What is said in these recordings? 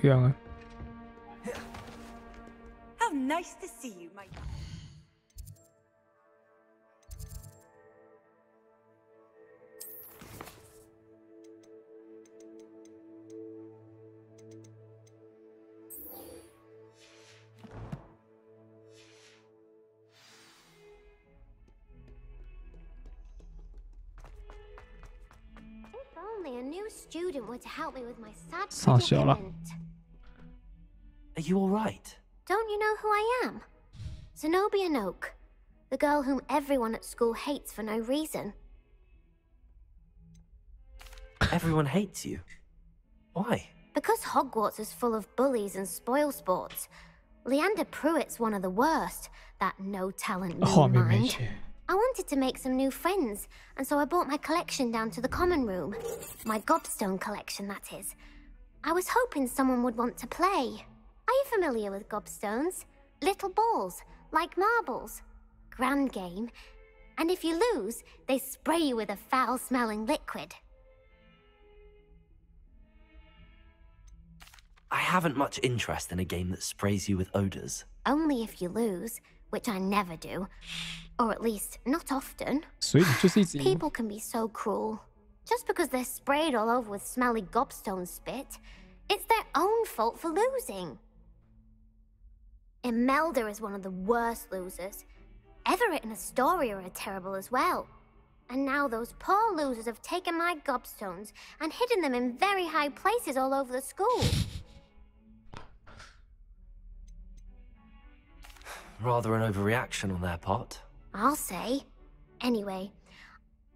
一样啊。How nice to see you, my. Only a new student were to help me with my sad 傻小了。 predicament. Are you all right? Don't you know who I am? Zenobia Noak, the girl whom everyone at school hates for no reason. Everyone hates you. Why? Because Hogwarts is full of bullies and spoilsports. Leander Pruitt's one of the worst, that no-talent mean mind. I wanted to make some new friends, and so I brought my collection down to the common room. My gobstone collection, that is. I was hoping someone would want to play. Are you familiar with gobstones? Little balls, like marbles. Grand game. And if you lose, they spray you with a foul-smelling liquid. I haven't much interest in a game that sprays you with odors. Only if you lose, which I never do. Or at least, not often. 所以你就是一直赢。 People can be so cruel. Just because they're sprayed all over with smelly gobstone spit, it's their own fault for losing. Imelda is one of the worst losers. Everett and Astoria are terrible as well. And now those poor losers have taken my gobstones and hidden them in very high places all over the school. Rather an overreaction on their part. I'll say. Anyway,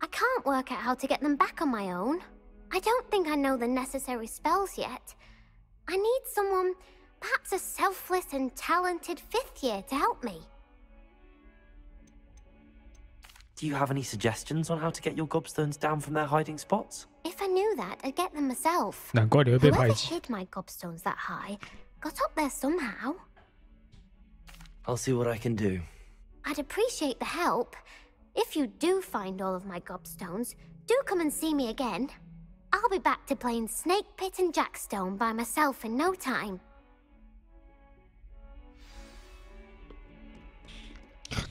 I can't work out how to get them back on my own. I don't think I know the necessary spells yet. I need someone, perhaps a selfless and talented fifth year to help me. Do you have any suggestions on how to get your gobstones down from their hiding spots? If I knew that, I'd get them myself. 难怪你会被排 Whoever 挤。 hid my gobstones that high got up there somehow. I'll see what I can do. I'd appreciate the help. If you do find all of my gobstones, do come and see me again. I'll be back to playing Snake Pit and Jackstone by myself in no time.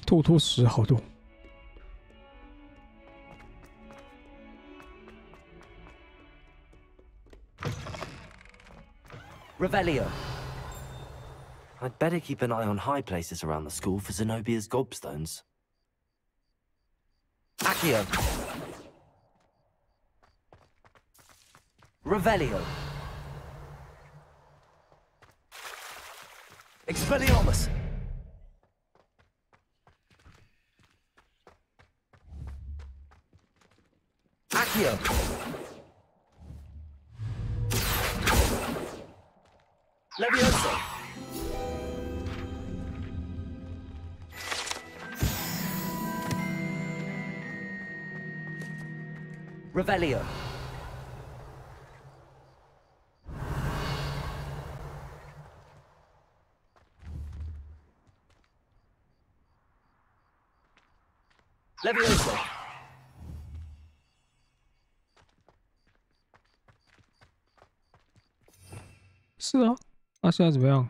吐吐石好多。 Revelio. I'd better keep an eye on high places around the school for Zenobia's gobstones. Accio. Revelio. Expelliarmus. Accio. Levioso. Revelio. Levioso. 是啊，那现在怎么样？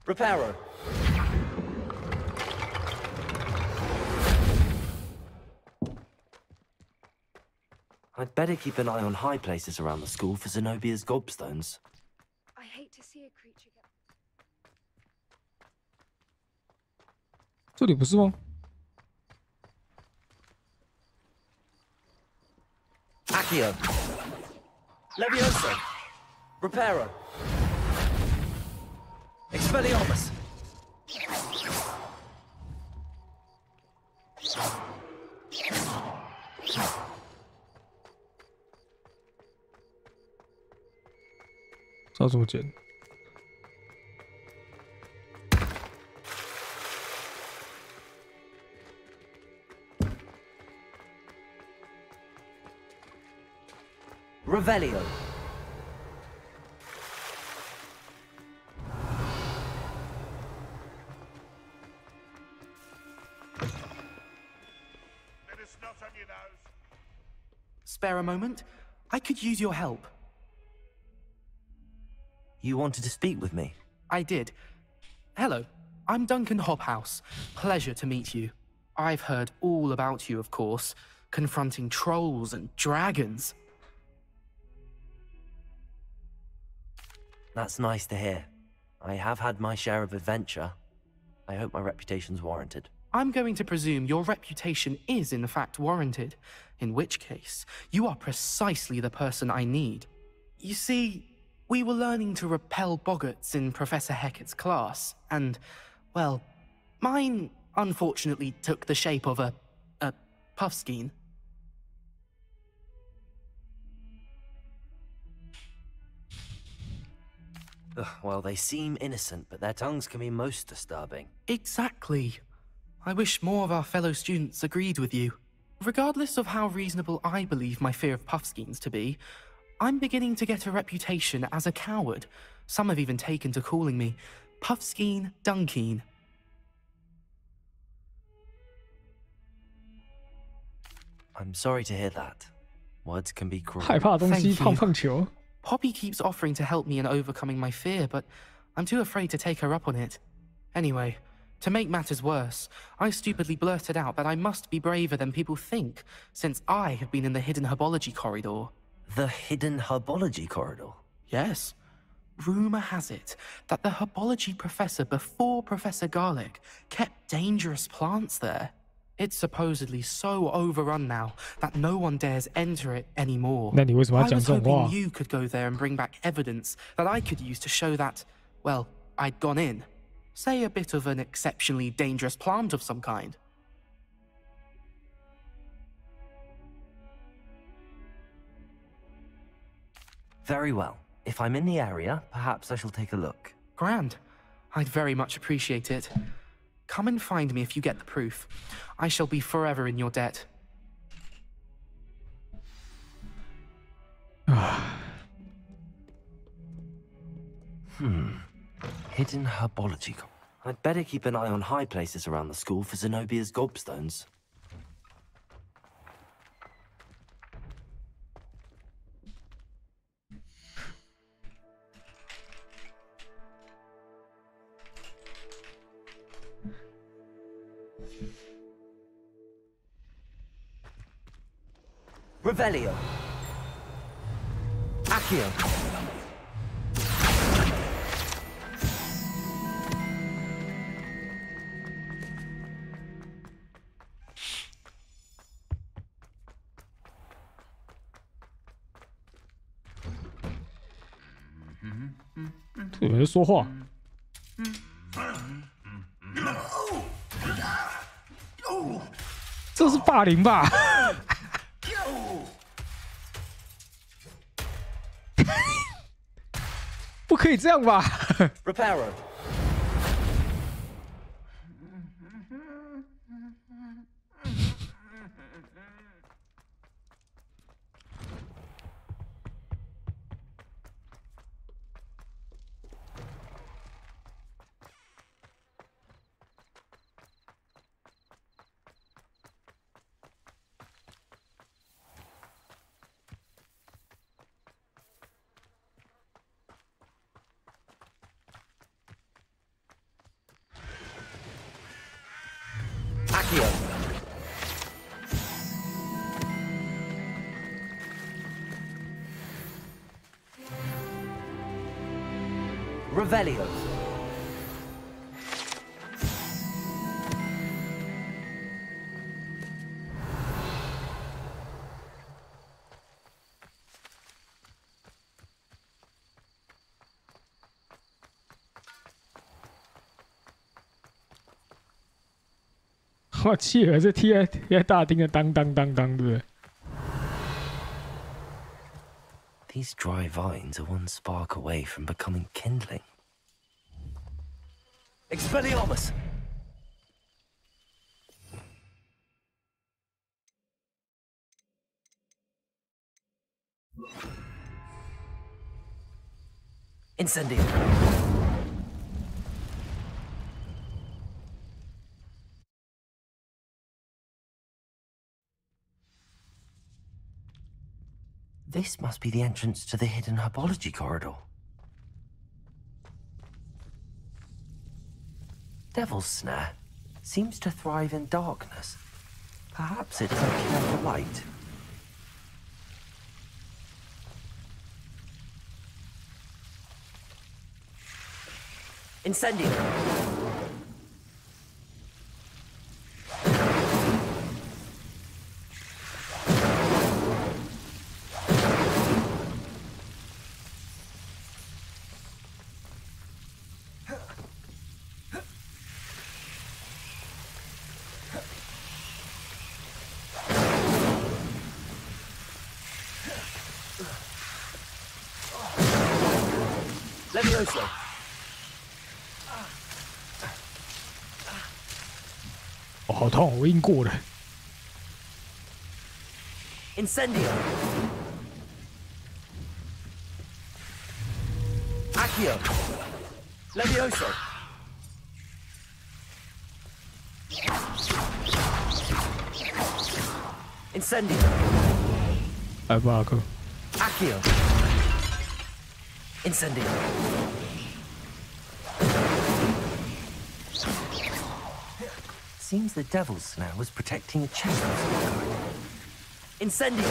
Reparo. I'd better keep an eye on high places around the school for Zenobia's gobstones. I hate to see a creature get. 这里不是吗？ Accio. Levioso. Reparo. Expelliarmus.《照中间。 Revelio. spare a moment? I could use your help. You wanted to speak with me? I did. Hello, I'm Duncan Hobhouse. Pleasure to meet you. I've heard all about you, of course, confronting trolls and dragons. That's nice to hear. I have had my share of adventure. I hope my reputation's warranted. I'm going to presume your reputation is in fact warranted, in which case, you are precisely the person I need. You see, we were learning to repel boggarts in Professor Hecat's class, and, well, mine unfortunately took the shape of a puffskein. Well, they seem innocent, but their tongues can be most disturbing. Exactly. I wish more of our fellow students agreed with you. Regardless of how reasonable I believe my fear of puffskeins to be, I'm beginning to get a reputation as a coward. Some have even taken to calling me Puffskein Dunkeen. I'm sorry to hear that. Words can be cruel. 害怕的东西 Thank you. 胖胖球。 Poppy keeps offering to help me in overcoming my fear, but I'm too afraid to take her up on it. Anyway, to make matters worse, I stupidly blurted out that I must be braver than people think, since I have been in the hidden herbology corridor. The hidden herbology corridor? Yes. Rumor has it that the herbology professor before Professor Garlic kept dangerous plants there. It's supposedly so overrun now that no one dares enter it anymore. 那你为什么要 I 讲 was 这种 hoping 话？ you could go there and bring back evidence that I could use to show that, well, I'd gone in. Say a bit of an exceptionally dangerous plant of some kind. Very well. If I'm in the area, perhaps I shall take a look. Grand. I'd very much appreciate it. Come and find me if you get the proof. I shall be forever in your debt. Hidden herbology. I'd better keep an eye on high places around the school for Zenobia's gobstones. Revelio. Accio. "有人说话。这是霸凌吧？不可以这样吧？ Reparo. Accio. Revelio. "我企鹅是贴大钉的当当当当，对不对？ These dry vines are one spark away from becoming kindling. Expelliarmus! Incendio! This must be the entrance to the hidden herbology corridor. Devil's Snare seems to thrive in darkness. Perhaps it doesn't care for light. Incendio! Levioso! Oh, 好痛！我晕过了。Incendio! Accio! Levioso! Incendio! Abaco. Accio! Incendio! Seems the Devil's Snare was protecting a chest of some kind. Incendio!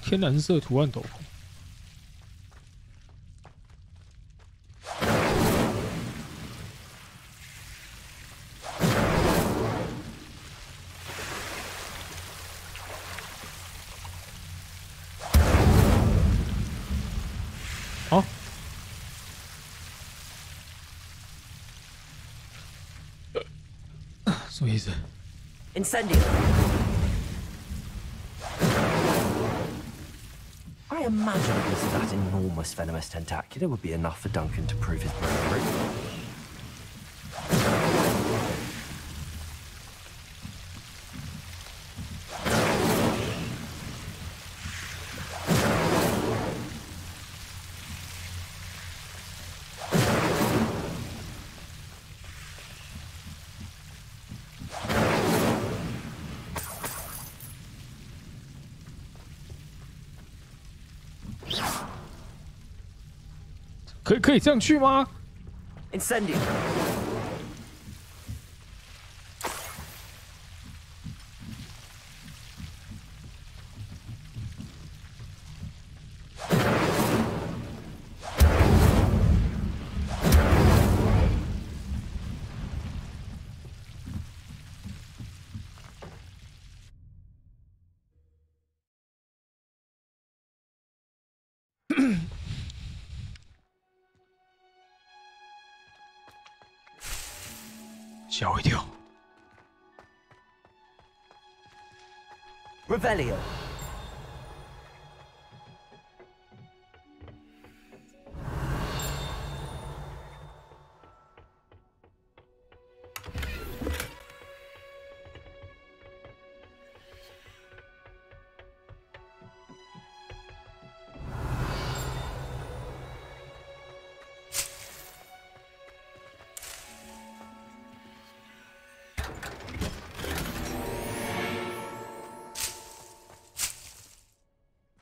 《天蓝色图案斗篷。好，什么意思？ Incendio! I imagine it was that enormous venomous tentacular would be enough for Duncan to prove his bravery.可以这样去吗？ Incendio! 吓我一跳！ Revelio! Revelio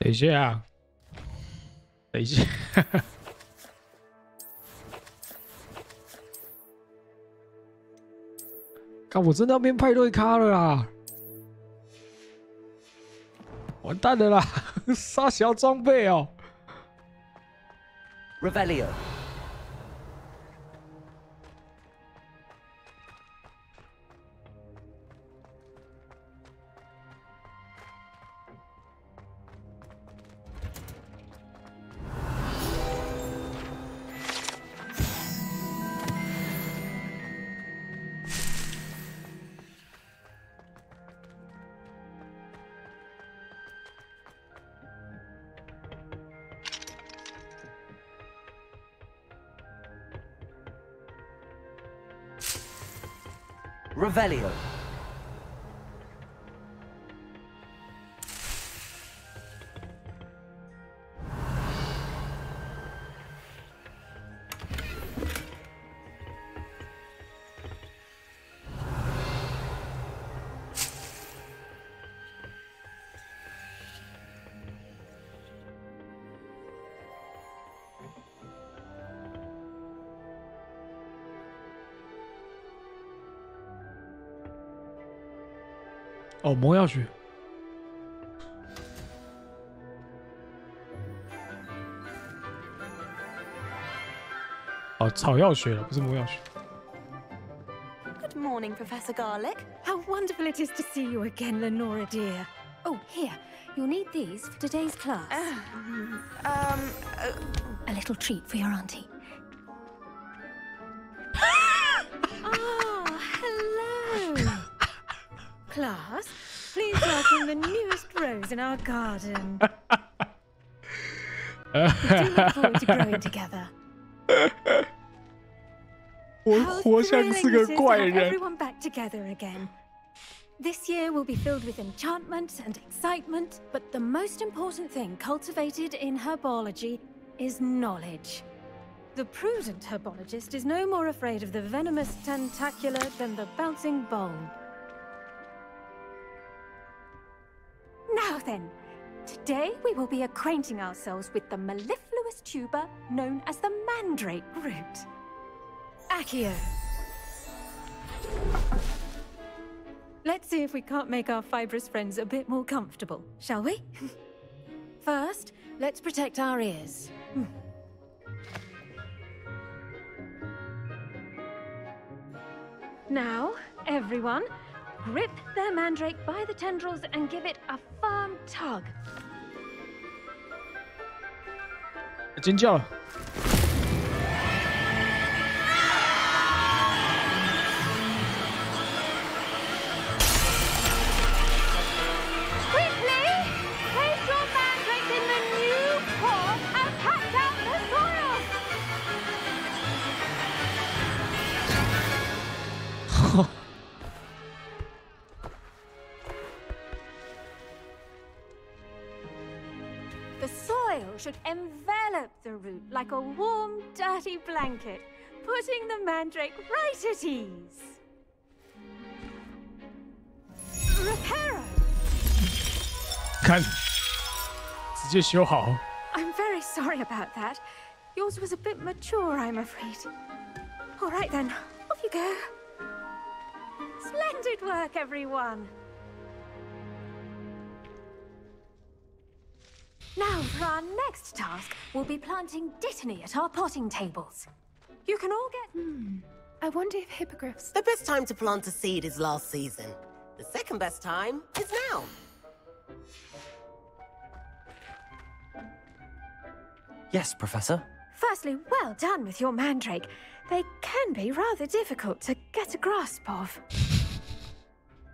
等一下，等一下，看我真的要变派对咖了啦！完蛋了啦，杀小装备哦！ Revelio! Revelio! 哦，魔药学。哦，草药学了，不是魔药学。Good morning, Professor Garlick. How wonderful it is to see you again, Lenora dear. Oh, here. You'll need these for today's class. A little treat for your auntie. Ah, hello. Class, please welcome the newest rose in our garden. We do look forward to growing together. 我活像是个怪人。 Everyone back together again. This year will be filled with enchantment and excitement, but the most important thing cultivated in herbology is knowledge. The prudent herbologist is no more afraid of the venomous tentacular than the bouncing bulb. Now then, today we will be acquainting ourselves with the mellifluous tuber known as the mandrake root. Accio. Let's see if we can't make our fibrous friends a bit more comfortable, shall we? First, let's protect our ears. Now, everyone, grip their mandrake by the tendrils and give it a firm tug. 尖叫了！ The soil should envelop the root like a warm, dirty blanket, putting the mandrake right at ease. Reparo! 看，直接修好。 I'm very sorry about that. Yours was a bit mature, I'm afraid. All right then, off you go. Splendid work, everyone. Now, for our next task, we'll be planting dittany at our potting tables. You can all get... I wonder if hippogriffs... The best time to plant a seed is last season. The second best time is now. Yes, Professor. Firstly, well done with your mandrake. They can be rather difficult to get a grasp of.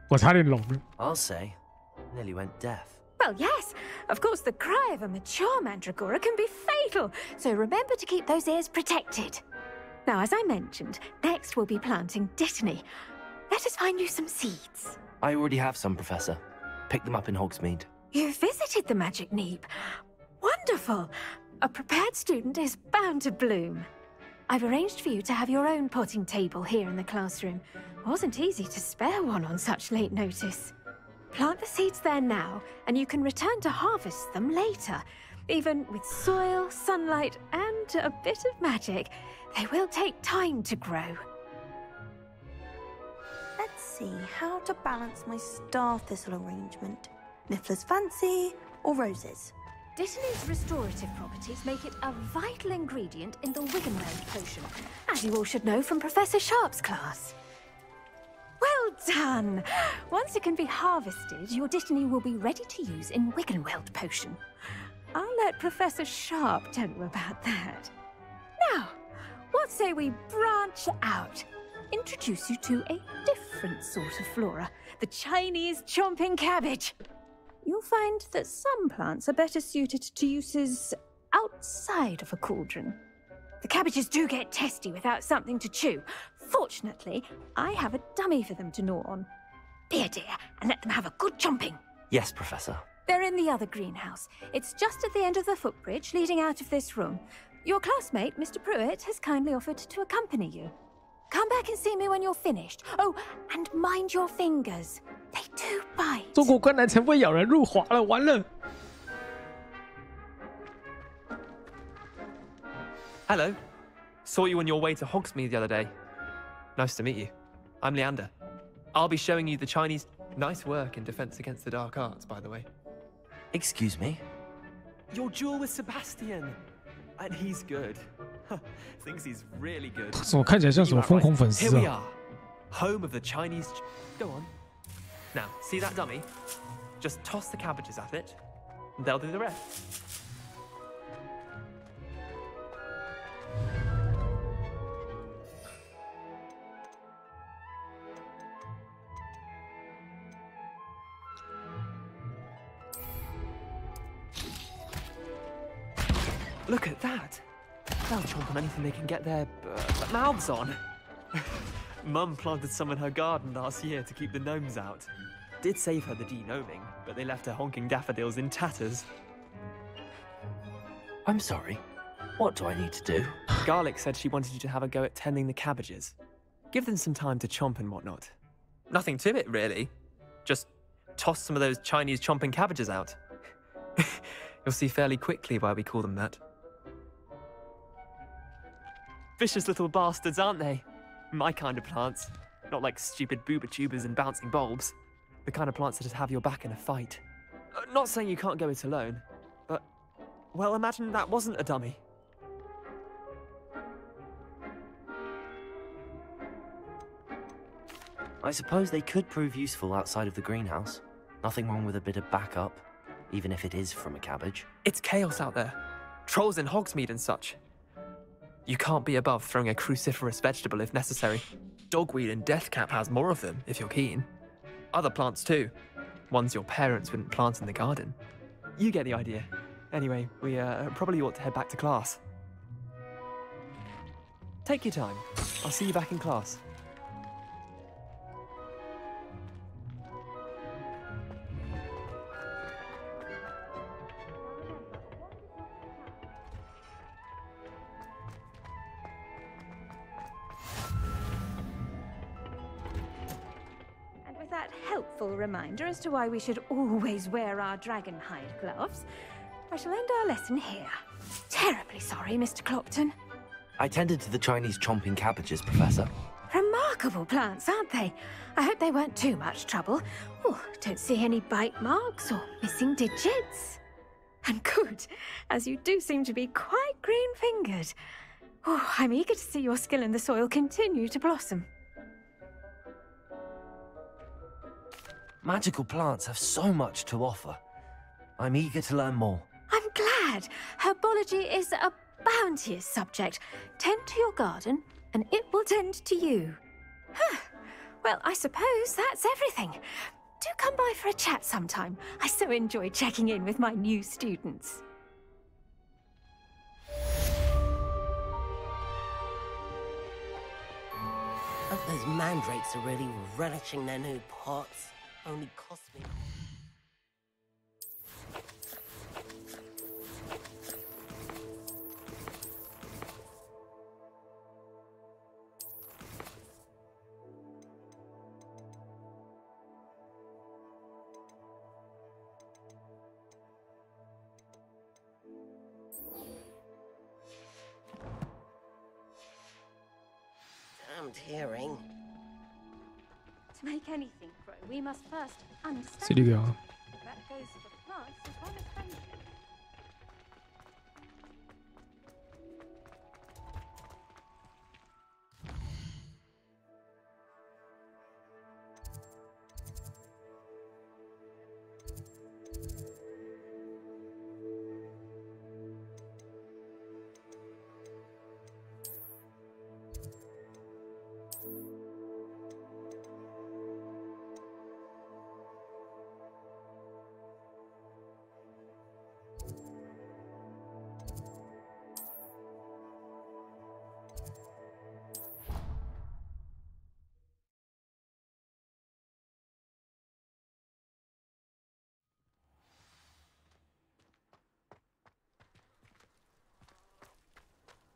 我差点聋了。 I'll say. Nearly went deaf. Well, yes. Of course, the cry of a mature mandragora can be fatal, so remember to keep those ears protected. Now, as I mentioned, next we'll be planting dittany. Let us find you some seeds. I already have some, Professor. Picked them up in Hogsmeade. You visited the Magic Neep. Wonderful. A prepared student is bound to bloom. I've arranged for you to have your own potting table here in the classroom. Wasn't easy to spare one on such late notice. Plant the seeds there now, and you can return to harvest them later. Even with soil, sunlight, and a bit of magic, they will take time to grow. Let's see how to balance my star thistle arrangement. Niffler's fancy or roses? Dittany's restorative properties make it a vital ingredient in the Wiggenweld potion, as you all should know from Professor Sharp's class. Well done! Once it can be harvested, your dittany will be ready to use in Wiggenweld potion. I'll let Professor Sharp tell you about that. Now, what say we branch out? Introduce you to a different sort of flora, the Chinese chomping cabbage. You'll find that some plants are better suited to uses outside of a cauldron. The cabbages do get testy without something to chew. Fortunately, I have a dummy for them to gnaw on. Be a dear and let them have a good chomping. Yes, Professor. They're in the other greenhouse. It's just at the end of the footbridge leading out of this room. Your classmate, Mr. Pruitt, has kindly offered to accompany you. Come back and see me when you're finished. Oh, and mind your fingers. They do bite. 中国关南城被咬人入华了，完了！ Hello. Saw you on your way to Hogsmeade the other day. Nice to meet you. I'm Leander. I'll be showing you the Chinese... Nice work in Defense Against the Dark Arts, by the way. Excuse me? Your duel with Sebastian! And he's good. Thinks he's really good. 怎么看起来像什么疯狂粉丝 Here we 啊？ are. Home of the Chinese... Go on. Now, see that dummy? Just toss the cabbages at it, and they'll do the rest. Look at that! They'll chomp on anything they can get their mouths on. Mum planted some in her garden last year to keep the gnomes out. Did save her the de-gnoming, but they left her honking daffodils in tatters. I'm sorry. What do I need to do? Garlic said she wanted you to have a go at tending the cabbages. Give them some time to chomp and whatnot. Nothing to it, really. Just toss some of those Chinese chomping cabbages out. You'll see fairly quickly why we call them that. Vicious little bastards, aren't they? My kind of plants. Not like stupid booba tubers and bouncing bulbs. The kind of plants that just have your back in a fight. Not saying you can't go it alone, but... Well, imagine that wasn't a dummy. I suppose they could prove useful outside of the greenhouse. Nothing wrong with a bit of backup, even if it is from a cabbage. It's chaos out there. Trolls in Hogsmeade and such. You can't be above throwing a cruciferous vegetable if necessary. Dogweed and deathcap has more of them, if you're keen. Other plants too. Ones your parents wouldn't plant in the garden. You get the idea. Anyway, we probably ought to head back to class. Take your time. I'll see you back in class. Helpful reminder as to why we should always wear our dragonhide gloves, I shall end our lesson here. Terribly sorry, Mr. Clopton. I tended to the Chinese chomping cabbages, Professor. Remarkable plants, aren't they? I hope they weren't too much trouble. Oh, don't see any bite marks or missing digits. And good, as you do seem to be quite green-fingered. Oh, I'm eager to see your skill in the soil continue to blossom. Magical plants have so much to offer. I'm eager to learn more. I'm glad. Herbology is a bounteous subject. Tend to your garden, and it will tend to you. Well, I suppose that's everything. Do come by for a chat sometime. I so enjoy checking in with my new students. Hope those mandrakes are really relishing their new pots. Only cost me... Damned hearing. To make anything grow, we must first understand. C'est légal. That goes for plants as well as friendship.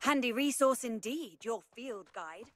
Handy resource indeed, your field guide.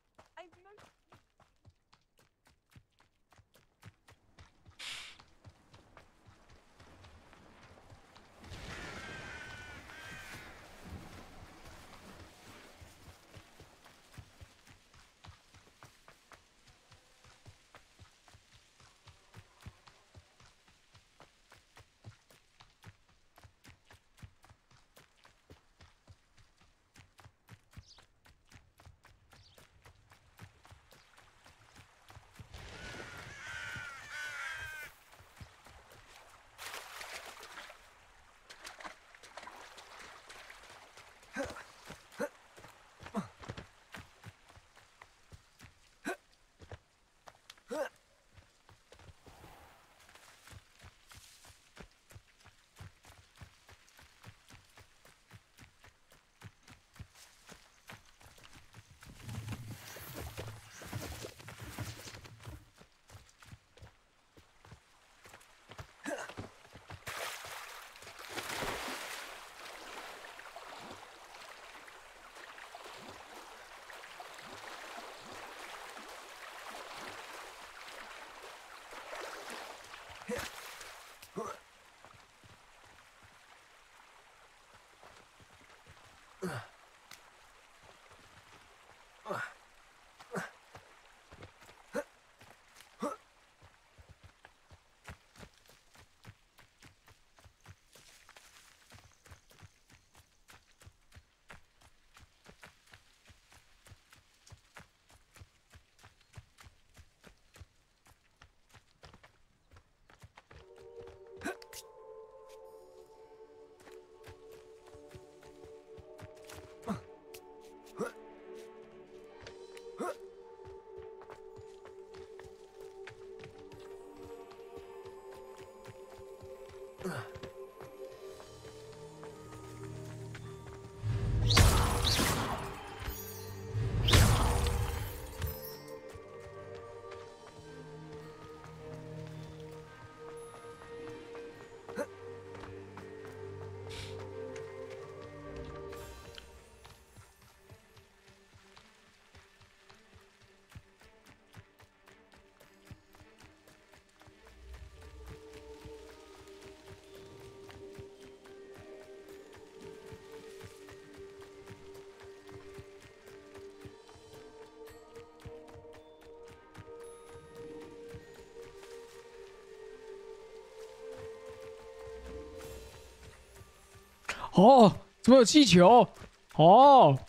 哦，怎么有气球？哦，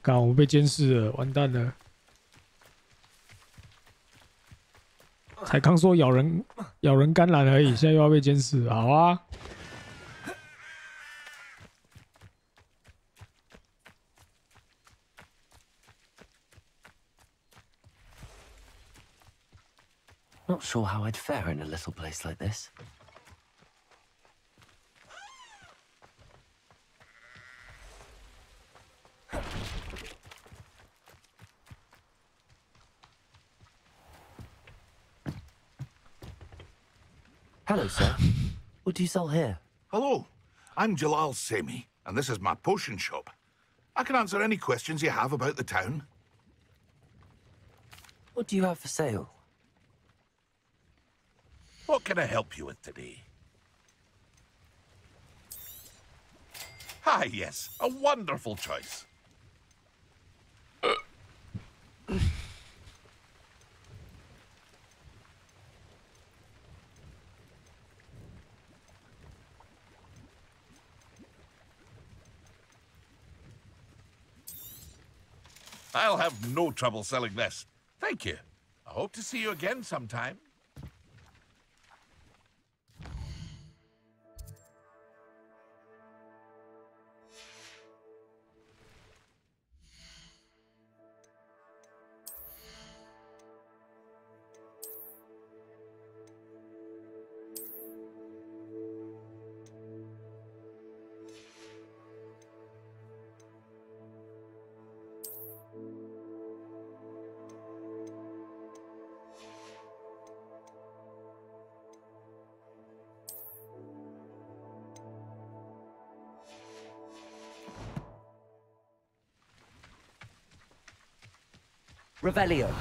干，我被监视了，完蛋了！才刚说咬人甘蓝而已，现在又要被监视，好啊！ Not sure how I'd fare in a little place like this. Hello, sir. What do you sell here? Hello, I'm Jalal Semi, and this is my potion shop. I can answer any questions you have about the town. What do you have for sale? What can I help you with today? Ah, yes, a wonderful choice. I'll have no trouble selling this. Thank you. I hope to see you again sometime. Revelio.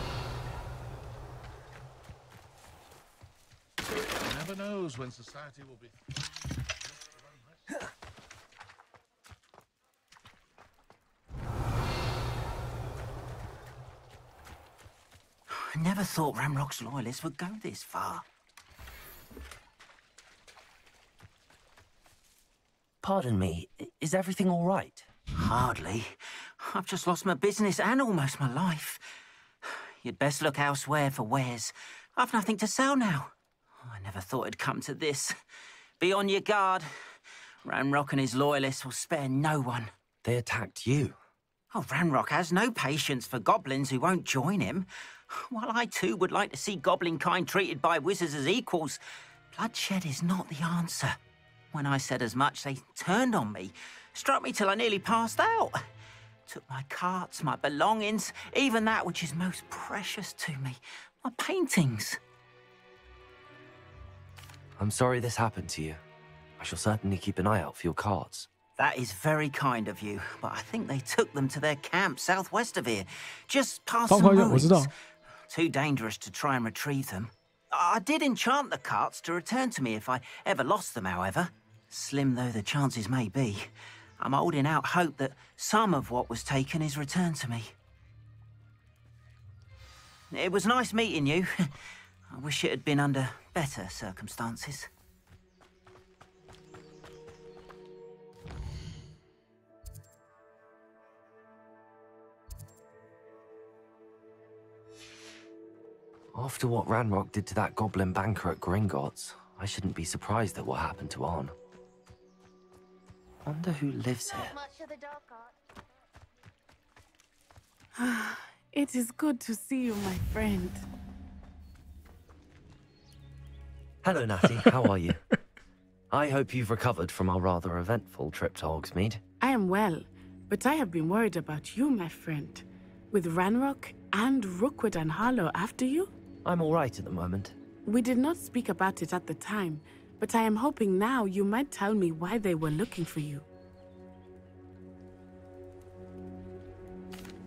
Never knows when society will be. I never thought Ramrock's loyalists would go this far. Pardon me, is everything all right? Hardly. I've just lost my business and almost my life. You'd best look elsewhere for wares. I've nothing to sell now. I never thought it'd come to this. Be on your guard. Ranrock and his loyalists will spare no one. They attacked you. Oh, Ranrock has no patience for goblins who won't join him. While I too would like to see goblin kind treated by wizards as equals, bloodshed is not the answer. When I said as much, they turned on me, struck me till I nearly passed out. Took my carts, my belongings, even that which is most precious to me, my paintings. I'm sorry this happened to you. I shall certainly keep an eye out for your carts. That is very kind of you, but I think they took them to their camp southwest of here, just past some ruins. Too dangerous to try and retrieve them. I did enchant the carts to return to me if I ever lost them, however. Slim though the chances may be, I'm holding out hope that some of what was taken is returned to me. It was nice meeting you. I wish it had been under better circumstances. After what Ranrock did to that goblin banker at Gringotts, I shouldn't be surprised at what happened to Arn. Wonder who lives here. It is good to see you, my friend. Hello, Natty. How are you? I hope you've recovered from our rather eventful trip to Hogsmeade. I am well, but I have been worried about you, my friend. With Ranrock and Rookwood and Harlow after you? I'm all right at the moment. We did not speak about it at the time, but I am hoping now you might tell me why they were looking for you.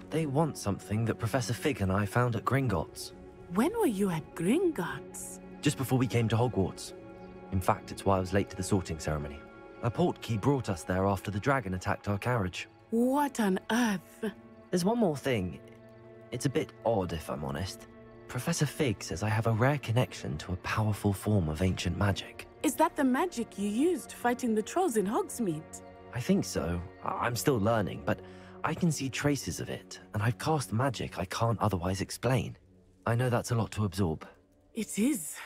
They want something that Professor Fig and I found at Gringotts. When were you at Gringotts? Just before we came to Hogwarts. In fact, it's why I was late to the sorting ceremony. A portkey brought us there after the dragon attacked our carriage. What on earth? There's one more thing. It's a bit odd, if I'm honest. Professor Fig says I have a rare connection to a powerful form of ancient magic. Is that the magic you used fighting the trolls in Hogsmeade? I think so. I'm still learning, but I can see traces of it, and I've cast magic I can't otherwise explain. I know that's a lot to absorb. It is.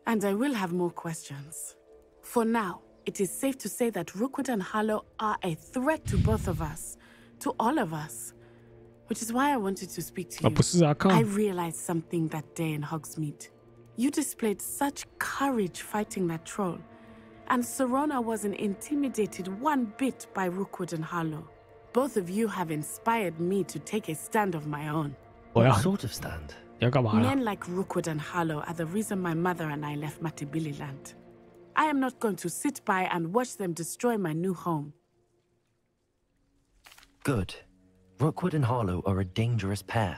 And I will have more questions. For now, it is safe to say that Rookwood and Harlow are a threat to both of us. To all of us. Which is why I wanted to speak to you. I realized something that day in Hogsmeade. You displayed such courage fighting that troll. And Serona wasn't intimidated one bit by Rookwood and Harlow. Both of you have inspired me to take a stand of my own. What sort of stand? Men like Rookwood and Harlow are the reason my mother and I left Matibililand. I am not going to sit by and watch them destroy my new home. Good. Rookwood and Harlow are a dangerous pair.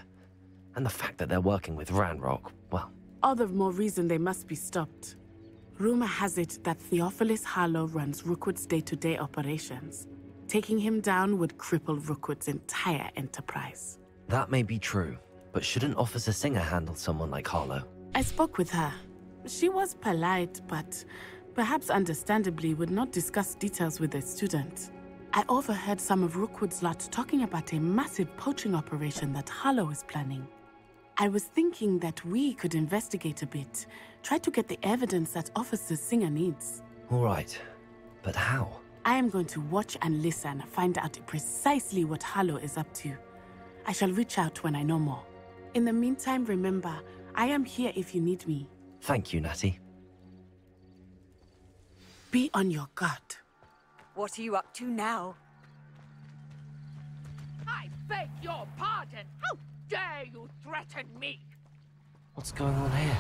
And the fact that they're working with Ranrock, well... All the more reason they must be stopped. Rumor has it that Theophilus Harlow runs Rookwood's day-to-day operations. Taking him down would cripple Rookwood's entire enterprise. That may be true, but shouldn't Officer Singer handle someone like Harlow? I spoke with her. She was polite, but perhaps understandably would not discuss details with a student. I overheard some of Rookwood's lot talking about a massive poaching operation that Harlow is planning. I was thinking that we could investigate a bit, try to get the evidence that Officer Singer needs. All right, but how? I am going to watch and listen, find out precisely what Harlow is up to. I shall reach out when I know more. In the meantime, remember, I am here if you need me. Thank you, Natty. Be on your guard. What are you up to now? I beg your pardon. How dare you threaten me? What's going on here?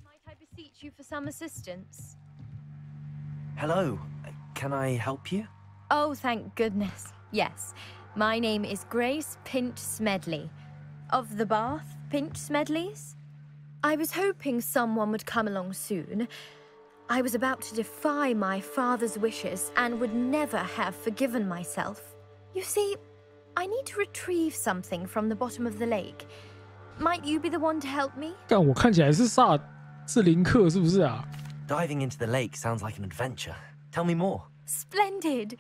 Might I beseech you for some assistance? Hello. Can I help you? Oh, thank goodness. Yes. My name is Grace Pinch Smedley. Of the Bath Pinch Smedleys? I was hoping someone would come along soon. I was about to defy my father's wishes and would never have forgiven myself. You see, I need to retrieve something from the bottom of the lake. Might you be the one to help me? 干，我看起来是林克，是不是啊？ Diving into the lake sounds like an adventure. Tell me more. Splendid!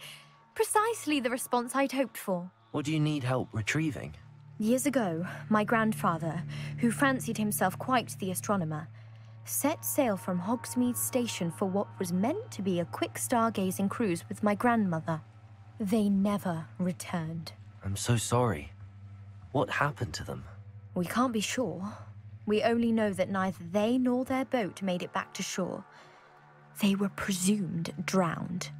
Precisely the response I'd hoped for. What do you need help retrieving? Years ago, my grandfather, who fancied himself quite the astronomer, set sail from Hogsmeade Station for what was meant to be a quick stargazing cruise with my grandmother. They never returned. I'm so sorry. What happened to them? We can't be sure. We only know that neither they nor their boat made it back to shore. They were presumed drowned.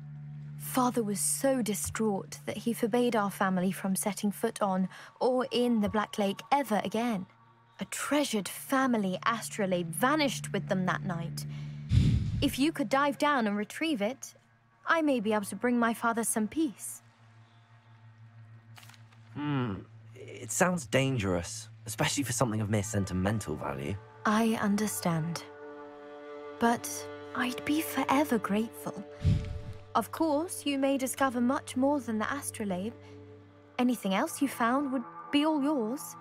Father was so distraught that he forbade our family from setting foot on or in the Black Lake ever again. A treasured family astrolabe vanished with them that night. If you could dive down and retrieve it, I may be able to bring my father some peace. It sounds dangerous, especially for something of mere sentimental value. I understand. But I'd be forever grateful. Of course, you may discover much more than the astrolabe. Anything else you found would be all yours.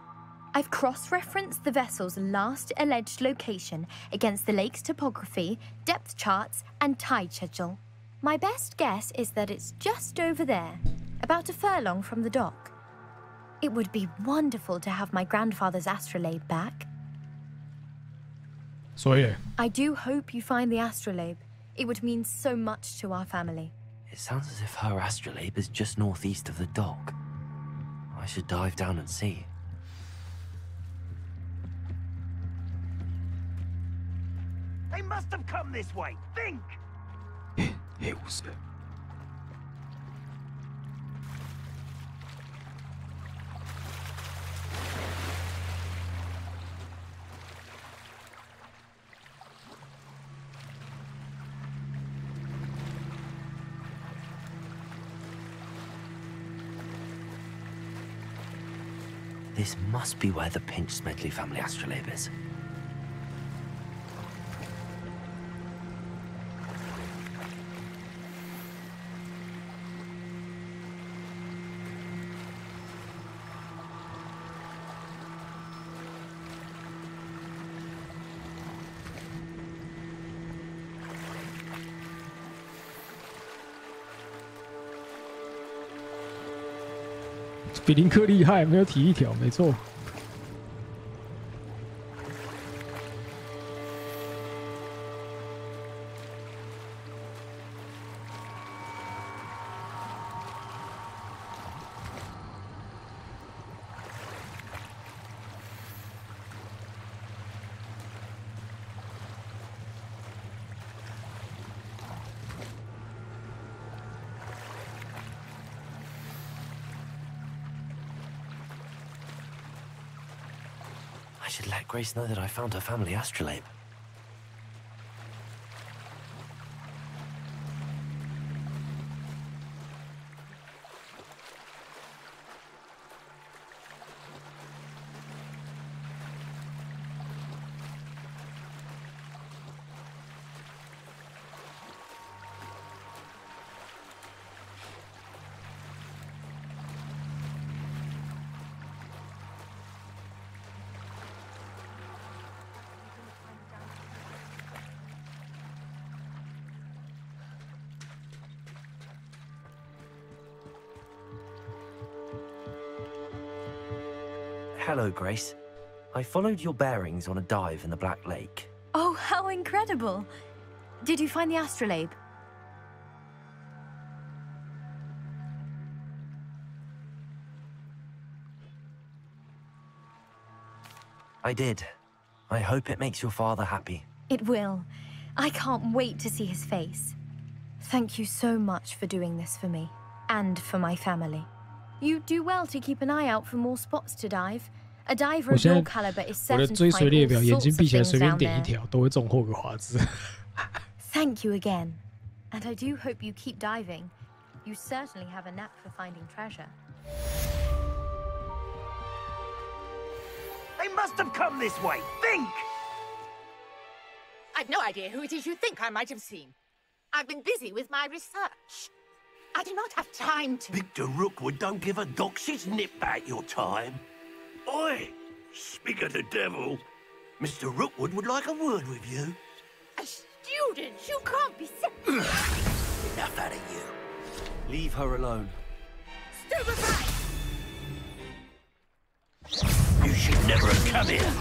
I've cross-referenced the vessel's last alleged location against the lake's topography, depth charts, and tide schedule. My best guess is that it's just over there, about a furlong from the dock. It would be wonderful to have my grandfather's astrolabe back. So yeah. I do hope you find the astrolabe. It would mean so much to our family. It sounds as if her astrolabe is just northeast of the dock. I should dive down and see. They must have come this way. Think! This must be where the Pinch Smedley family astrolabe is.比林克厉害，没有体力条，没错。I should let Grace know that I found her family astrolabe. Hello, Grace. I followed your bearings on a dive in the Black Lake. Oh, how incredible! Did you find the astrolabe? I did. I hope it makes your father happy. It will. I can't wait to see his face. Thank you so much for doing this for me, and for my family. You do well to keep an eye out for more spots to dive. A diver of your caliber is certain to find all sorts of things down there. Thank you again, and I do hope you keep diving. You certainly have a knack for finding treasure. They must have come this way. Think! I've no idea who it is you think I might have seen. I've been busy with my research. I do not have time to... Victor Rookwood don't give a doxy's nip back your time. Oi! Speak of the devil. Mr. Rookwood would like a word with you. A student? You can't be serious. Enough out of you. Leave her alone. Stupefy! You should never have come here.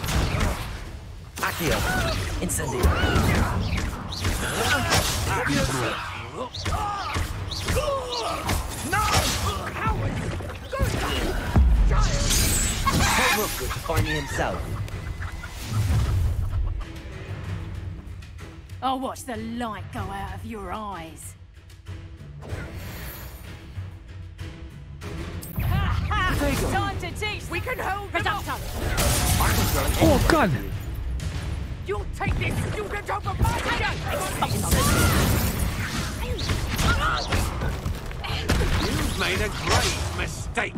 Accio! Incendio! No! Coward! Tell Rookwood to find me himself. I'll watch the light go out of your eyes. Time to teach! We can hold them up! Oh, God! You'll take this student over my head! You've made a grave mistake.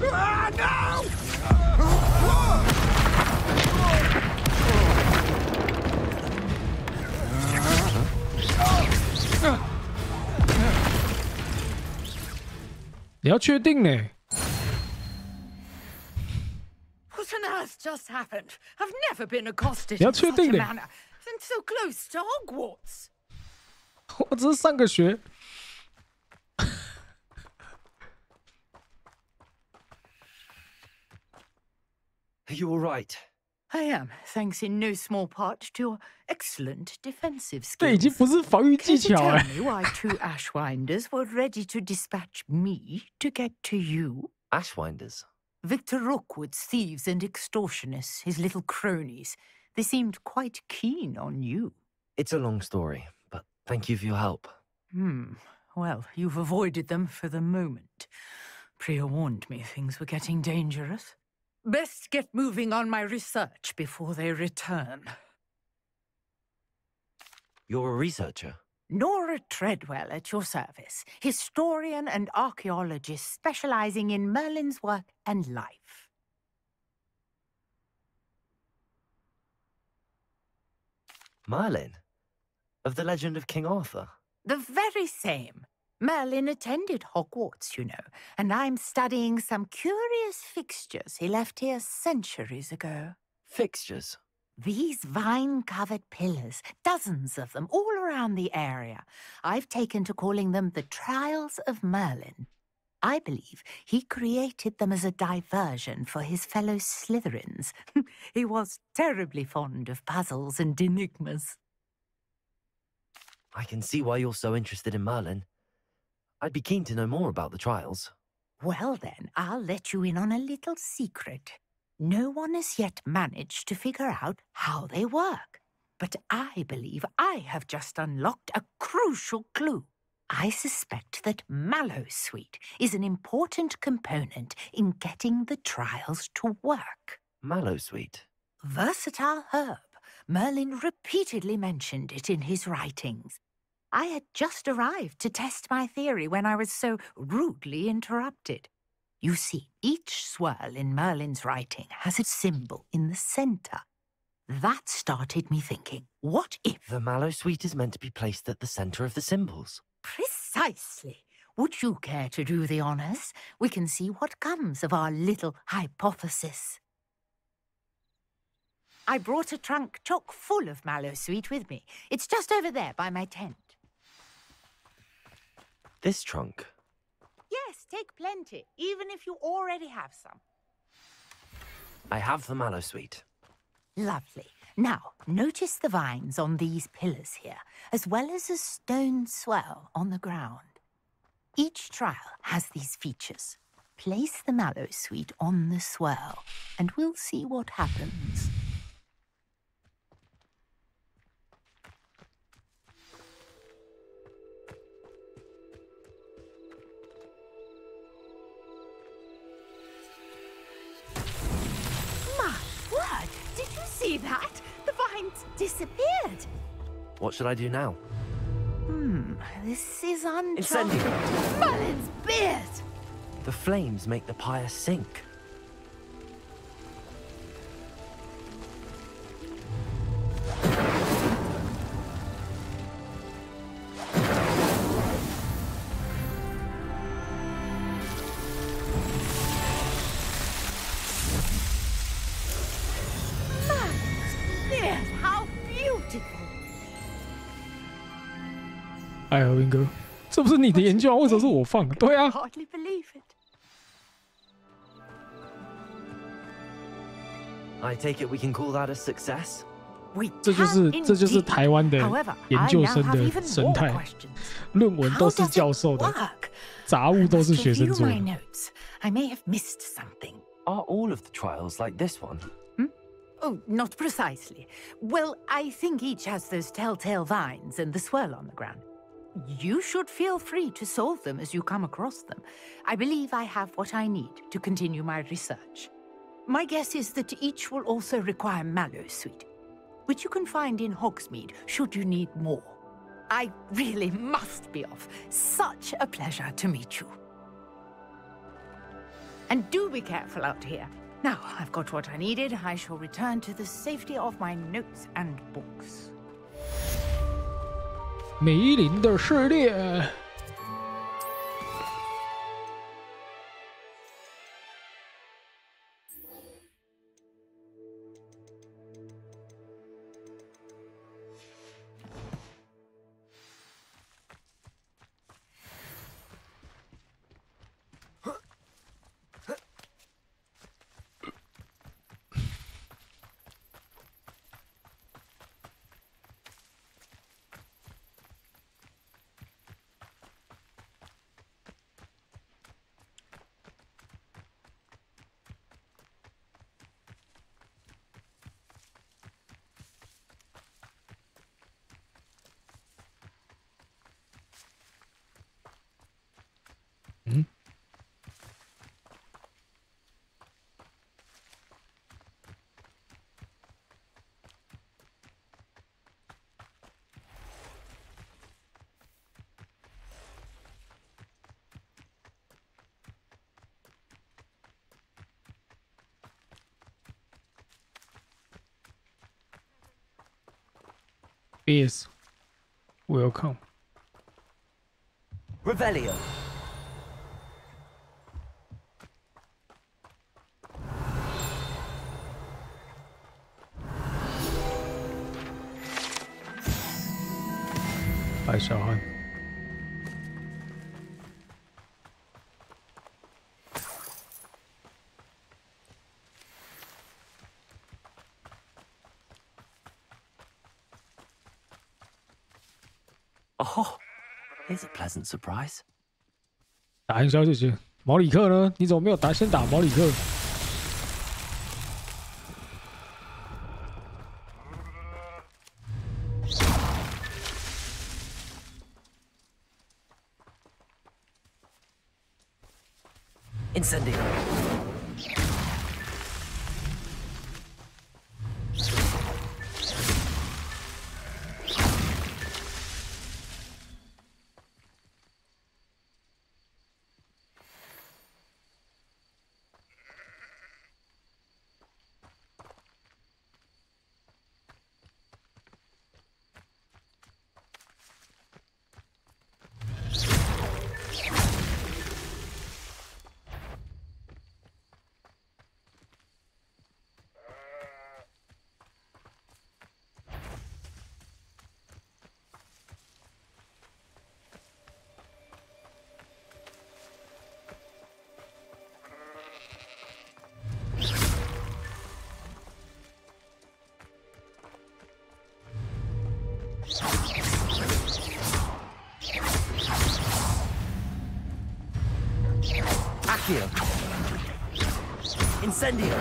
Ah, no!你要确定呢？ What on earth just happened? I've never been accosted你要 in 确 such 定 a 呢？ manner, and so close to Hogwarts. 我只是上个学。 Are you all right? I am, thanks in no small part to your excellent defensive 这已经 skills. 不是防御技 Can you 巧 tell 哎。 me why 2 Ashwinders were ready to dispatch me to get to you? Ashwinders? Victor Rookwood's thieves and extortionists, his little cronies. They seemed quite keen on you. It's a long story, but thank you for your help. Well, you've avoided them for the moment. Priya warned me things were getting dangerous. Best get moving on my research before they return. You're a researcher? Nora Treadwell at your service, historian and archaeologist specializing in Merlin's work and life. Merlin? Of the legend of King Arthur? The very same. Merlin attended Hogwarts, you know, and I'm studying some curious fixtures he left here centuries ago. Fixtures? These vine-covered pillars, dozens of them, all around the area. I've taken to calling them the Trials of Merlin. I believe he created them as a diversion for his fellow Slytherins. He was terribly fond of puzzles and enigmas. I can see why you're so interested in Merlin. I'd be keen to know more about the trials. Well then, I'll let you in on a little secret. No one has yet managed to figure out how they work. But I believe I have just unlocked a crucial clue. I suspect that Mallowsweet is an important component in getting the trials to work. Mallowsweet? Versatile herb. Merlin repeatedly mentioned it in his writings. I had just arrived to test my theory when I was so rudely interrupted. You see, each swirl in Merlin's writing has a symbol in the center. That started me thinking, what if... The Mallowsweet is meant to be placed at the center of the symbols. Precisely. Would you care to do the honors? We can see what comes of our little hypothesis. I brought a trunk chock full of Mallowsweet with me. It's just over there by my tent. This trunk? Yes, take plenty, even if you already have some. I have the Mallowsweet. Lovely. Now, notice the vines on these pillars here, as well as a stone swell on the ground. Each trial has these features. Place the Mallowsweet on the swirl, and we'll see what happens. Did you see that? The vines disappeared. What should I do now? This is uncharted. Incendio! Merlin's beard! The flames make the pyre sink. How beautiful! 艾尔文哥，这不是你的研究啊？为什么是我放？对啊。 Hardly believe it. I take it we can call that a success? 这就是台湾的研究生的生态，论文都是教授的，杂物都是学生做的。 I may have missed something. Are all of the trials like this one? Oh, not precisely. Well, I think each has those telltale vines and the swirl on the ground. You should feel free to solve them as you come across them. I believe I have what I need to continue my research. My guess is that each will also require Mallowsweet, which you can find in Hogsmeade should you need more. I really must be off. Such a pleasure to meet you. And do be careful out here. Now I've got what I needed, I shall return to the safety of my notes and books. 梅林的试炼。Yes, welcome. Revelio. Hi, 小汉。Oh, here's a pleasant surprise. 打营销谢谢。毛里克呢？你怎么没有先打毛里克？ Incendio. Accio. Incendio.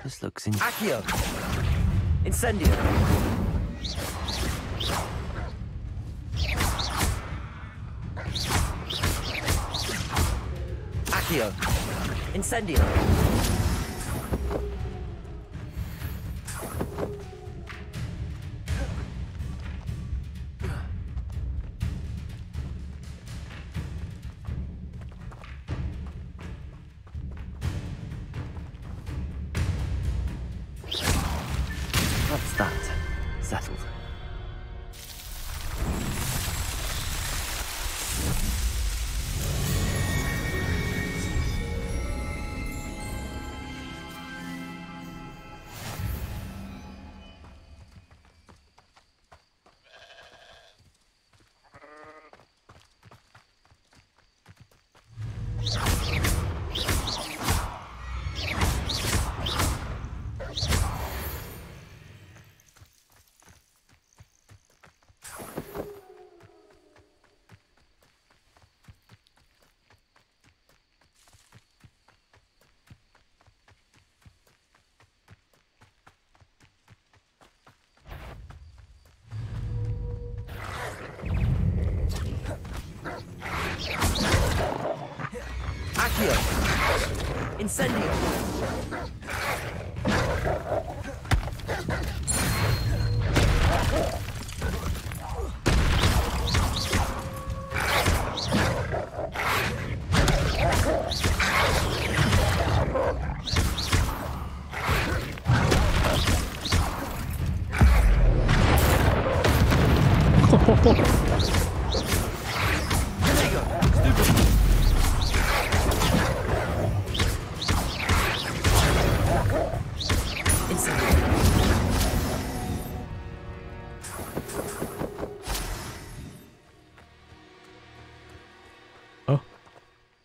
This looks in Accio. Incendio. Accio. Incendio. What's that? Settled. Accio. Incendio.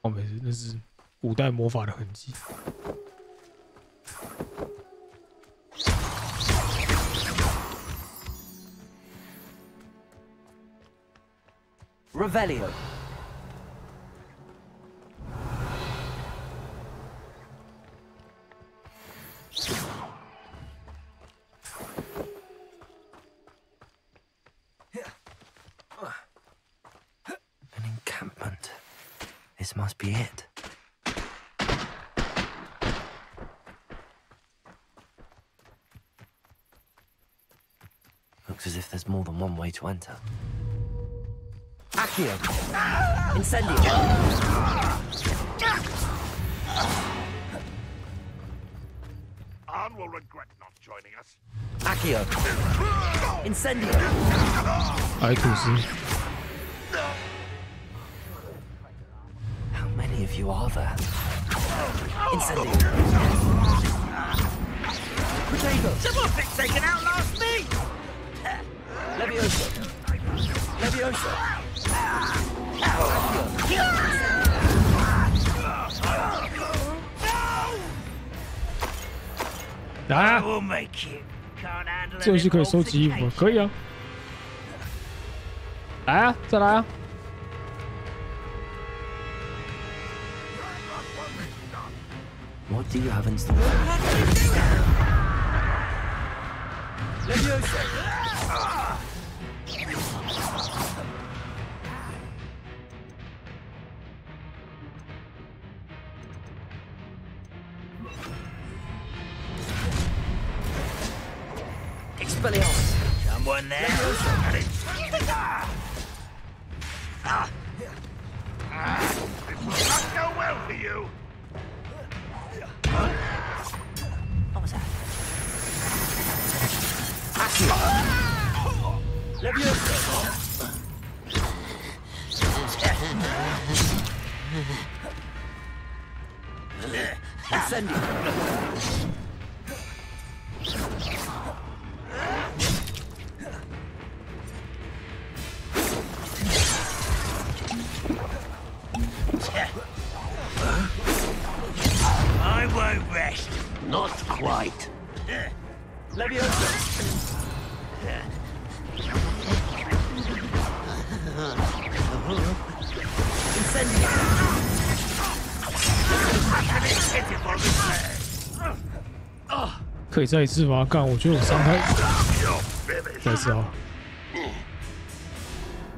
哦，没事，那是古代魔法的痕迹。Revelio. An encampment. This must be it. Looks as if there's more than one way to enter. Accio! Incendio! Anne will regret not joining us. Accio! Incendio! 白吐司。 How many of you are there? Incendio! Potato! Someone thinks they can outlast me! Levioso! Levioso!啊！ We'll make you. Can't handle 这游戏可以收集衣服吗？可以啊。来啊，再来啊！ What do you have in store? Levioso! Expelliarmus! Someone there? This will not go well for you. What was that? Accio! Levioso! Incendio! I won't rest. Not quite. Levioso! Incendio! 可以再一次吗？干，我觉得我伤害。再一次啊！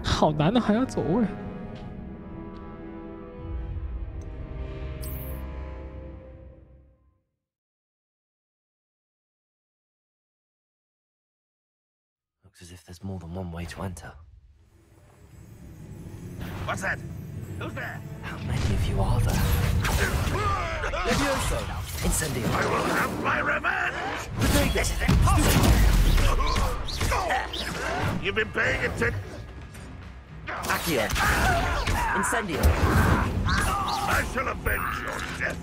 好难啊，还要走位。 Looks as if there's more than one way to enter. What's that? Who's there? How many of you are there? Levioso! Incendio! I will have my revenge! This is impossible! You've been paying attention. Accio! Incendio! I shall avenge your death.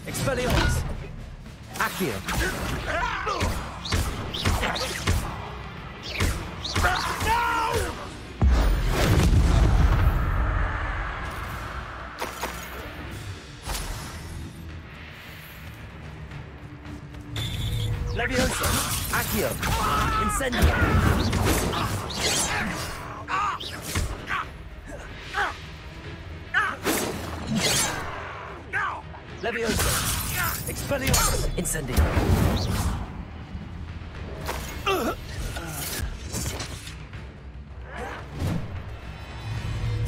Expelliarmus! Accio! Levioso! Accio! Incendio! Levioso! Expelliarmus! Incendio!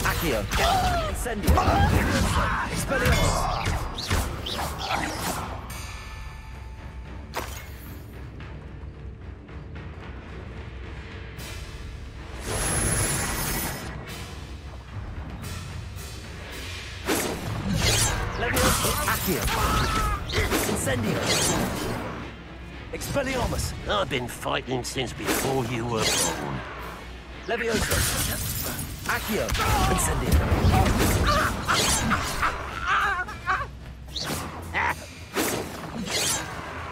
Accio! Incendio! Expelliarmus! Levioso! Accio! Incendio! Expelliarmus! I've been fighting since before you were born. Levioso! Accio! Incendio!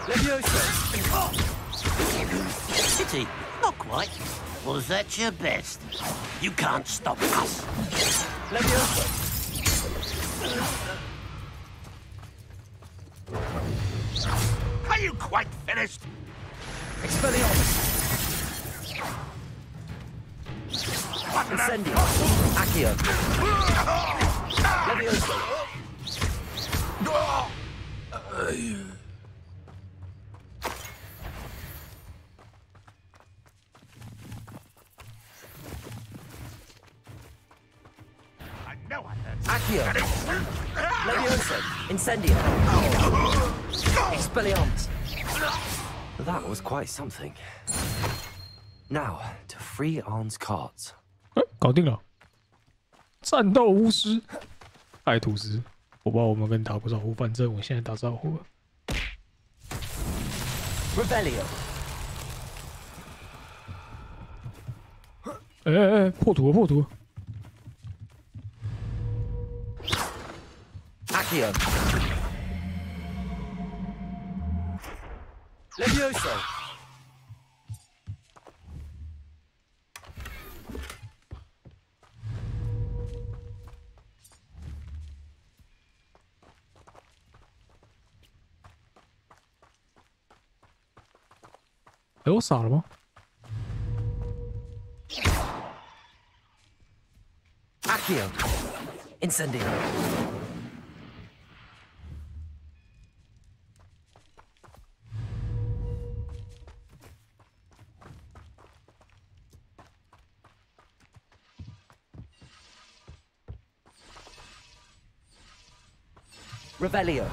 Levioso! Pity, not quite. Was that your best? You can't stop us. Levioso! Are you quite finished? Incendio. Accio. Levioso. Accio. Levioso. Incendio. Expelliarmus. That was quite something. Now, to free Arn's carts. 搞定了。战斗巫师，爱吐司。我不知道我们跟你打不招呼，反正我现在打招呼了。Revelio。破土了，破土了。Accio。Levioso。哎，我傻了吗？ Accio. Incendio. Revelio.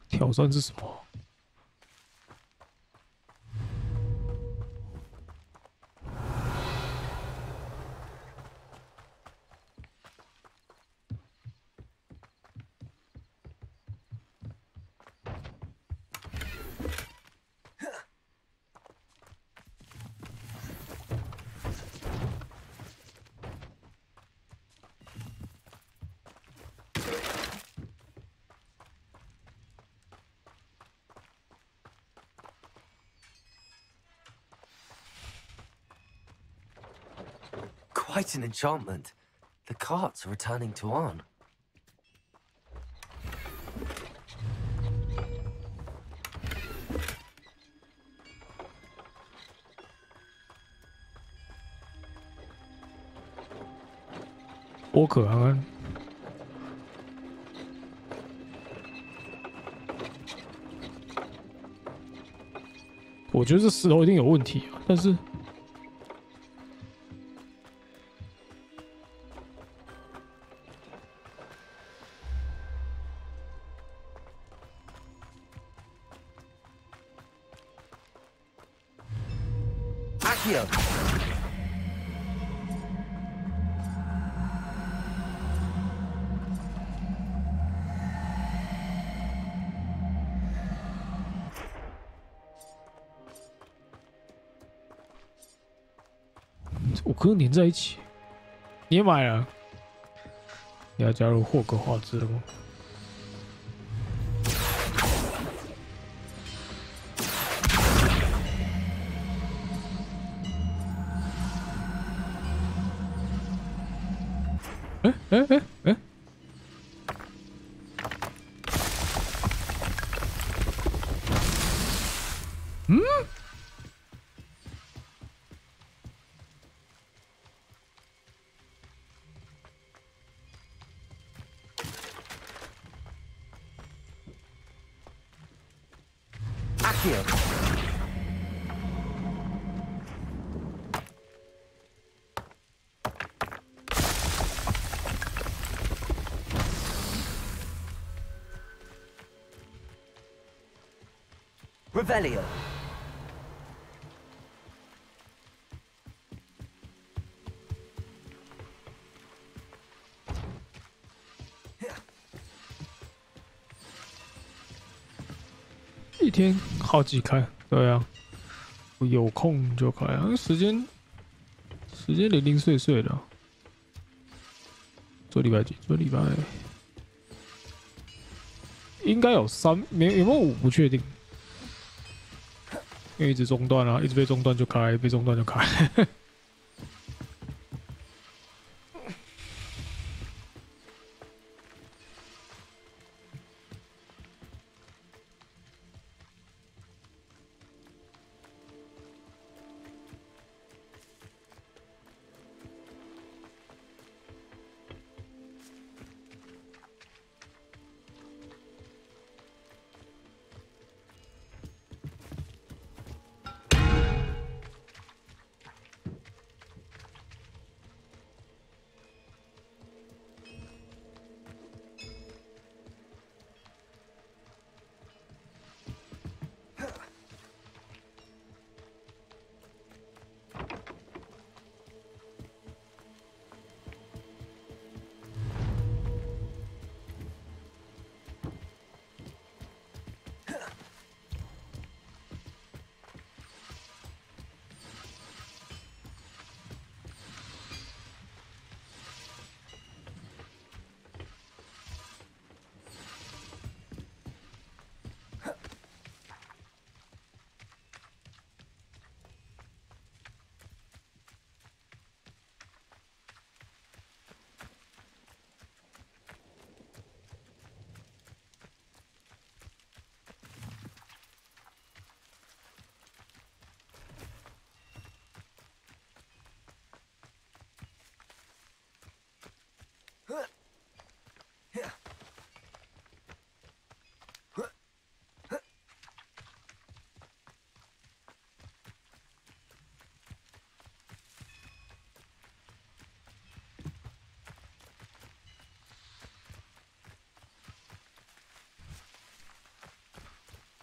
挑战是什么？Quite an enchantment. The carts are returning to Arn.我可安安。我觉得这石头一定有问题啊，但是。 Accio. 我跟它粘在一起，你也买了？你要加入霍格华兹了吗？ 哎！嗯？Revelio. « 一天好几开，对啊，我有空就开啊。时间零零碎碎的、啊。这礼拜几？这礼拜应该有3，有没有5不确定。 因为一直中断啊，一直被中断就开，被中断就开。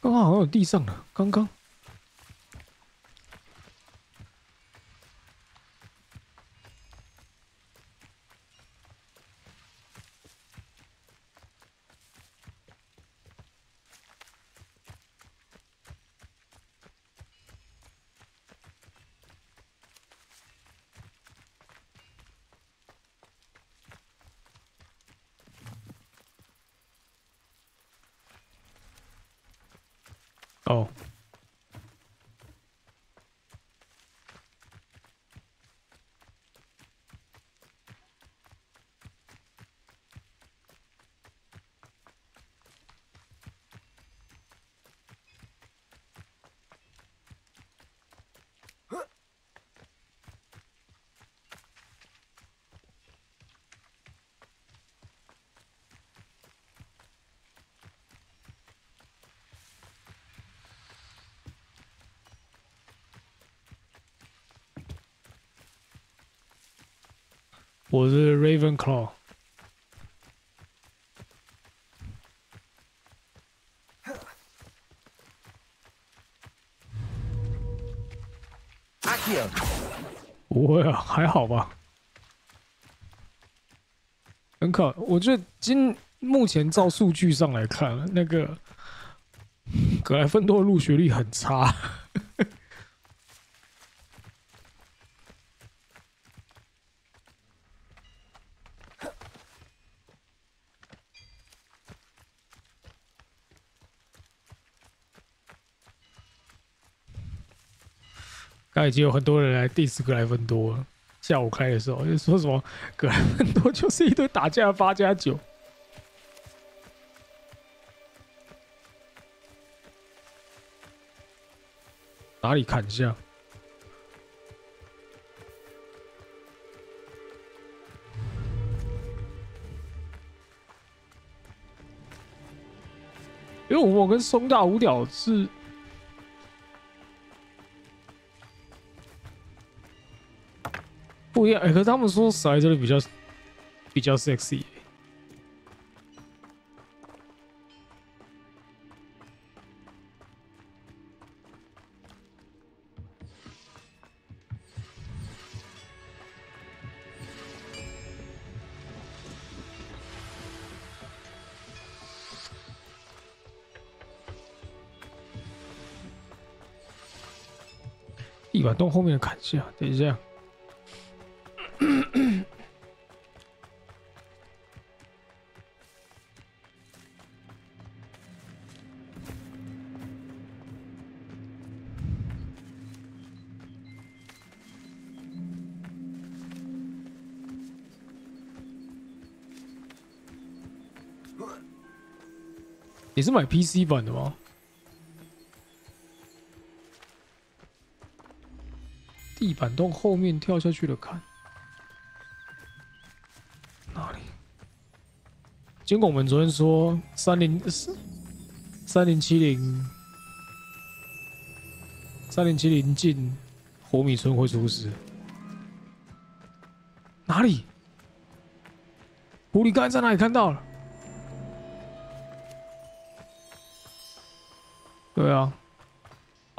刚刚好像有地上了，刚刚。哦。我是 Raven Claw。不会啊，还好吧。很可，我觉得目前照数据上来看，那个格莱芬多的入学率很差。刚已经有很多人来 diss 格莱芬多了。下午开的时候就说什么格莱芬多就是一堆打架的8+9。哪里砍下？因为我跟松大五屌是。不一样，可是他们说史莱哲林比较 sexy。地板洞后面的砍下，等一下。你是买 PC 版的吗？地板洞后面跳下去的砍哪里？结果我们昨天说3070进火米村会出事，哪里？狐狸刚才在哪里看到了？对啊，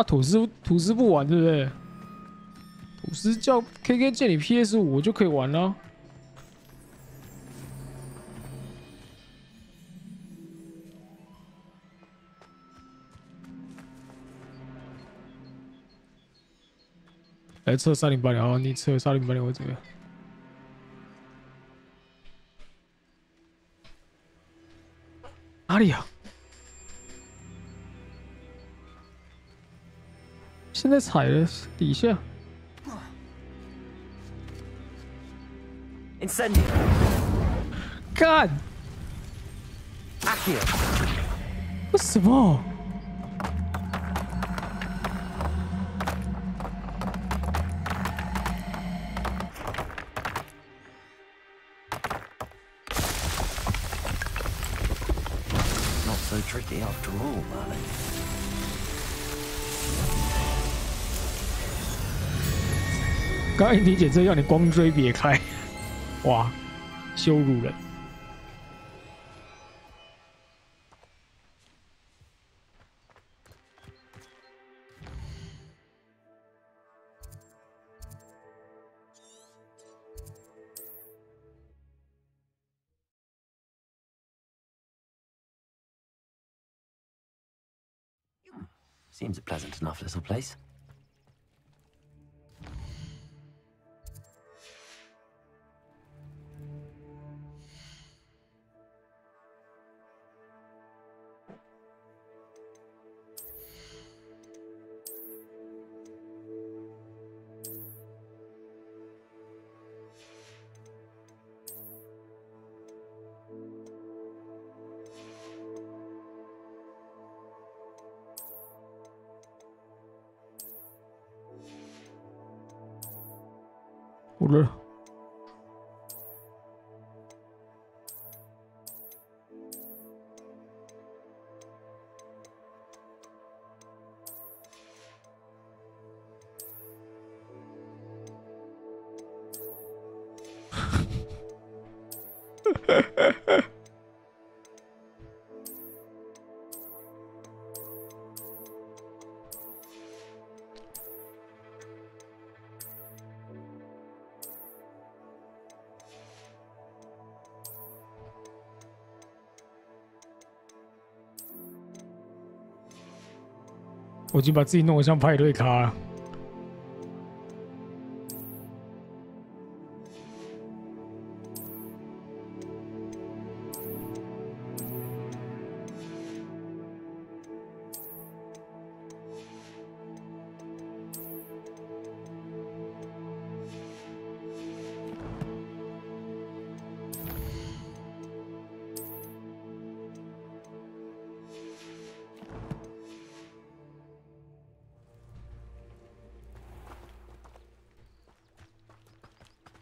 吐司不玩对不对？吐司叫 KK 借你 PS5，我就可以玩了。来测3080，好，你测3080会怎么样？哪里啊？现在踩了底下。干！为什么？So tricky after all, Merlin. 刚才你姐这要你光追别开，哇，羞辱人！ Seems a pleasant enough little place. Oder?我已经把自己弄得像派对咖了。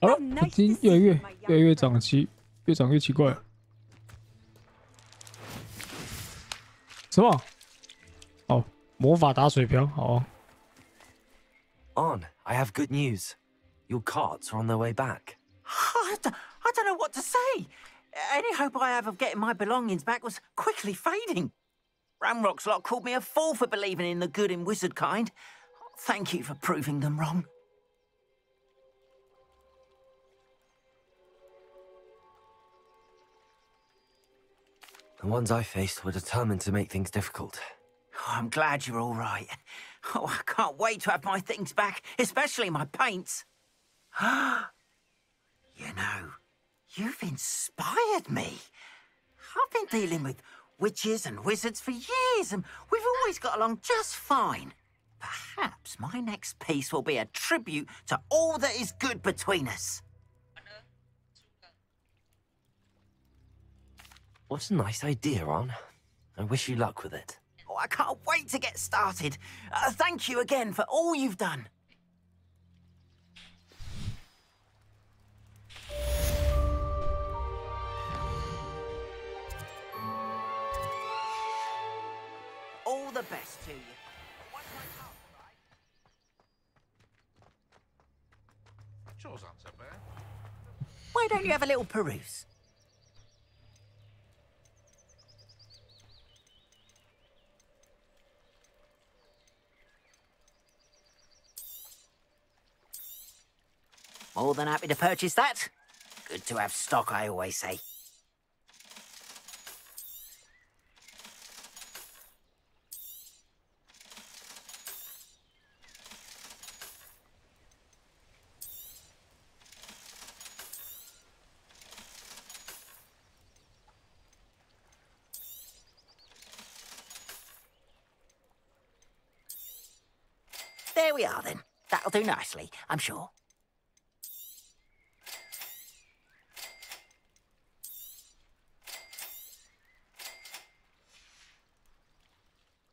好了，已经越来越长奇，越长越奇怪了。什么？哦，魔法打水漂，好啊。On, I have good news. Your carts are on their way back. I don't know what to say. Any hope I have of getting my belongings back was quickly fading. Ramrock's lot called me a fool for believing in the good in wizard kind. Thank you for proving them wrong. The ones I faced were determined to make things difficult. Oh, I'm glad you're all right. Oh, I can't wait to have my things back, especially my paints. You know, you've inspired me. I've been dealing with witches and wizards for years, and we've always got along just fine. Perhaps my next piece will be a tribute to all that is good between us. What a nice idea, Ron. I wish you luck with it. Oh, I can't wait to get started. Thank you again for all you've done. All the best to you. Yours aren't so bad. Why don't you have a little peruse? More than happy to purchase that. Good to have stock, I always say. There we are, then. That'll do nicely, I'm sure.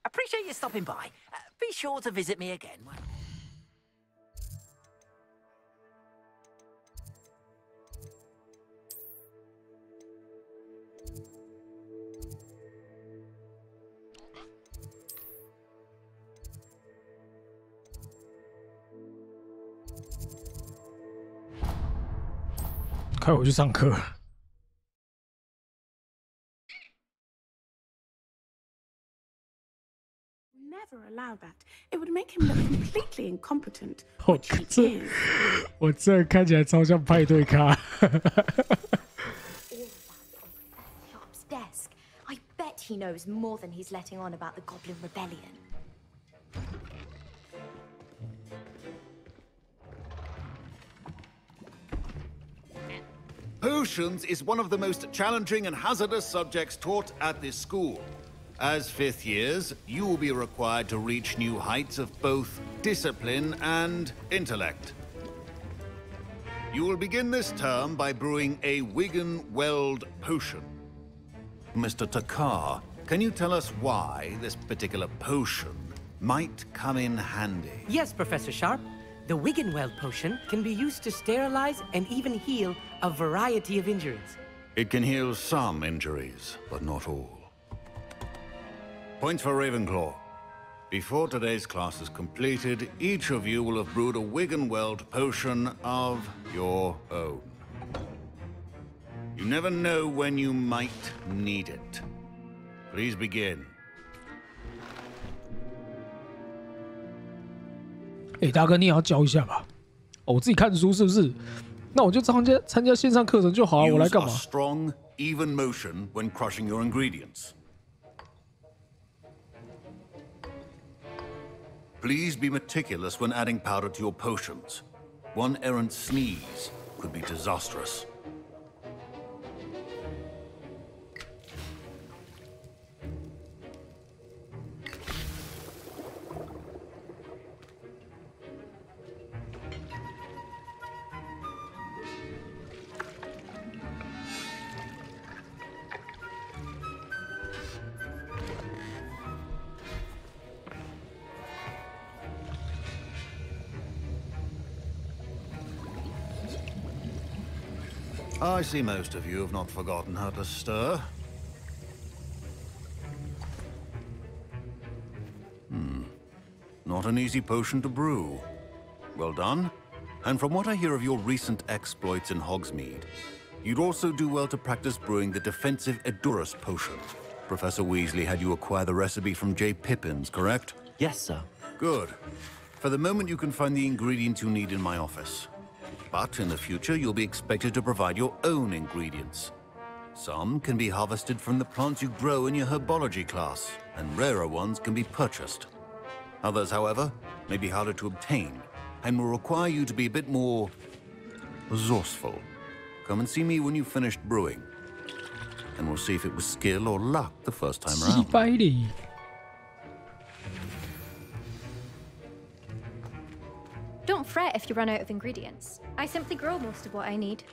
Appreciate you stopping by. Be sure to visit me again. Never allow that. It would make him look completely incompetent. 我这看起来超像派对咖。Sharp's desk. I bet he knows more than he's letting on about the Goblin Rebellion. Potions is one of the most challenging and hazardous subjects taught at this school. As 5th years, you will be required to reach new heights of both discipline and intellect. You will begin this term by brewing a Wigan-Weld potion. Mr. Takar, can you tell us why this particular potion might come in handy? Yes, Professor Sharp. The Wigan-Weld potion can be used to sterilize and even heal a variety of injuries. It can heal some injuries, but not all. Points for Ravenclaw. Before today's class is completed, each of you will have brewed a Wigan-Weld potion of your own. You never know when you might need it. Please begin. 大哥，你也要教一下吧？我自己看书是不是？那我就参加线上课程就好了。我来干嘛 Use a strong, even motion when crushing your ingredients. Please be meticulous when adding powder to your potions. One errant sneeze could be disastrous. I see most of you have not forgotten how to stir. Not an easy potion to brew. Well done. And from what I hear of your recent exploits in Hogsmeade, you'd also do well to practice brewing the defensive Edurus potion. Professor Weasley had you acquire the recipe from J. Pippins, correct? Yes, sir. Good. For the moment, you can find the ingredients you need in my office. But in the future, you'll be expected to provide your own ingredients. Some can be harvested from the plants you grow in your herbology class, and rarer ones can be purchased. Others, however, may be harder to obtain, and will require you to be a bit more resourceful. Come and see me when you've finished brewing, and we'll see if it was skill or luck the first time around. Don't fret if you run out of ingredients. I simply grow most of what I need.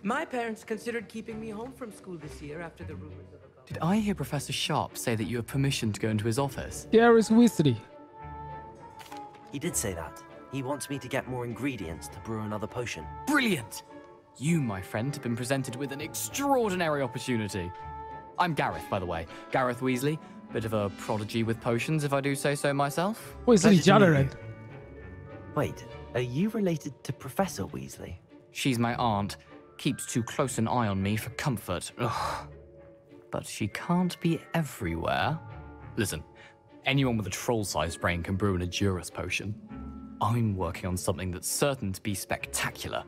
My parents considered keeping me home from school this year after the rumors of a... Did I hear Professor Sharp say that you have permission to go into his office? Darius Weasley. He did say that. He wants me to get more ingredients to brew another potion. Brilliant! You, my friend, have been presented with an extraordinary opportunity. I'm Gareth, by the way. Gareth Weasley. Bit of a prodigy with potions, if I do say so myself. Wait, are you related to Professor Weasley? She's my aunt. Keeps too close an eye on me for comfort. Ugh. But she can't be everywhere. Listen, anyone with a troll-sized brain can brew an Edurus potion. I'm working on something that's certain to be spectacular.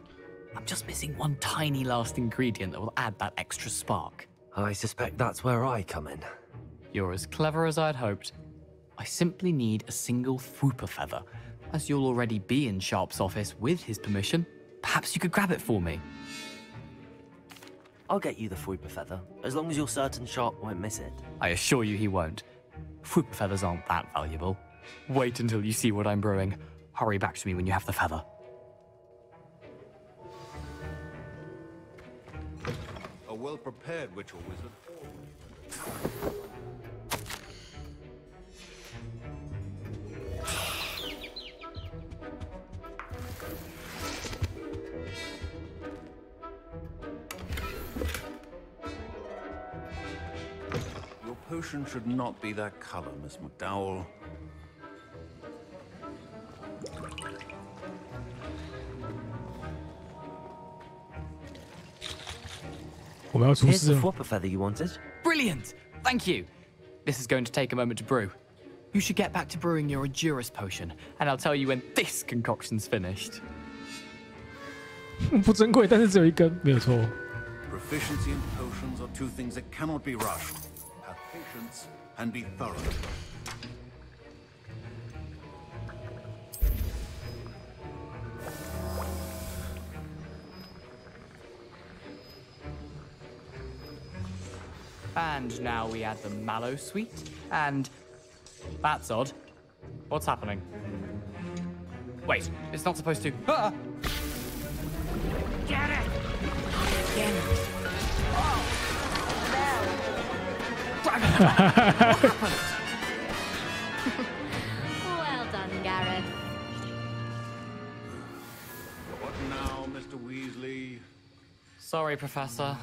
I'm just missing one tiny last ingredient that will add that extra spark. I suspect that's where I come in. You're as clever as I'd hoped. I simply need a single Fwooper feather. As you'll already be in Sharp's office with his permission, perhaps you could grab it for me. I'll get you the Fwooper feather, as long as you're certain Sharp won't miss it. I assure you he won't. Fwooper feathers aren't that valuable. Wait until you see what I'm brewing. Hurry back to me when you have the feather. A well-prepared witch or wizard. Your potion should not be that color, Miss McDowell. Here's the Fwooper feather you wanted. Brilliant! Thank you. This is going to take a moment to brew. You should get back to brewing your Edurus potion, and I'll tell you when this concoction's finished. 不珍贵，但是只有一根，没有错。Proficiency and potions are two things that cannot be rushed. Have patience and be thorough. And now we add the mallow sweet, and that's odd. What's happening? Wait, it's not supposed to. Ah! Get it! Again. Oh, Well done, Gareth. What now, Mr. Weasley? Sorry, Professor.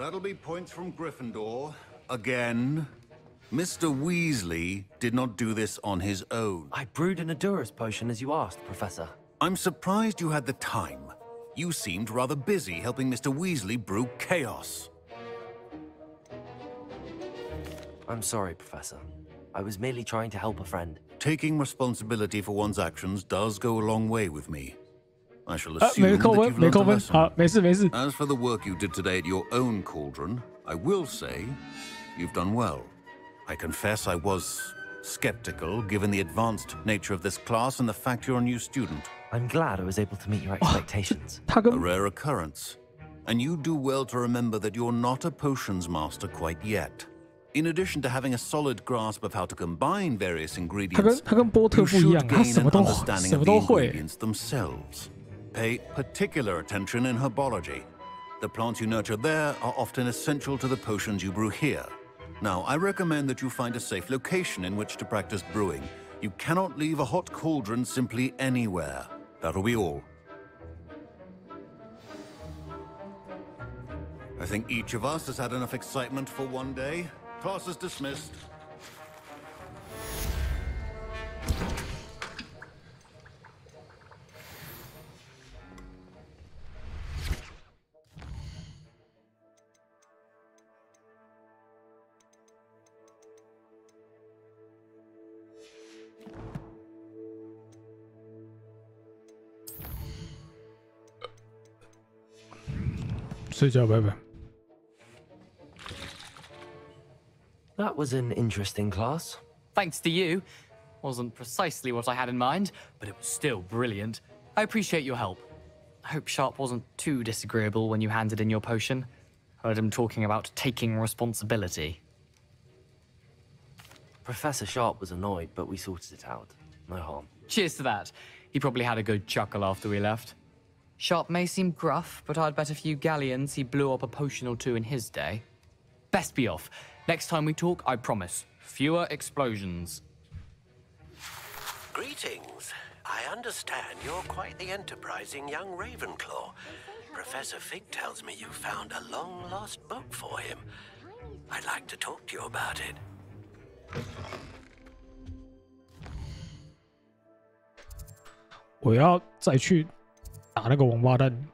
That'll be points from Gryffindor. Again. Mr. Weasley did not do this on his own. I brewed an Adurus potion as you asked, Professor. I'm surprised you had the time. You seemed rather busy helping Mr. Weasley brew chaos. I'm sorry, Professor. I was merely trying to help a friend. Taking responsibility for one's actions does go a long way with me. I shall assume that you've learned a lesson. As for the work you did today at your own cauldron, I will say you've done well. I confess I was skeptical, given the advanced nature of this class and the fact you're a new student. I'm glad I was able to meet your expectations. A rare occurrence. And you do well to remember that you're not a potions master quite yet. In addition to having a solid grasp of how to combine various ingredients, you should gain an understanding of the ingredients themselves. Pay particular attention in herbology. The plants you nurture there are often essential to the potions you brew here. Now, I recommend that you find a safe location in which to practice brewing. You cannot leave a hot cauldron simply anywhere. That'll be all. I think each of us has had enough excitement for one day. Class is dismissed. That was an interesting class. Thanks to you. Wasn't precisely what I had in mind, but it was still brilliant. I appreciate your help. I hope Sharp wasn't too disagreeable when you handed in your potion. Heard him talking about taking responsibility. Professor Sharp was annoyed, but we sorted it out. No harm. Cheers to that. He probably had a good chuckle after we left. Sharp may seem gruff, but I'd bet a few galleons he blew up a potion or two in his day. Best be off. Next time we talk, I promise. Fewer explosions. Greetings. I understand you're quite the enterprising young Ravenclaw. Professor Fig tells me you found a long-lost book for him. I'd like to talk to you about it. 我要再去打那个王八蛋。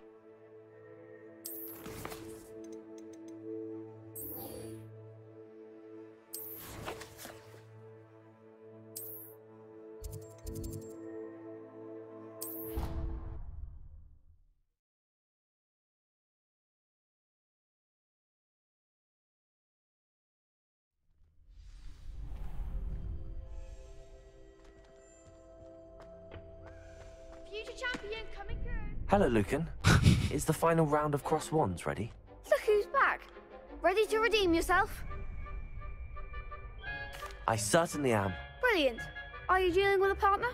Hello, Lucan. Is the final round of Cross Wands ready? Look who's back. Ready to redeem yourself? I certainly am. Brilliant. Are you dealing with a partner?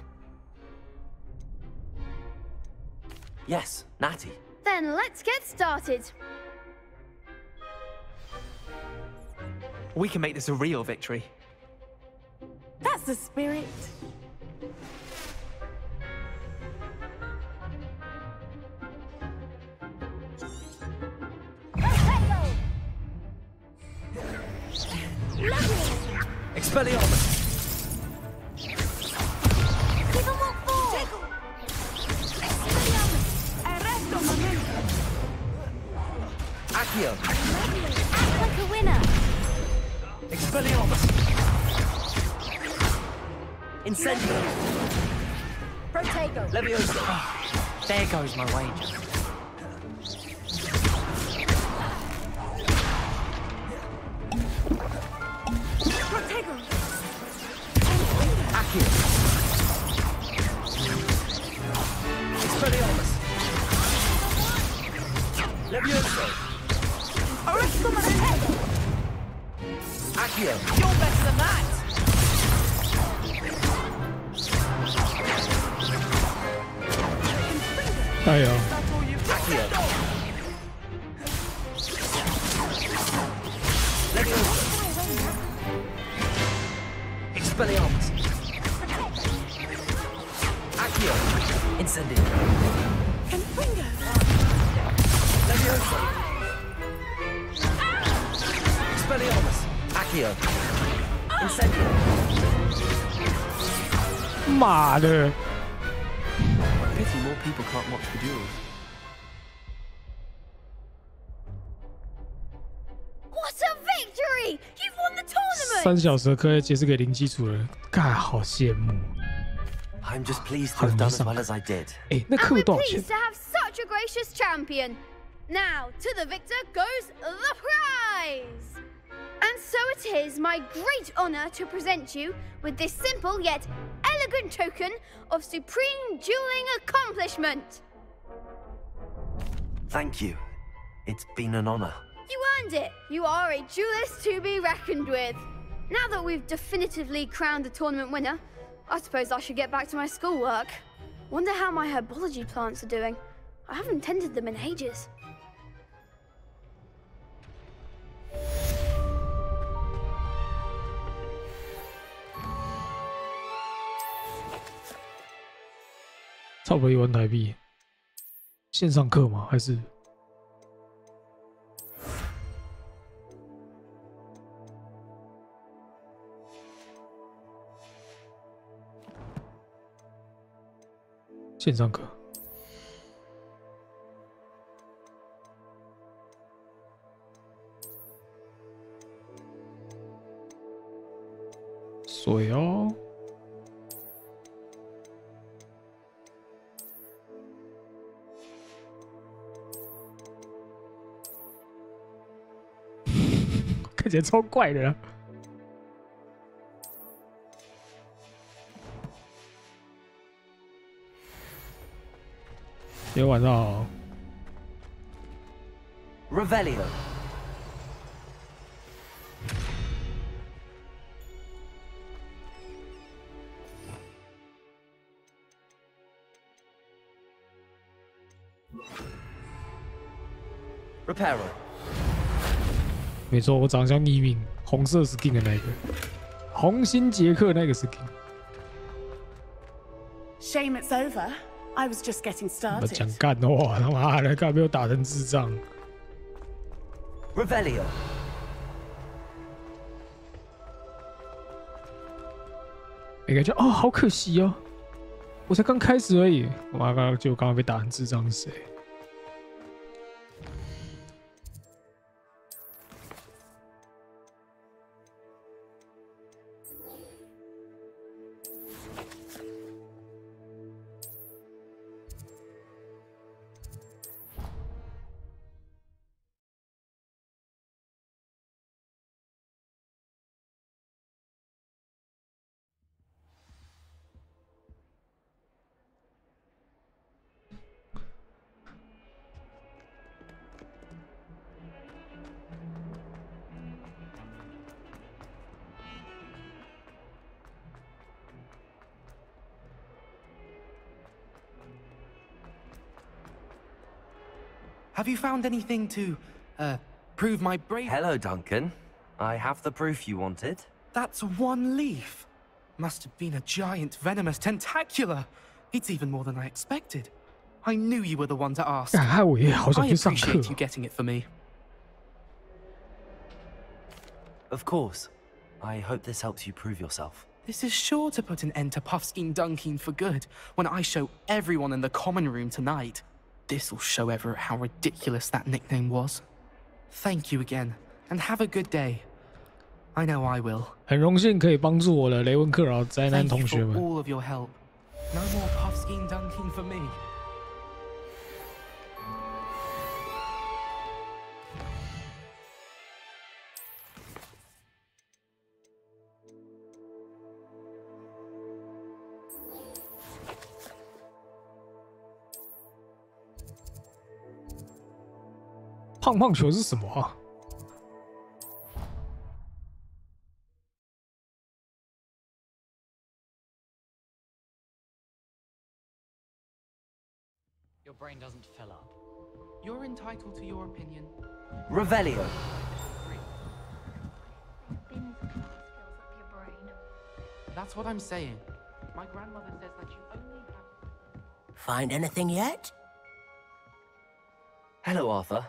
Yes, Natty. Then let's get started. We can make this a real victory. That's the spirit. Expelliarmus! Accio! Act like a winner! Expelliarmus! Incendio! Protego! Levioso! There goes my wager. Protego! Accio! Expelliarmus! Levioso! Arresto Manhattan! 哎呀！ Expelliarmus! Accio! Incendio! Leviosa! Expelliarmus! Accio! Incendio! 妈的！ Pity more people can't watch the duels. What a victory! You've won the tournament! 3小时的课要解释给零基础人，干好羡慕。 I'm just pleased to have done as well as I did. 哎，那课多少钱？ Pleased to have such a gracious champion. Now, to the victor goes the prize! And so it is my great honor to present you with this simple yet elegant token of supreme dueling accomplishment. Thank you. It's been an honor. You earned it. You are a duelist to be reckoned with. Now that we've definitively crowned the tournament winner, I suppose I should get back to my schoolwork. Wonder how my herbology plants are doing. I haven't tended them in ages. 差不多1万台币，线上课吗？还是线上课？水哦。 看起来超怪的啦。今天晚上好。Revelio. Reparo. 没错，我长得像匿名，红色 skin 的那个，红心杰克那个 skin。 Shame it's over. I was just getting 我 started. 讲干话，他妈的，干被我打成智障。 Revelio. 没感觉哦，好可惜哦，我才刚开始而已。我刚刚被打成智障是谁？ Have you found anything to, prove my bravery? Hello, Duncan. I have the proof you wanted. That's one leaf. Must have been a giant venomous tentacula. It's even more than I expected. I knew you were the one to ask. I appreciate you getting it for me. Of course. I hope this helps you prove yourself. This is sure to put an end to Puffskein Dunkeen for good when I show everyone in the common room tonight. This'll show Everett how ridiculous that nickname was. Thank you again, and have a good day. I know I will. 很荣幸可以帮助我的雷文克劳宅男同学们。 All of your help. No more Puffskein Dunkeen for me. 胖胖球是什么啊？ Your brain doesn't fill up. You're entitled to your opinion. Revelio. That's what I'm saying. My grandmother says that you only have... Find anything yet? Hello, Arthur.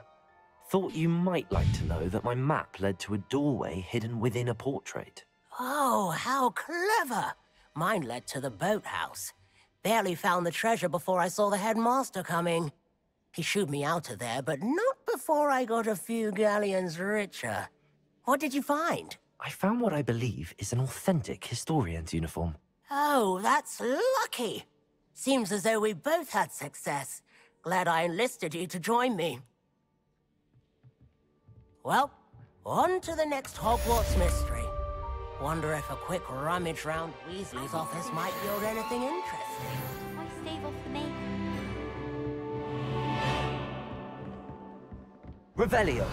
Thought you might like to know that my map led to a doorway hidden within a portrait. Oh, how clever! Mine led to the boathouse. Barely found the treasure before I saw the headmaster coming. He shooed me out of there, but not before I got a few galleons richer. What did you find? I found what I believe is an authentic historian's uniform. Oh, that's lucky. Seems as though we both had success. Glad I enlisted you to join me. Well, on to the next Hogwarts mystery. Wonder if a quick rummage round Weasley's office might yield anything interesting. Why stave off the me? Revelio.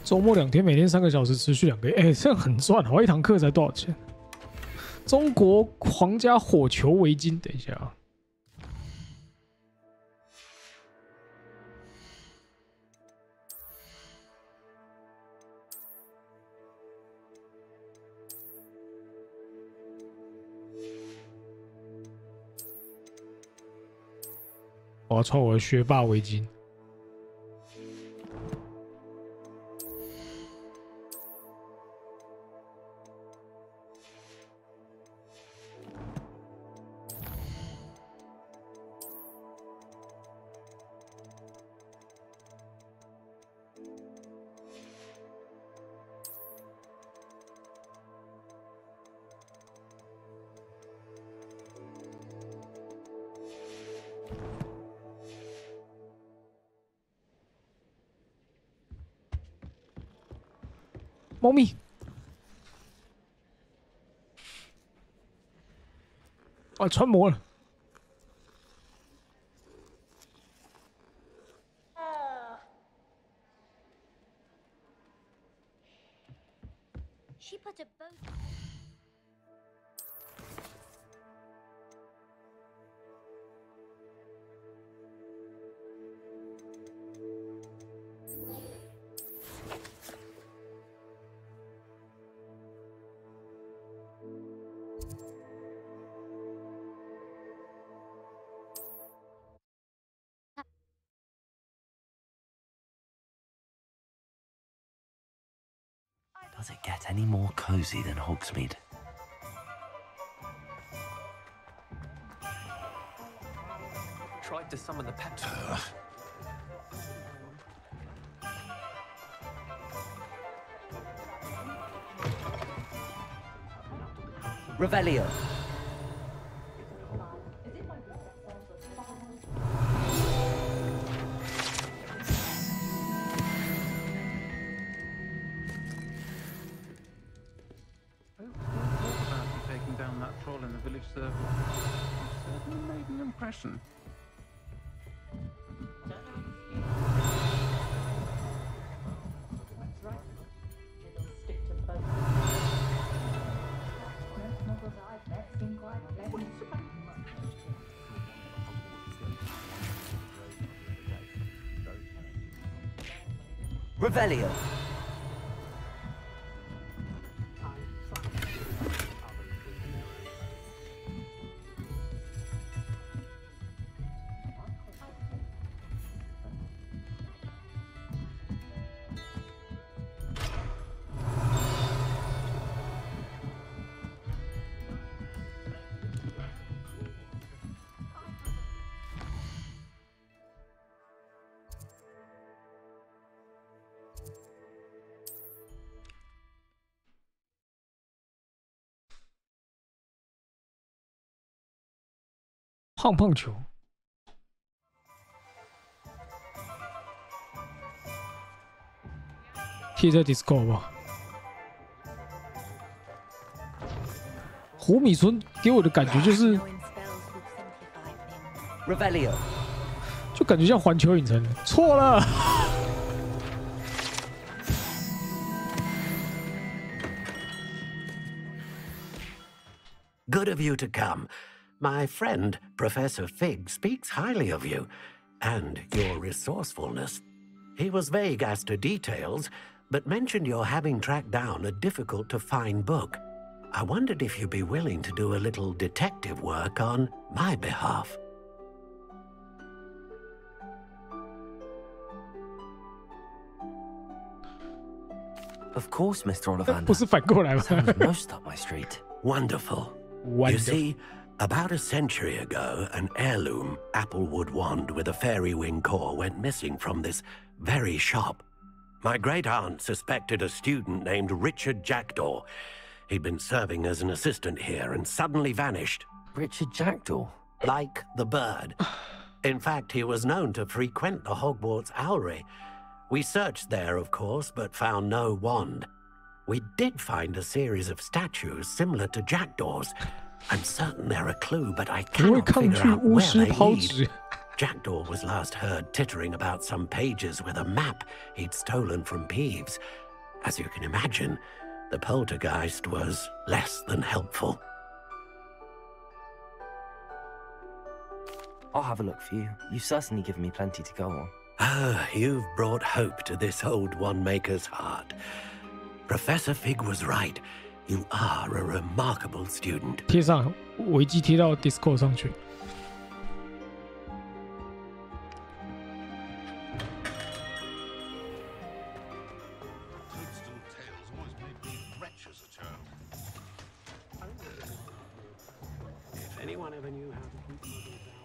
周末2天，每天3个小时，持续2个月，哎，这样很赚啊！我一堂课才多少钱？中国皇家火球围巾，等一下啊。我要穿我的学霸围巾。猫咪，啊，穿模了。She put a boat. Does it get any more cozy than Hogsmeade? Tried to summon the pet. Revelio. Down that troll in the village circle. Certainly made an impression. Revelio. 胖胖球。贴在 Discord 吧。胡米村给我的感觉就是， Revelio 就感觉像环球影城。错了。Good of you to come. My friend, Professor Fig, speaks highly of you and your resourcefulness. He was vague as to details, but mentioned your having tracked down a difficult-to-find book. I wondered if you'd be willing to do a little detective work on my behalf. Of course, Mr. Ollivander. 不是反过来吗？ Sounds most up my street. Wonderful. You see, about a century ago, an heirloom applewood wand with a fairy wing core went missing from this very shop. My great-aunt suspected a student named Richard Jackdaw. He'd been serving as an assistant here and suddenly vanished. Richard Jackdaw? Like the bird. In fact, he was known to frequent the Hogwarts Owlery. We searched there, of course, but found no wand. We did find a series of statues similar to Jackdaw's. I'm certain they're a clue, but I cannot figure out where they lead. Jackdaw was last heard tittering about some pages with a map he'd stolen from Peeves. As you can imagine, the poltergeist was less than helpful. I'll have a look for you. You've certainly given me plenty to go on. Ah, you've brought hope to this old one-maker's heart. Professor Fig was right. You are a remarkable student. 贴上维基贴到 Discord 上去。If anyone ever knew how to keep muggles out.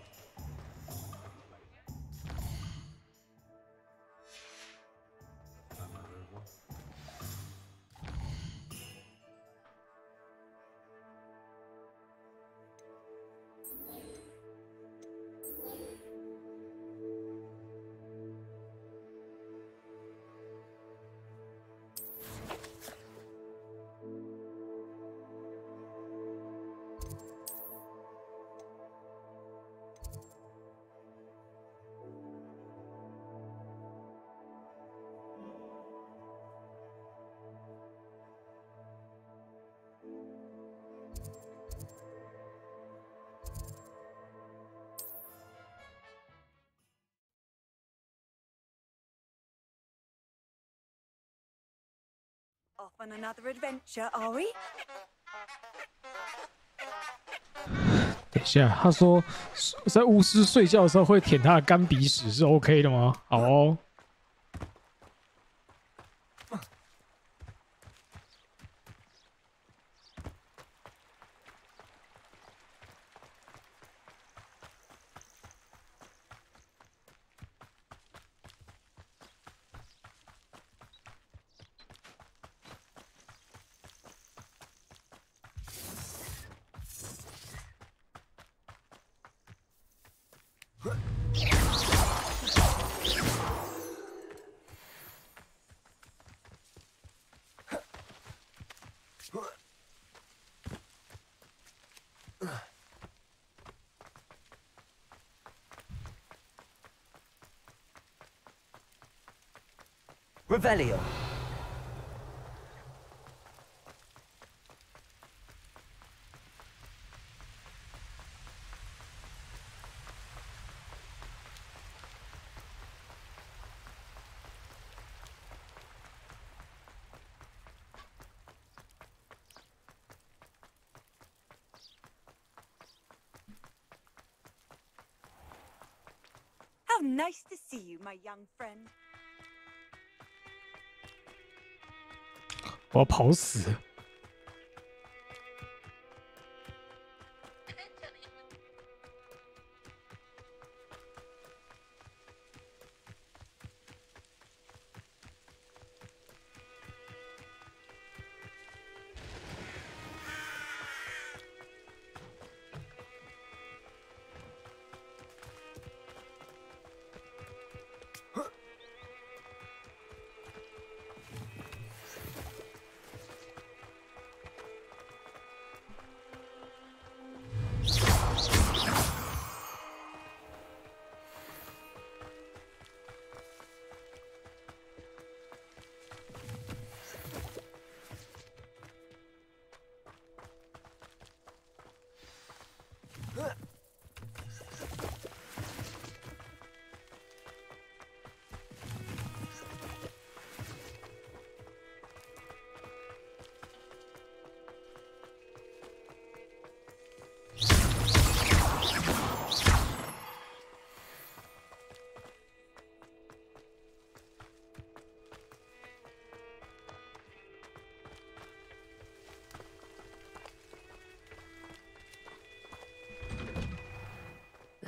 Off on another adventure, are we? 等一下，他说在巫师睡觉的时候会舔他的干鼻屎是 OK 的吗？好哦。Revelio. How nice to see you, my young friend. 我要跑死！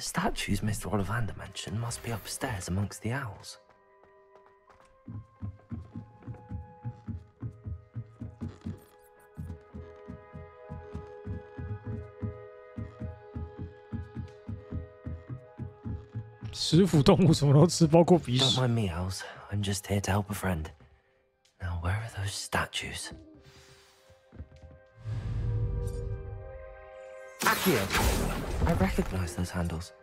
statues Mr. Ollivander mentioned must be upstairs amongst the owls. Don't mind me, owls. I'm just here to help a friend. Now, where are those statues? Accio! I recognize those handles.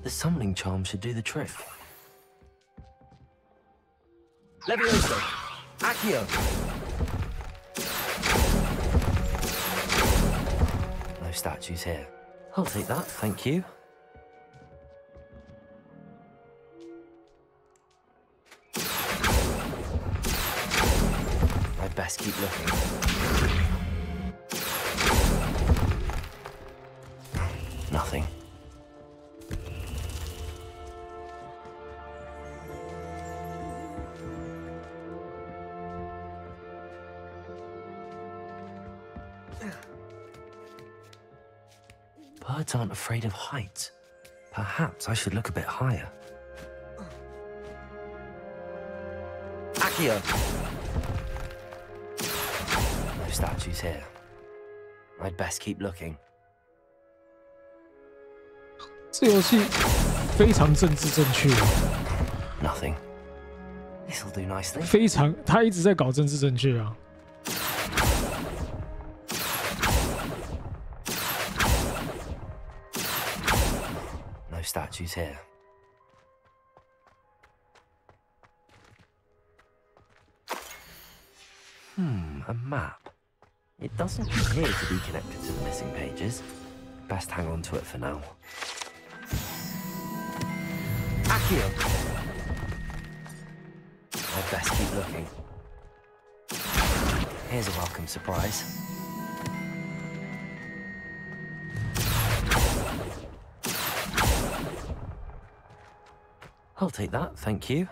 The summoning charm should do the trick. Levioso! Accio! No statues here. I'll take that, thank you. I'd best keep looking. Nothing. Birds aren't afraid of heights. Perhaps I should look a bit higher. Accio! No statues here. I'd best keep looking. 这游戏非常政治正确。 Nothing. This'll do nicely. 非常，他一直在搞政治正确啊。 No statues here. A map. It doesn't appear to be connected to the missing pages. Best hang on to it for now. Accio! I'd best keep looking. Here's a welcome surprise. I'll take that, thank you.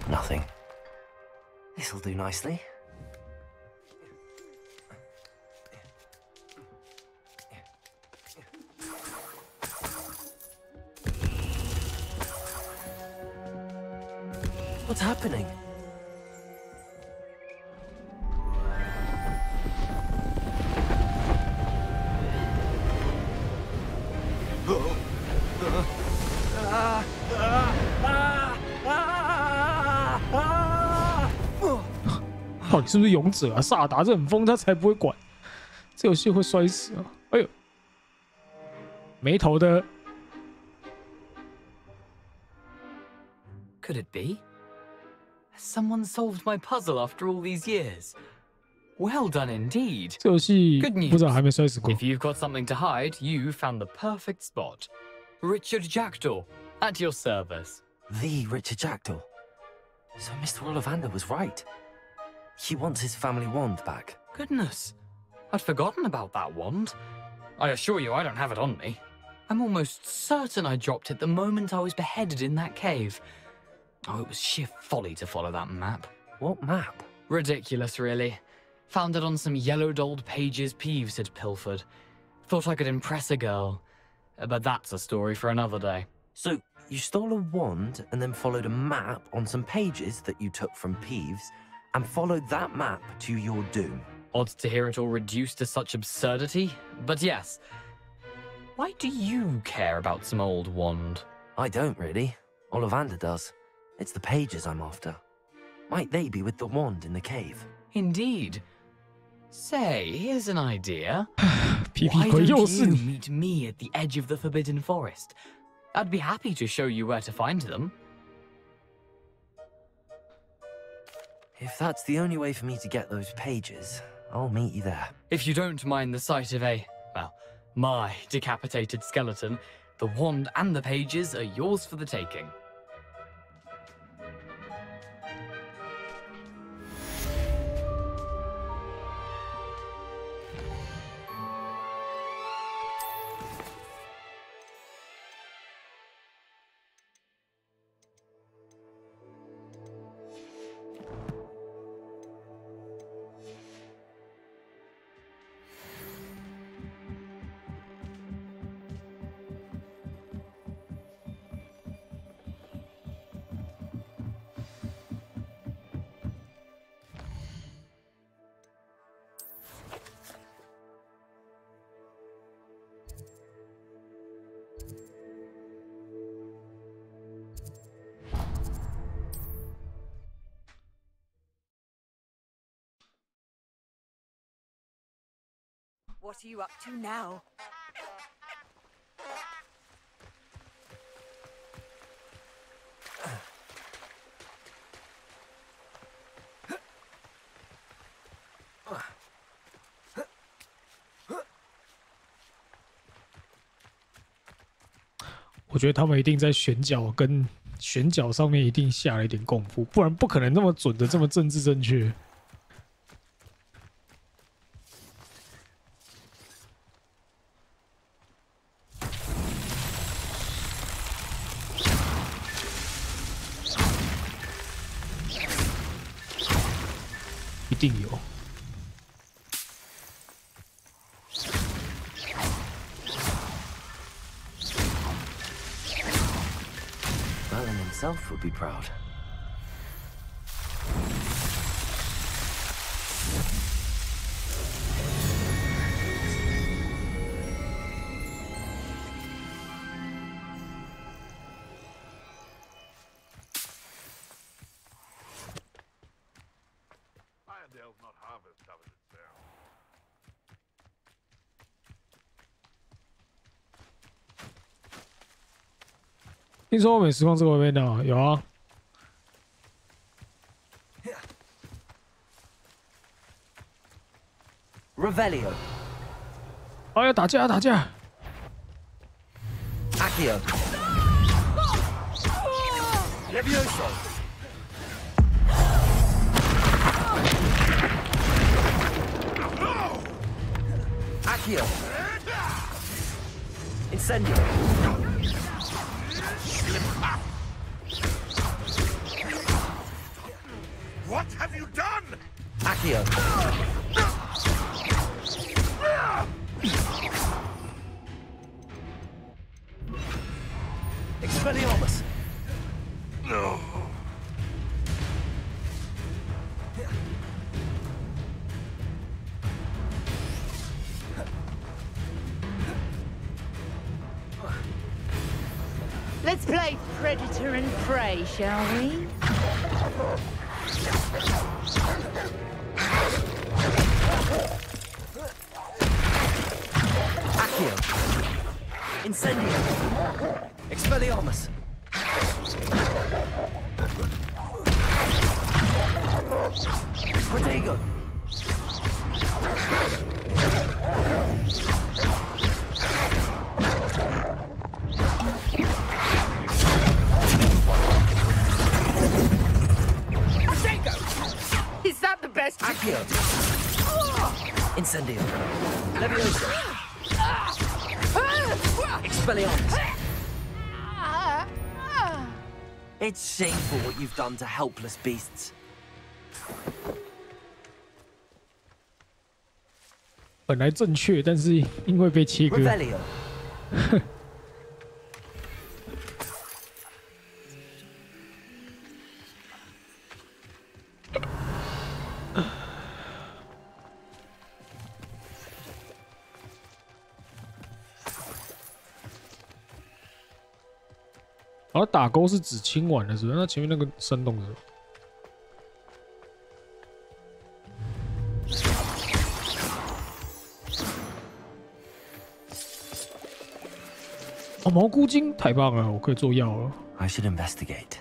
Nothing. This'll do nicely. What's happening?到底是不是勇者啊？萨尔达这很疯，他才不会管。这游戏会摔死啊！哎呦，没头的。 Could it be? Someone solved my puzzle after all these years. Well done indeed. 这游戏 Good news. 不知道还没摔死过。 If you've got something to hide, you found the perfect spot. Richard Jackdaw, at your service. The Richard Jackdaw. So Mr. Ollivander was right. He wants his family wand back. Goodness, I'd forgotten about that wand. I assure you I don't have it on me. I'm almost certain I dropped it the moment I was beheaded in that cave. Oh, it was sheer folly to follow that map. What map? Ridiculous, really. Found it on some yellowed old pages Peeves had pilfered. Thought I could impress a girl. But that's a story for another day. So, you stole a wand and then followed a map on some pages that you took from Peeves and followed that map to your doom. Odd to hear it all reduced to such absurdity, but yes. Why do you care about some old wand? I don't really. Ollivander does. It's the pages I'm after. Might they be with the wand in the cave? Indeed. Say, here's an idea. Why don't you meet me at the edge of the Forbidden Forest? I'd be happy to show you where to find them. If that's the only way for me to get those pages, I'll meet you there. If you don't mind the sight of my decapitated skeleton, the wand and the pages are yours for the taking. What are you up to now?我觉得他们一定在选角上面一定下了一点功夫，不然不可能那么准的这么政治正确。一定有。Merlin himself would be proud. Irondale's not half as tough as it sounds. 听说美实况这个边的有啊。Revelio. 哎呀，打架打架 Accio. Levioso. Accio. Incendio. What have you done? Accio. Expelliarmus. No. Let's play predator and prey, shall we? Accio. Incendio. Expelliarmus. Protego. Is that the best? Accio. Incendio. Levioso. Expelliarmus. It's shameful what you've done to helpless beasts. 本来正确，但是因为被切割。Revelio. 然后打勾是指清完了，是不是？那前面那个生动是什么？哦，蘑菇精太棒了，我可以做药了。I should investigate.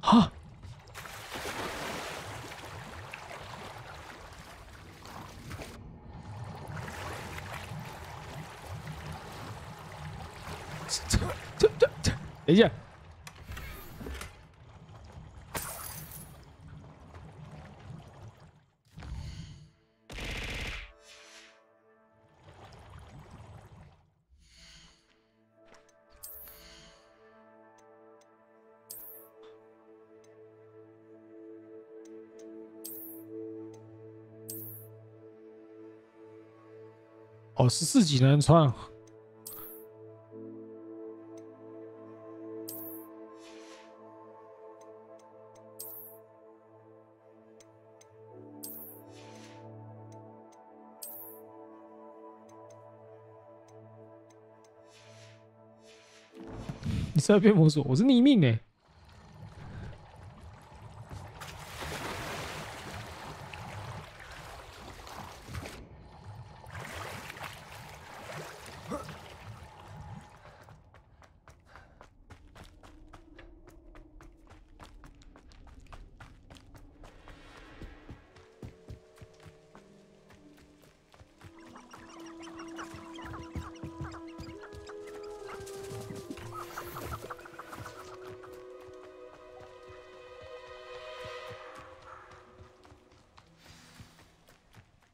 哈。等一下，哦，14级能穿。你是在变魔术？我是逆命哎。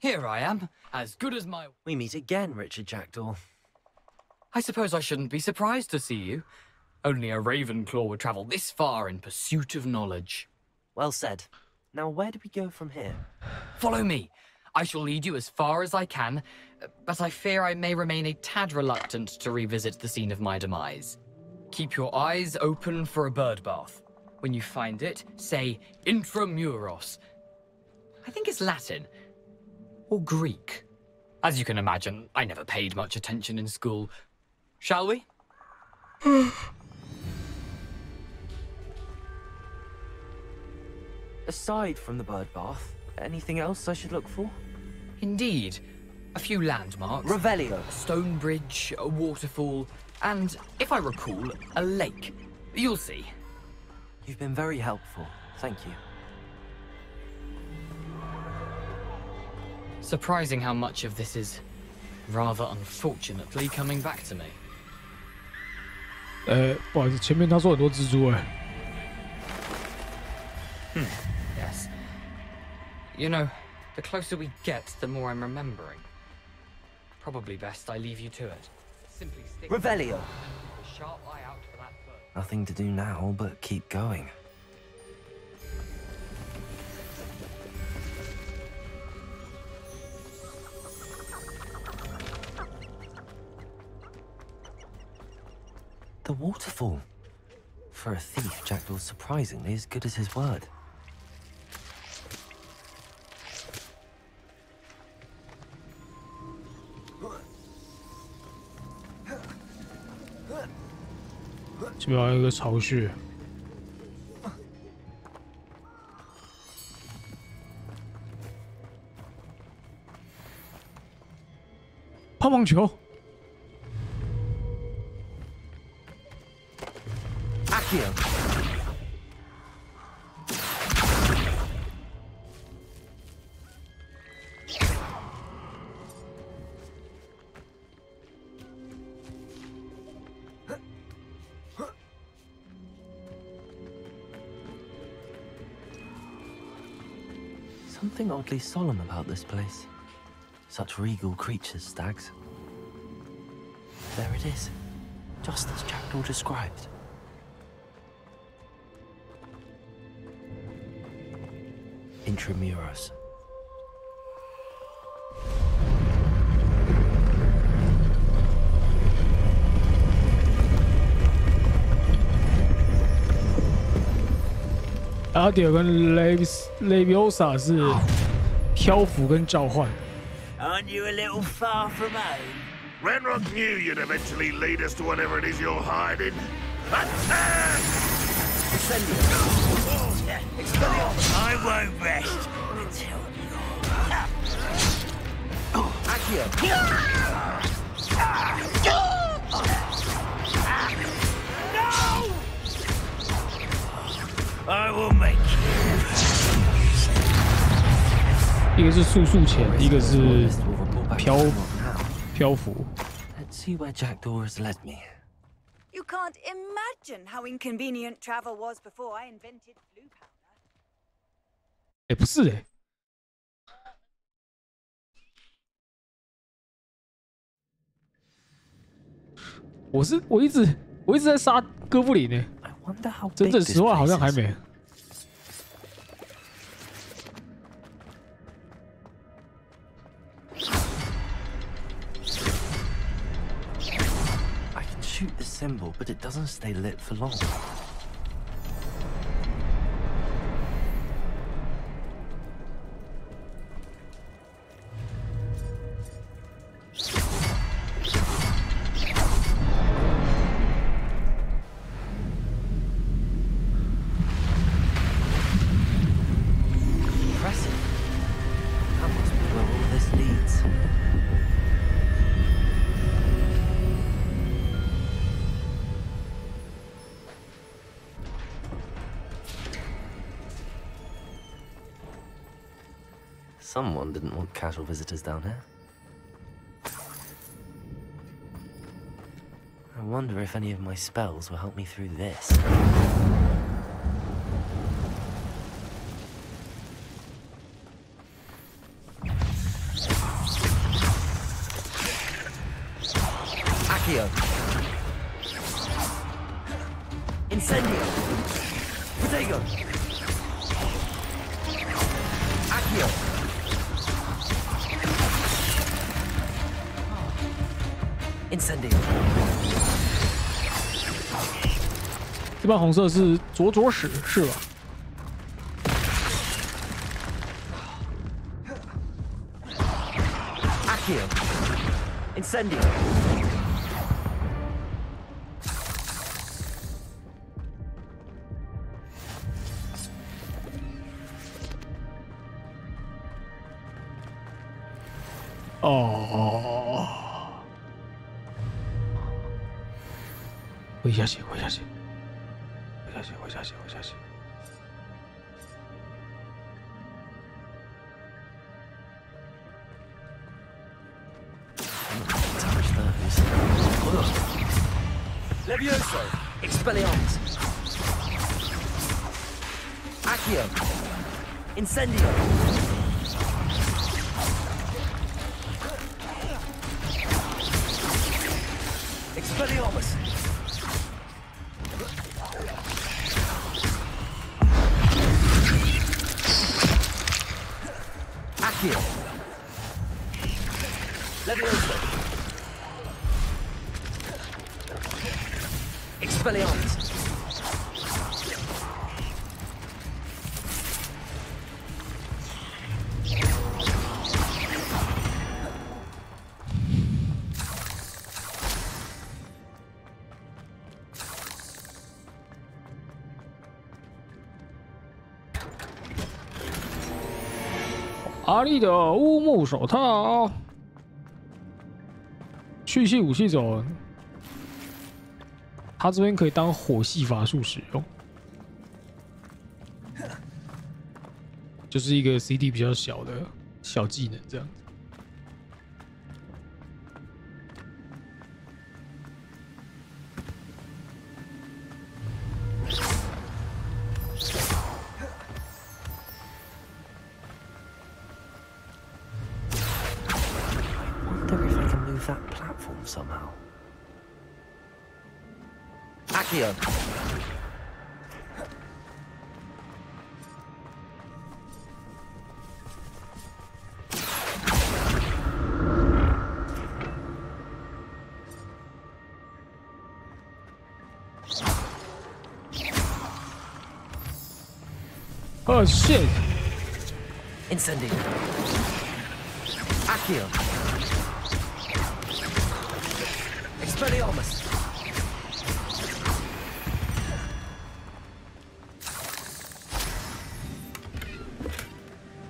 Here I am, as good as my... We meet again, Richard Jackdaw. I suppose I shouldn't be surprised to see you. Only a Ravenclaw would travel this far in pursuit of knowledge. Well said. Now where do we go from here? Follow me. I shall lead you as far as I can, but I fear I may remain a tad reluctant to revisit the scene of my demise. Keep your eyes open for a bird bath. When you find it, say Intramuros. I think it's Latin. Or Greek. As you can imagine, I never paid much attention in school. Shall we? Aside from the bird bath, anything else I should look for? Indeed. A few landmarks. Revelio. A stone bridge, a waterfall, and, if I recall, a lake. You'll see. You've been very helpful. Thank you. Surprising how much of this is, rather unfortunately, coming back to me. 不好意思，前面他说很多蜘蛛哎。Yes. You know, the closer we get, the more I'm remembering. Probably best I leave you to it. Simply stick. Revelio. A sharp eye out for that bird. Nothing to do now but keep going. The waterfall. For a thief, Jackdaw's surprisingly as good as his word. This 这边还有一个巢穴。泡泡球。 Something oddly solemn about this place. Such regal creatures, stags. There it is, just as Jackdaw described. Intramuros. Adio 跟 Leviosa 是漂浮跟召唤。 Aren't you a little far from home? Renrock knew you'd eventually lead us to whatever it is you're hiding. I won't rest until I will make you. 一个是速速潜，一个是漂浮。 Let's see where Jackdaw has led me. You can't imagine how inconvenient travel was before I invented blue powder. 哎，不是哎，我一直在杀哥布林呢。真正实话好像还没。 Shoot the symbol, but it doesn't stay lit for long. Someone didn't want casual visitors down here. I wonder if any of my spells will help me through this. Accio. Incendio. Protego. Accio. Incendio. 这把红色是左使是吧？ Accio. Incendio.哦，回下去。 Levioso. Expelliarmus. Accio. Incendio. Expelliarmus. Accio. Levioso. Expelliarmus.阿力的乌木手套，蓄气武器走，它这边可以当火系法术使用，就是一个 CD 比较小的小技能这样子。 That platform somehow. Accio. Oh shit! Incendio. Accio. Expelliarmus.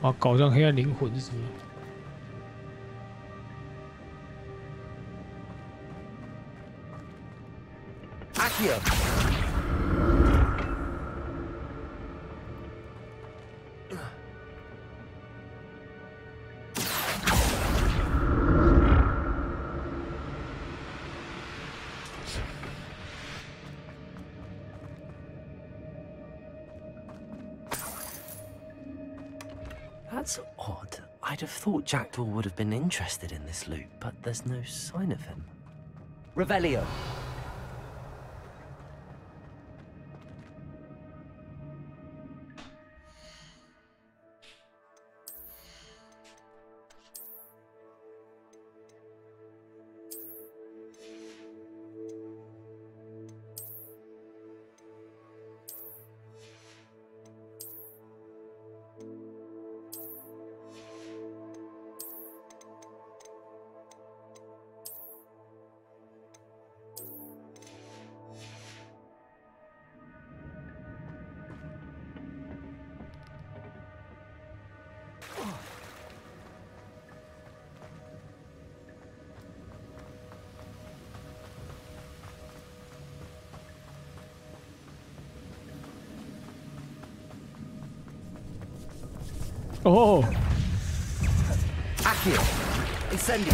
啊，搞上黑暗灵魂是什么？ Accio. That's odd. I'd have thought Jackdaw would have been interested in this loot, but there's no sign of him. Revelio. Oh. Accio. Incendio.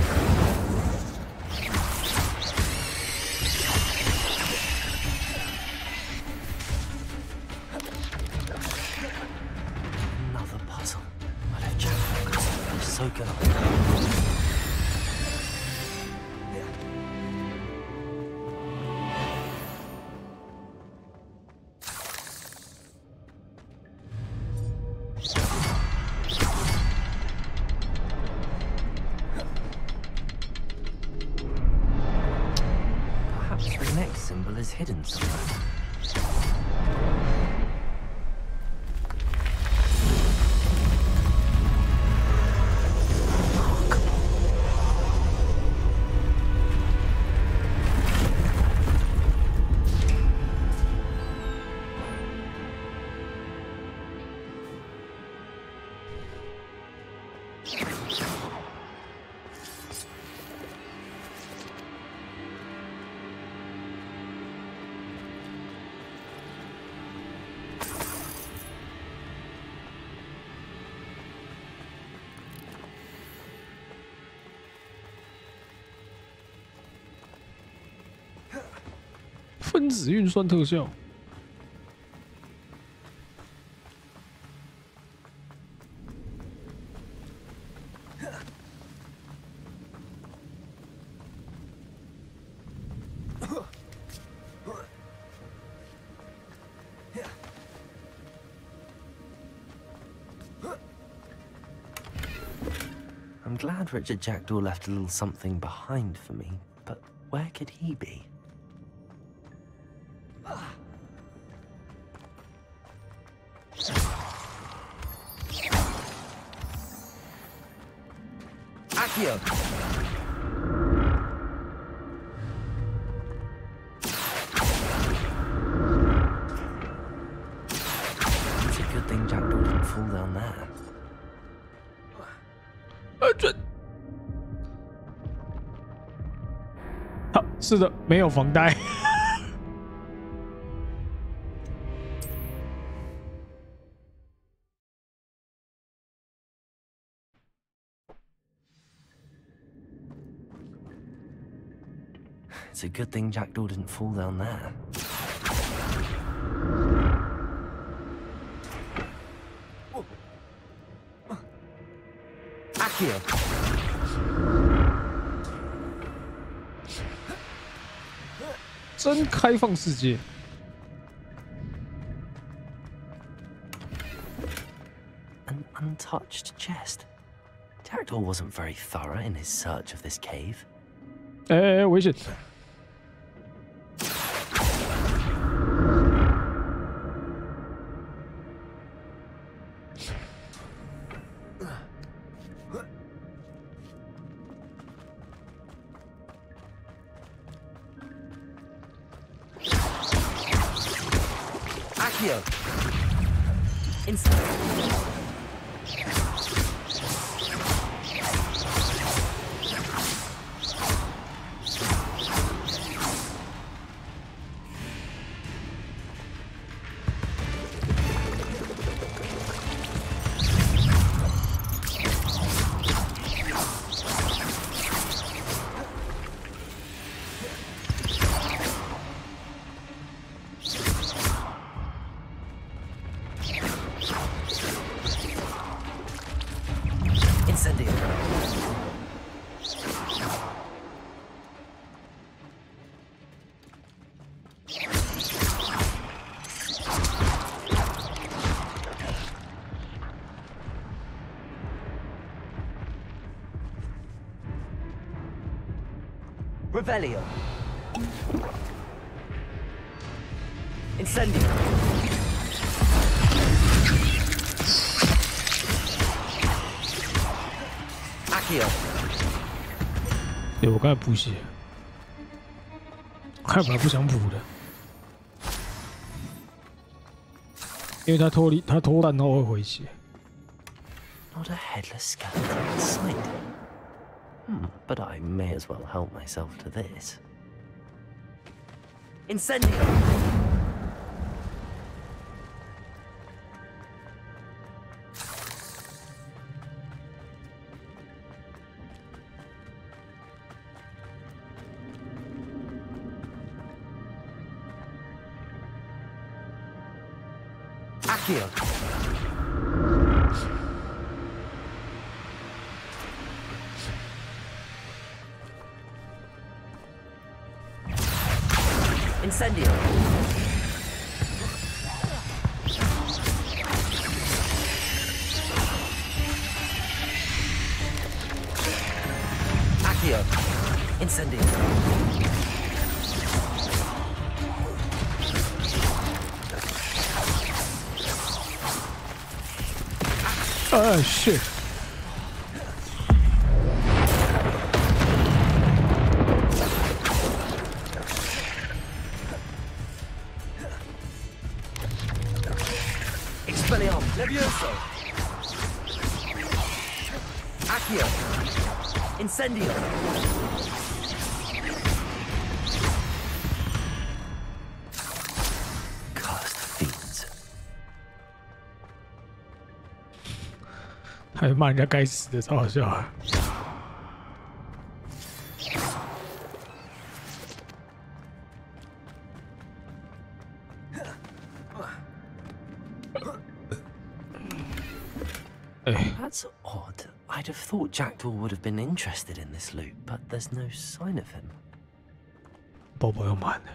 Another puzzle. I'd have Jack so good. Is hidden somewhere.分子运算特效。I'm glad Richard Jackdaw left a little something behind for me, but where could he be? Accio! It's a good thing Jackdaw didn't fall down there. 好，是的，没有防呆。It's a good thing Jackdaw didn't fall down there. Accio!真开放世界。An untouched chest. Jackdaw wasn't very thorough in his search of this cave. 危险！ Accio! Revelio. Incendio. Accio. 对，我刚才补血，看本来不想补的，因为他偷弹后会回血。Not a headless skeleton in sight. But I may as well help myself to this. Incendio! Accio. Incendio. Accio. Incendio. Oh shit. Expelliarmus. Levioso. Accio. Incendio. Cursed fiends. 还骂人家该死的，超好笑啊。That's odd. I'd have thought Jackdaw would have been interested in this loot, but there's no sign of him. 宝宝要慢了。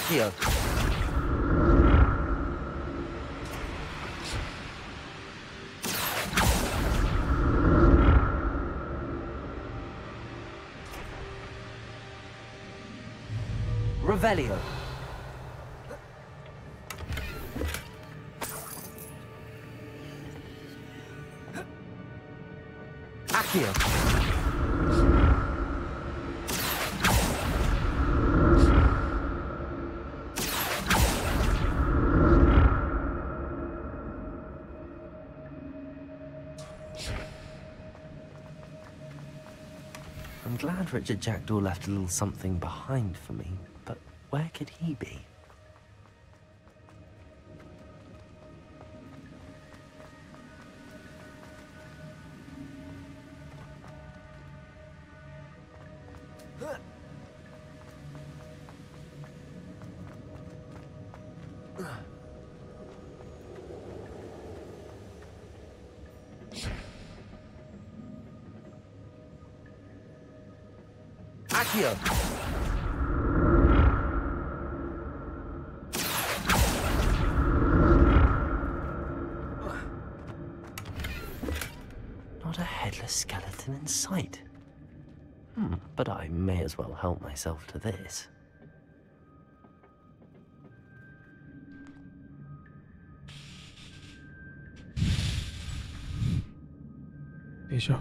Accio. Revelio. Accio. I'm glad Richard Jackdaw left a little something behind for me, but where could he be? Accio. Not a headless skeleton in sight. But I may as well help myself to this. Sure.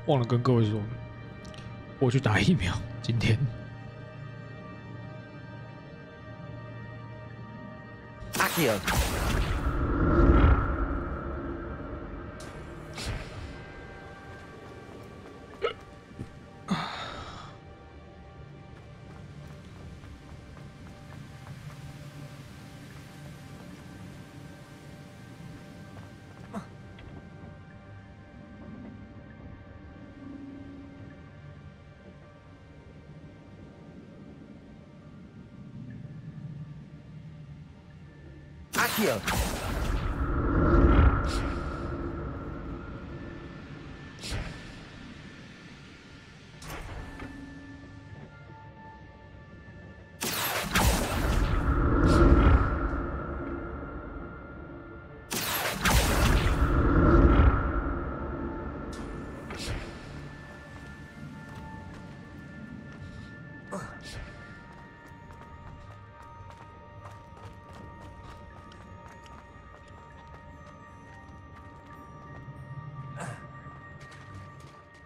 忘了跟各位说，我去打疫苗。今天。Accio. Accio.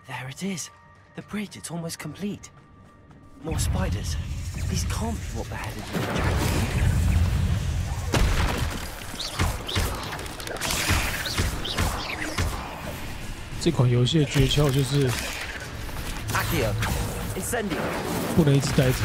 There it is. The bridge, it's almost complete. More spiders. These can't be what beheaded Jack. 这款游戏的诀窍就是不能一直待着。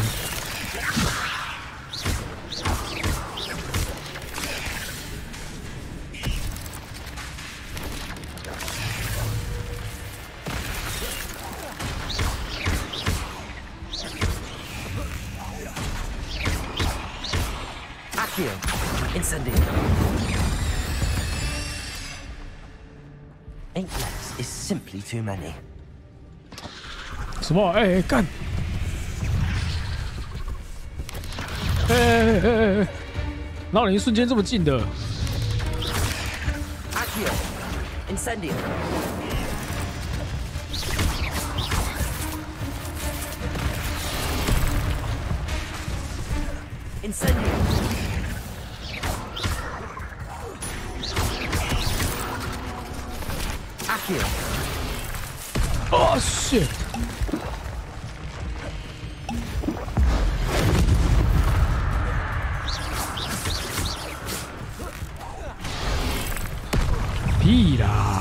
8 less is simply too many. 什么？哎，干！哎！哪有人一瞬间这么近的 ？Accio, incendio. Incendio. Accio. Oh shit! Pira.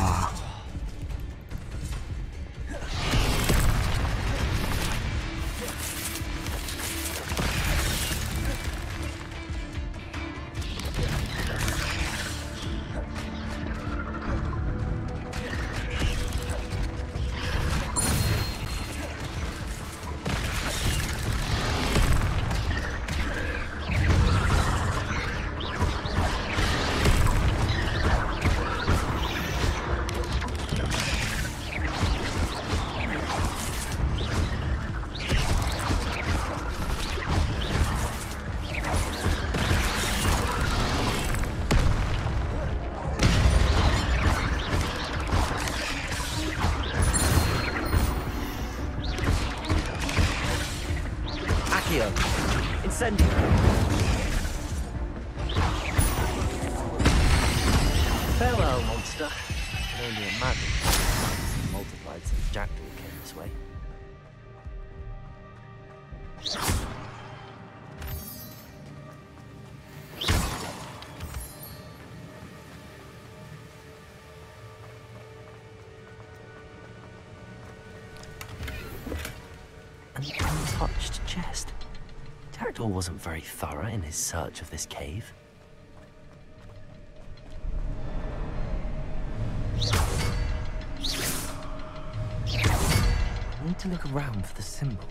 'An untouched chest. Terador wasn't very thorough in his search of this cave. I need to look around for the symbol.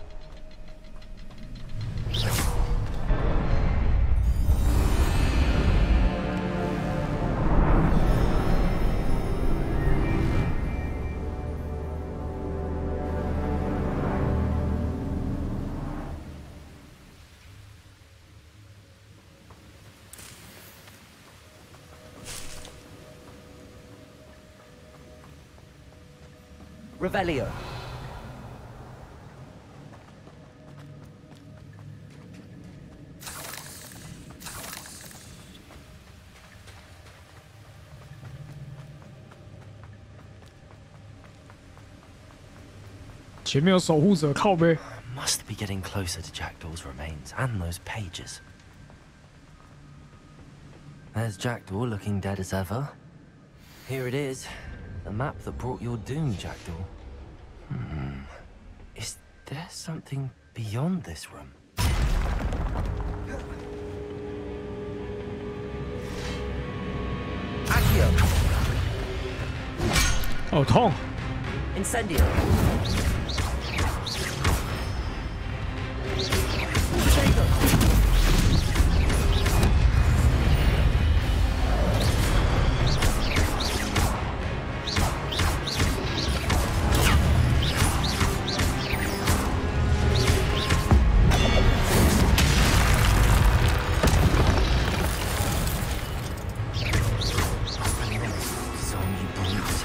Revelio. 前面有守护者，靠背。Must be getting closer to Jackdaw's remains and those pages. There's Jackdaw looking dead as ever. Here it is, the map that brought your doom, Jackdaw. Is there something beyond this room? 好痛 Incendio. Zombie brutes.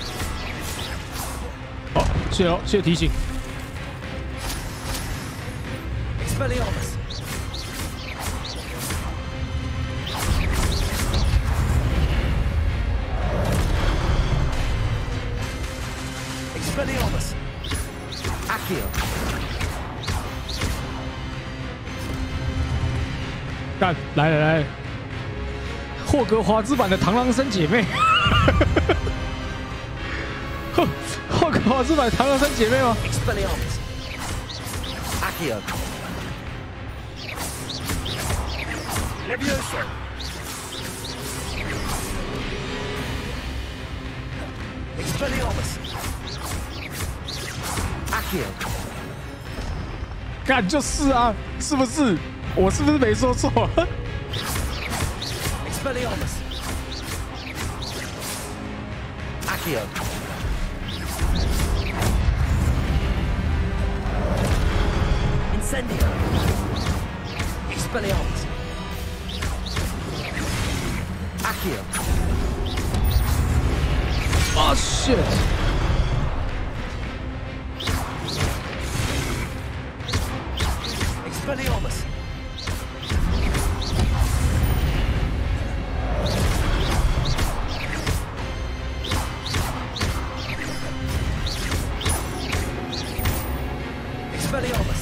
好，谢了，谢谢提醒。 Expelliarmus. Expelliarmus. Accio. 干，来来来，霍格华兹版的螳螂三姐妹。霍格华兹版螳螂三姐妹吗 Expelliarmus. Accio. Levioso. Expelliarmus. Accio. 干就是啊，是不是？我是不是没说错？Expelliarmus. Accio. Incendio. Expelliarmus. Accio. Oh shit. Expelliarmus. Expelliarmus.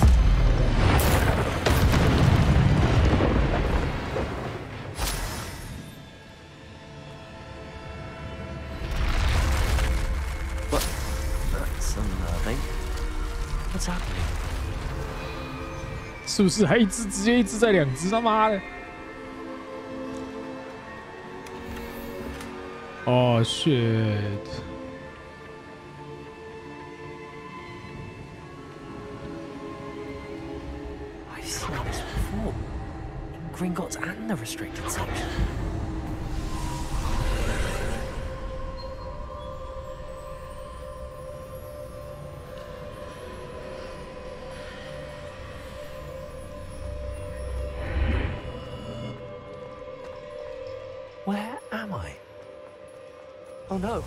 What? That's unnerving. What's happening? 是不是？还一只直接一只在两只，他妈的！哦、shit！ I've seen this before. In Gringotts and the restricted section. Where am I? Oh no,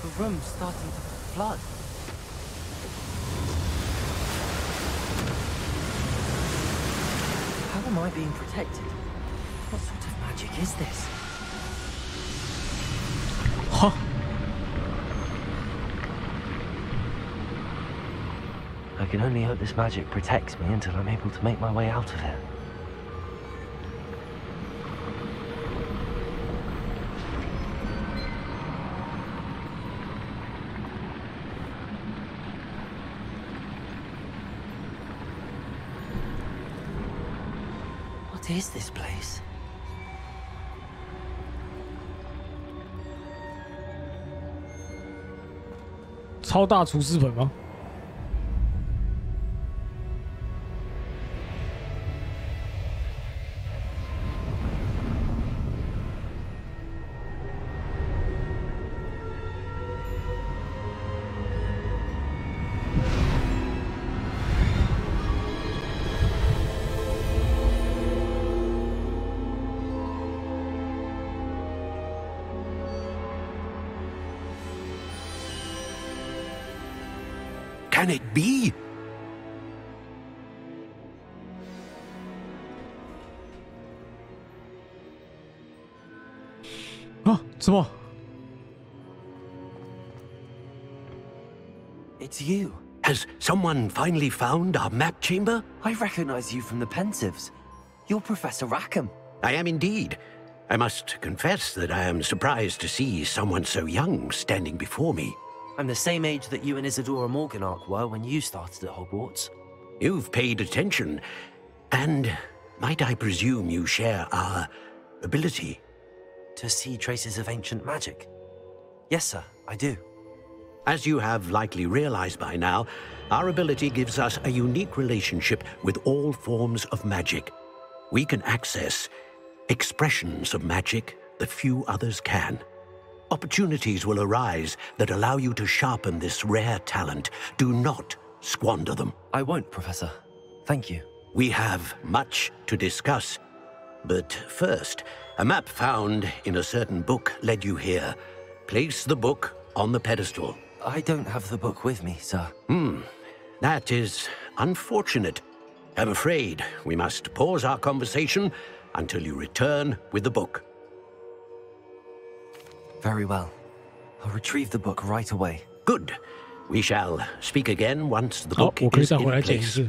the room's starting to flood. How am I being protected? What sort of magic is this? Huh? I can only hope this magic protects me until I'm able to make my way out of here. What is this place? 超大厨师盆吗？Can it be? 啊，什么？ It's you. Has someone finally found our map chamber? I recognize you from the Pensives. You're Professor Rackham. I am indeed. I must confess that I am surprised to see someone so young standing before me. I'm the same age that you and Isadora Morganach were when you started at Hogwarts. You've paid attention, and might I presume you share our ability? To see traces of ancient magic? Yes, sir, I do. As you have likely realized by now, our ability gives us a unique relationship with all forms of magic. We can access expressions of magic that few others can. Opportunities will arise that allow you to sharpen this rare talent. Do not squander them. I won't, Professor. Thank you. We have much to discuss. But first, a map found in a certain book led you here. Place the book on the pedestal. I don't have the book with me, sir. That is unfortunate. I'm afraid we must pause our conversation until you return with the book. Very well. I'll retrieve the book right away. Good. We shall speak again once the book is in place.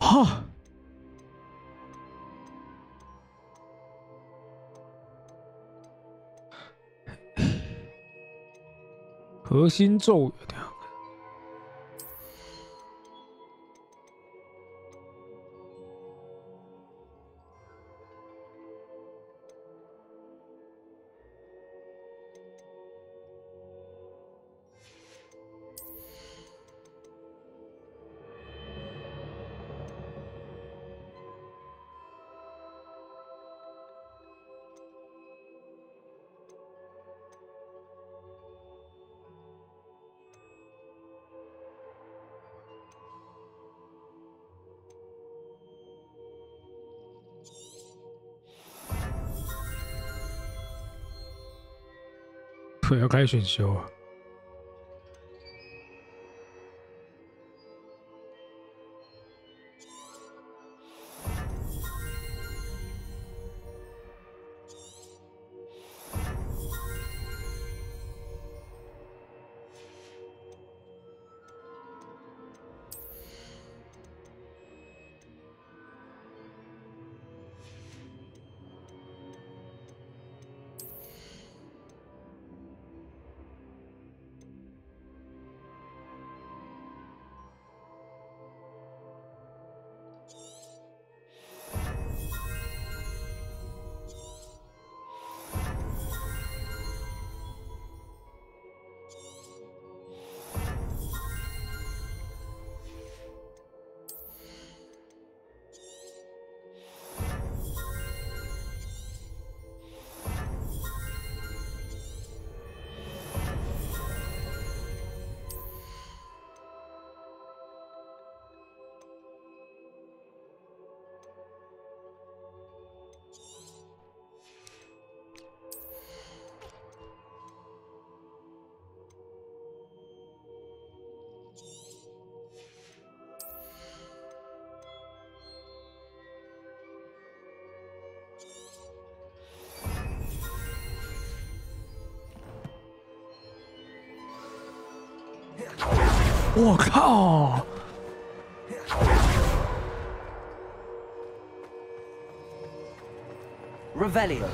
哈，核心咒语的。 对，要开始选修啊！我靠！ Revelio.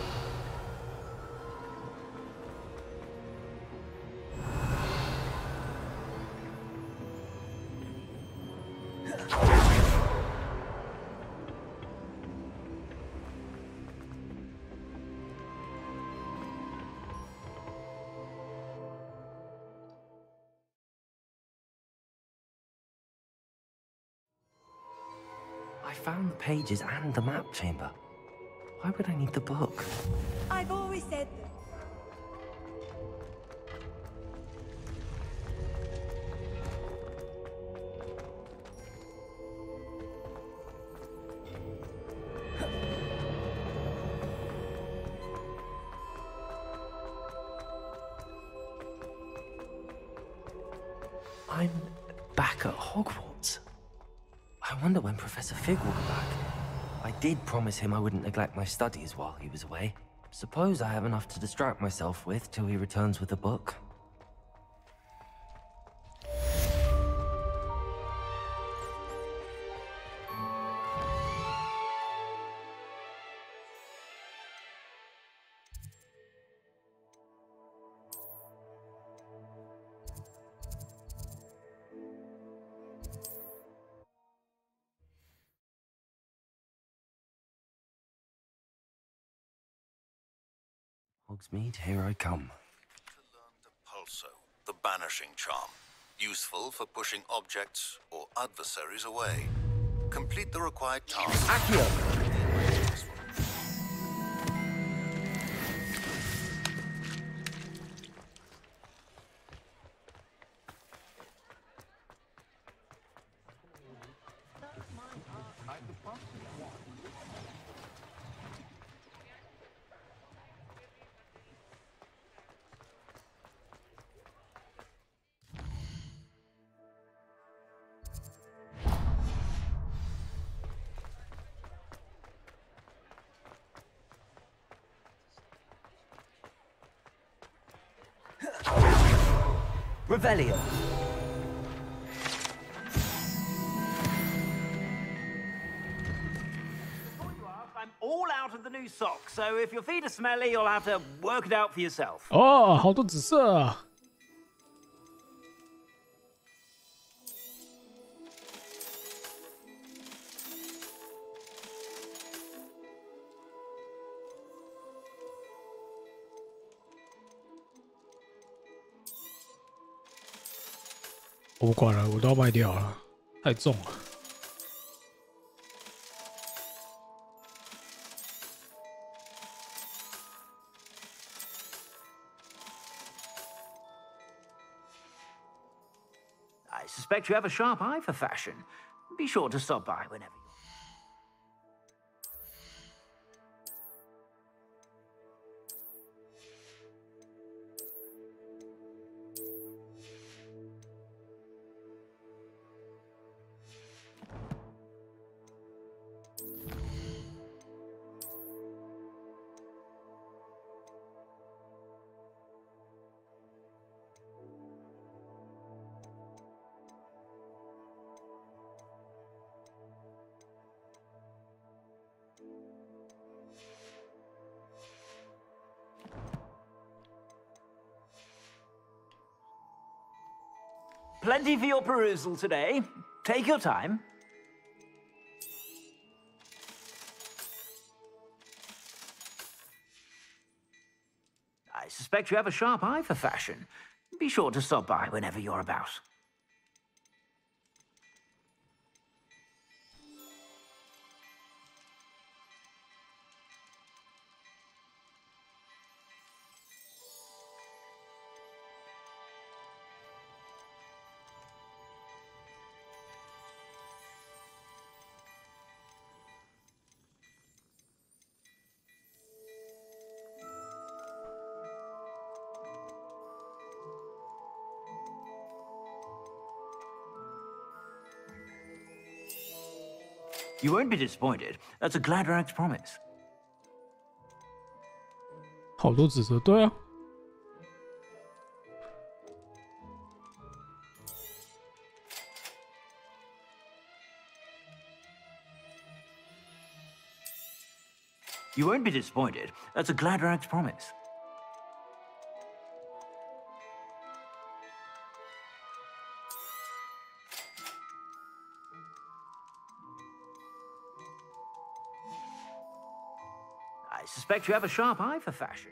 I found the pages and the map chamber. Why would I need the book? I've always said that. I'm back at Hogwarts. I wonder when Professor Fig will be back. I did promise him I wouldn't neglect my studies while he was away. Suppose I have enough to distract myself with till he returns with a book. Hogsmeade, here I come. Pulso, the banishing charm. Useful for pushing objects or adversaries away. Complete the required task. Accio! Revelio. I'm all out of the new socks, so if your feet are smelly, you'll have to work it out for yourself. 哦，好多紫色啊！我不管了，我都要卖掉了，太重了。I suspect you have a sharp eye for fashion. Be sure to stop by whenever you... Plenty for your perusal today. Take your time. I suspect you have a sharp eye for fashion. Be sure to stop by whenever you're about. You won't be disappointed. That's a Gladrax promise. 好多紫色，对啊。You won't be disappointed. That's a Gladrax promise. I suspect you have a sharp eye for fashion.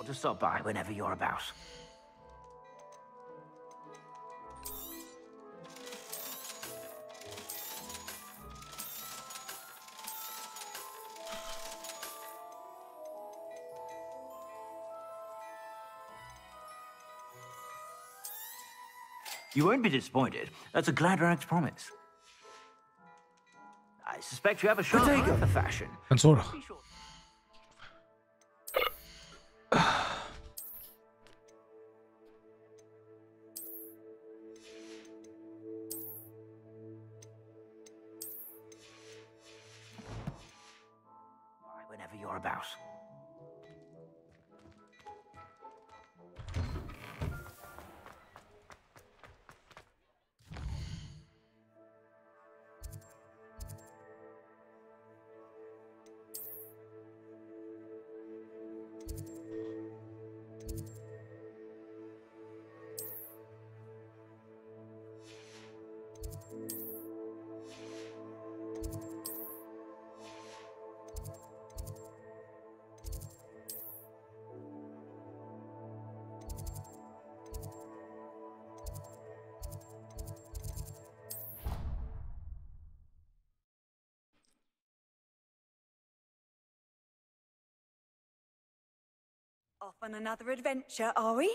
to stop by whenever you're about. You won't be disappointed. That's a Gladrax promise. I suspect you have a sharp eye for fashion. 看错了。Whenever you're about. Off on another adventure, are we?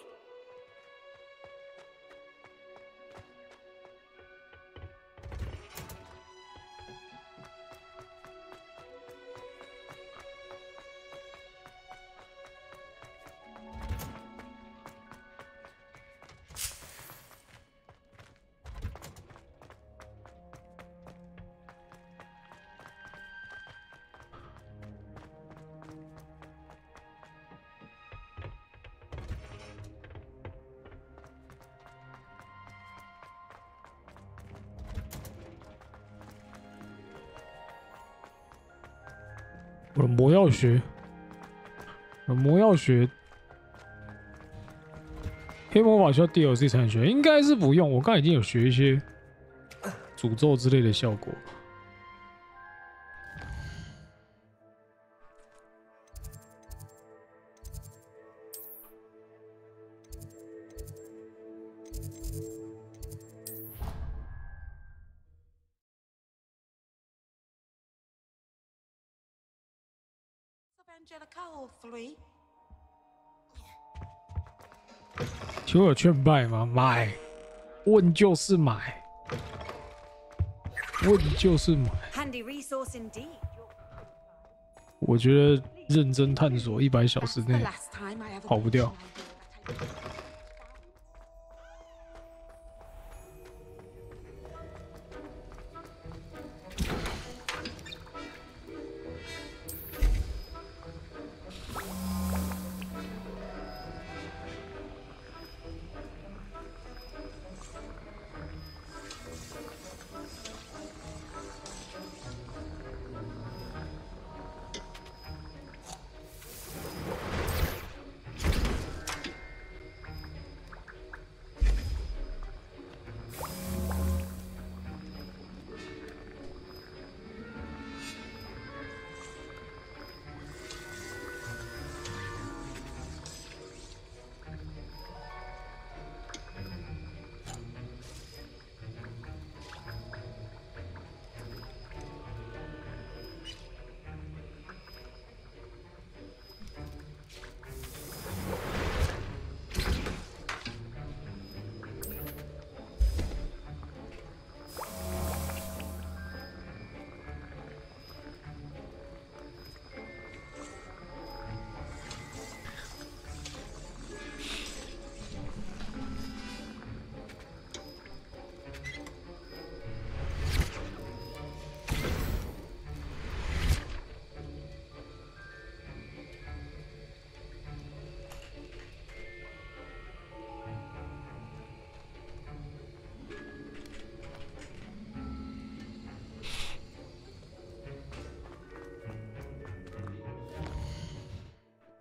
我的魔药学，魔药学，黑魔法需要 DLC 才能学，应该是不用。我刚才已经有学一些诅咒之类的效果。求有劝败吗？买，问就是买，问就是买。 Handy resource indeed. 我觉得认真探索100小时内跑不掉。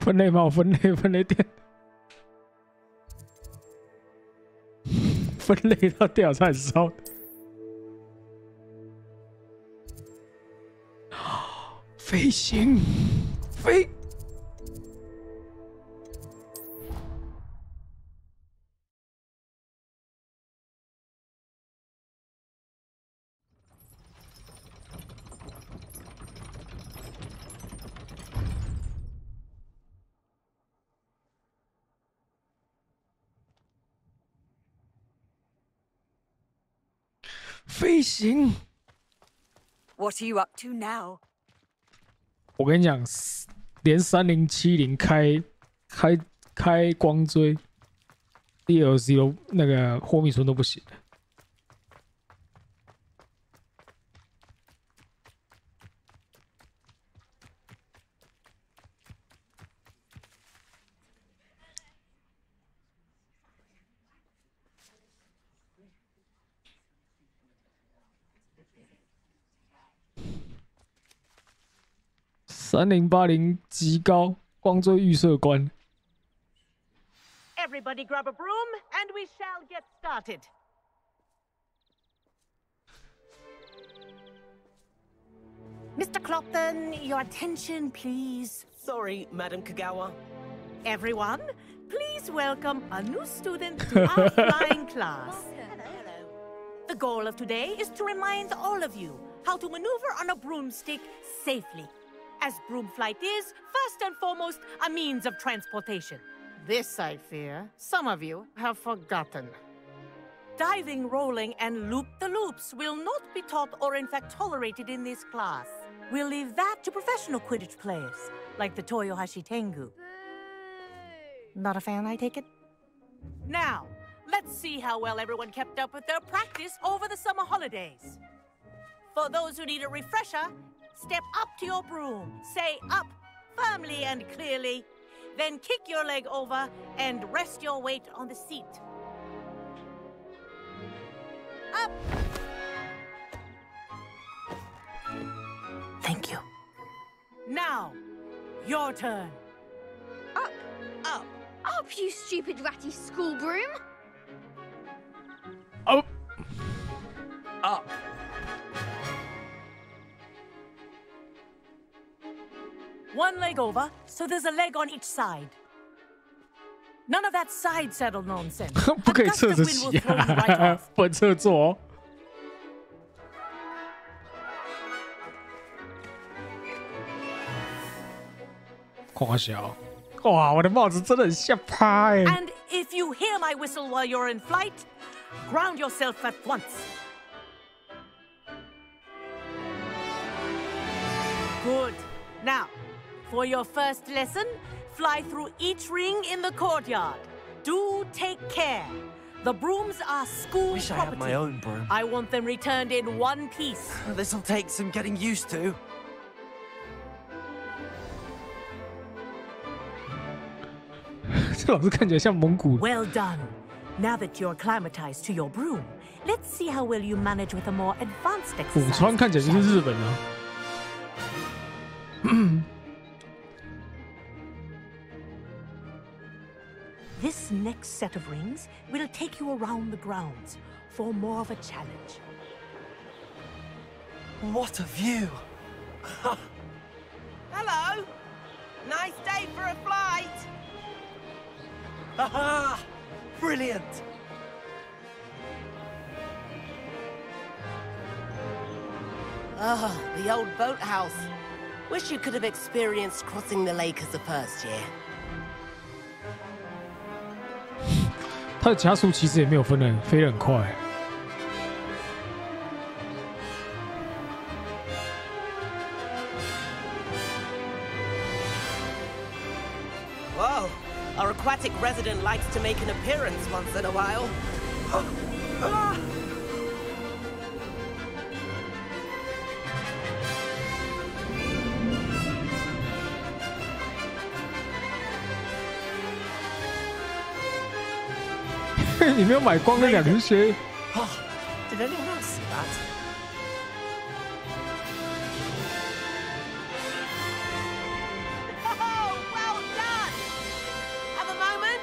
分类吗？分类店，分类到吊菜烧。飞行，飞。飞行。What are you up to now? 我跟你讲，连3070开光追 DLC 都那个霍米村都不行。3080极高光追预设关。Everybody grab a broom, and we shall get started. Mr. Clopton, your attention, please. Sorry, Madam Kagawa. Everyone, please welcome a new student to our flying class. Hello. The goal of today is to remind all of you how to maneuver on a broomstick safely, as broom flight is, first and foremost, a means of transportation. This, I fear, some of you have forgotten. Diving, rolling, and loop-the-loops will not be taught or in fact tolerated in this class. We'll leave that to professional Quidditch players, like the Toyohashi Tengu. Not a fan, I take it? Now, let's see how well everyone kept up with their practice over the summer holidays. For those who need a refresher, step up to your broom, say up firmly and clearly, then kick your leg over and rest your weight on the seat. Up! Thank you. Now, your turn. Up! Up! Up, you stupid ratty school broom! Up! Up! One leg over, so there's a leg on each side. None of that side saddle nonsense. 不可以侧着骑啊，不能侧坐哦。夸小，哇，我的帽子真的很像趴哎。And if you hear my whistle while you're in flight, ground yourself at once. Good. Now, for your first lesson, fly through each ring in the courtyard. Do take care. The brooms are school Wish property. I had my own broom. I want them returned in one piece. This'll take some getting used to. 这老师看起来像蒙古。 Well done. Now that you're acclimatized to your broom, let's see how well you manage with a more advanced 武 exercise. 川看起来就是日本啊。This next set of rings will take you around the grounds for more of a challenge. What a view! Hello! Nice day for a flight! Aha! Brilliant! Ah, the old boathouse. Wish you could have experienced crossing the lake as a first year. 它的加速其实也没有分的飞得很快。Whoa, our aquatic resident likes to make an appearance once in a while. Ah! 你没有买光那两只鞋。 Oh, did anyone else see that? Oh, well done! Have a moment?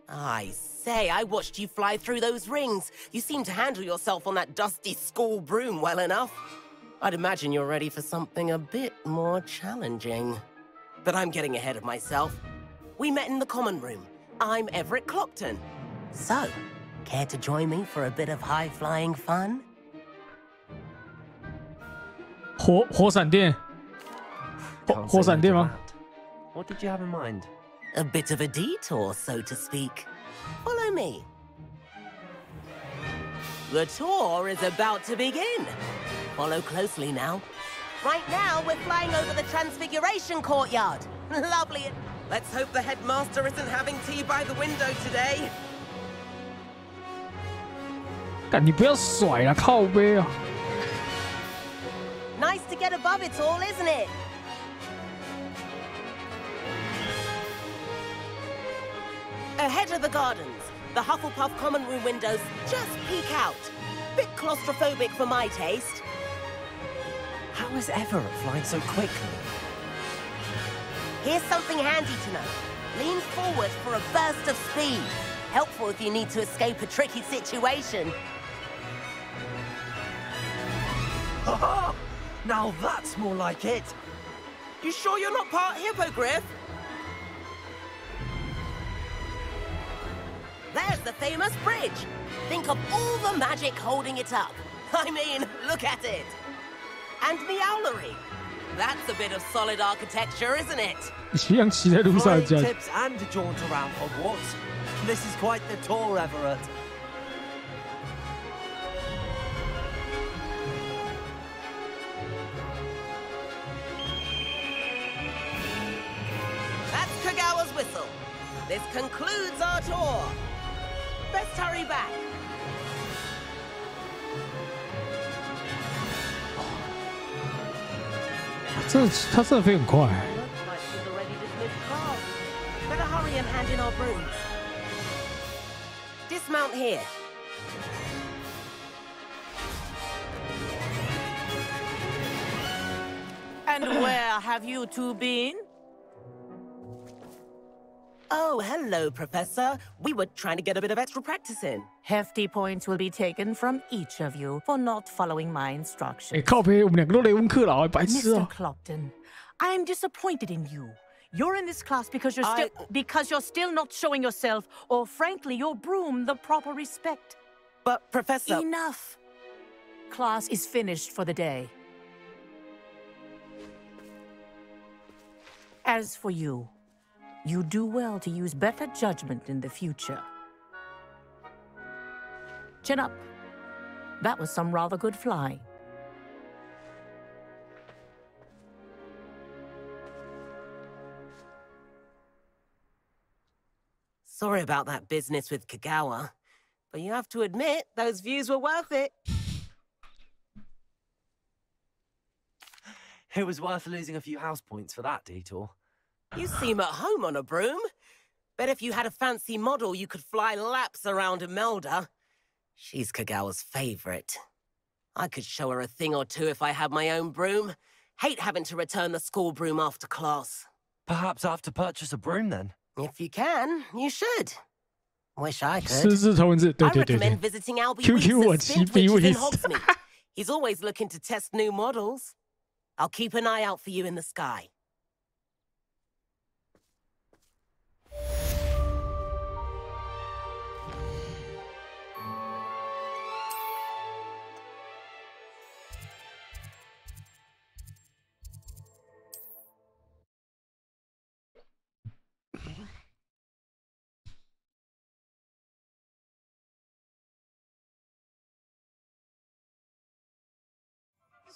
I say, I watched you fly through those rings. You seem to handle yourself on that dusty school broom well enough. I'd imagine you're ready for something a bit more challenging. But I'm getting ahead of myself. We met in the common room. I'm Everett Clopton. So, care to join me for a bit of high-flying fun? 火闪电，火闪电吗？ What did you have in mind? A bit of a detour, so to speak. Follow me. The tour is about to begin. Follow closely now. Right now, we're flying over the Transfiguration Courtyard. Lovely. Let's hope the headmaster isn't having tea by the window today. 干你不要甩了，靠背啊！ Nice to get above it all, isn't it? Ahead of the gardens, the Hufflepuff common room windows just peek out. Bit claustrophobic for my taste. How is Everett flying so quickly? Here's something handy to know. Lean forward for a burst of speed. Helpful if you need to escape a tricky situation. Now that's more like it. You sure you're not part hippogriff? There's the famous bridge. Think of all the magic holding it up. I mean, look at it. And the owlery. That's a bit of solid architecture, isn't it? Flying tips and a jaunt around Hogwarts. This is quite the tour, Everett. That's Kagawa's whistle. This concludes our tour. Best hurry back.他真的飞很快。 Better hurry and hand in our brooms. Dismount here. And where have you two been? Oh, hello, Professor. We were trying to get a bit of extra practice in. Hefty points will be taken from each of you for not following my instructions. 哎，靠背，我们两个都雷文克劳，白痴 Mr. 啊！ Clopton, I am disappointed in you. You're in this class because you're still not showing yourself, or frankly, your broom the proper respect. But, Professor... Enough. Class is finished for the day. As for you, you do well to use better judgment in the future. Chin up. That was some rather good flying. Sorry about that business with Kagawa, but you have to admit, those views were worth it. It was worth losing a few house points for that detour. You seem at home on a broom. Bet if you had a fancy model, you could fly laps around Imelda. She's Kagawa's favorite. I could show her a thing or two if I had my own broom. Hate having to return the school broom after class. Perhaps I have to purchase a broom then. If you can, you should. Wish I could. 狮子头文字，对 I 对对对 recommend visiting Albie QQ 我 Weeks 骑 at 比 Spintwitches in Weeks Hogsmeade. He's always looking to test new models. I'll keep an eye out for you in the sky.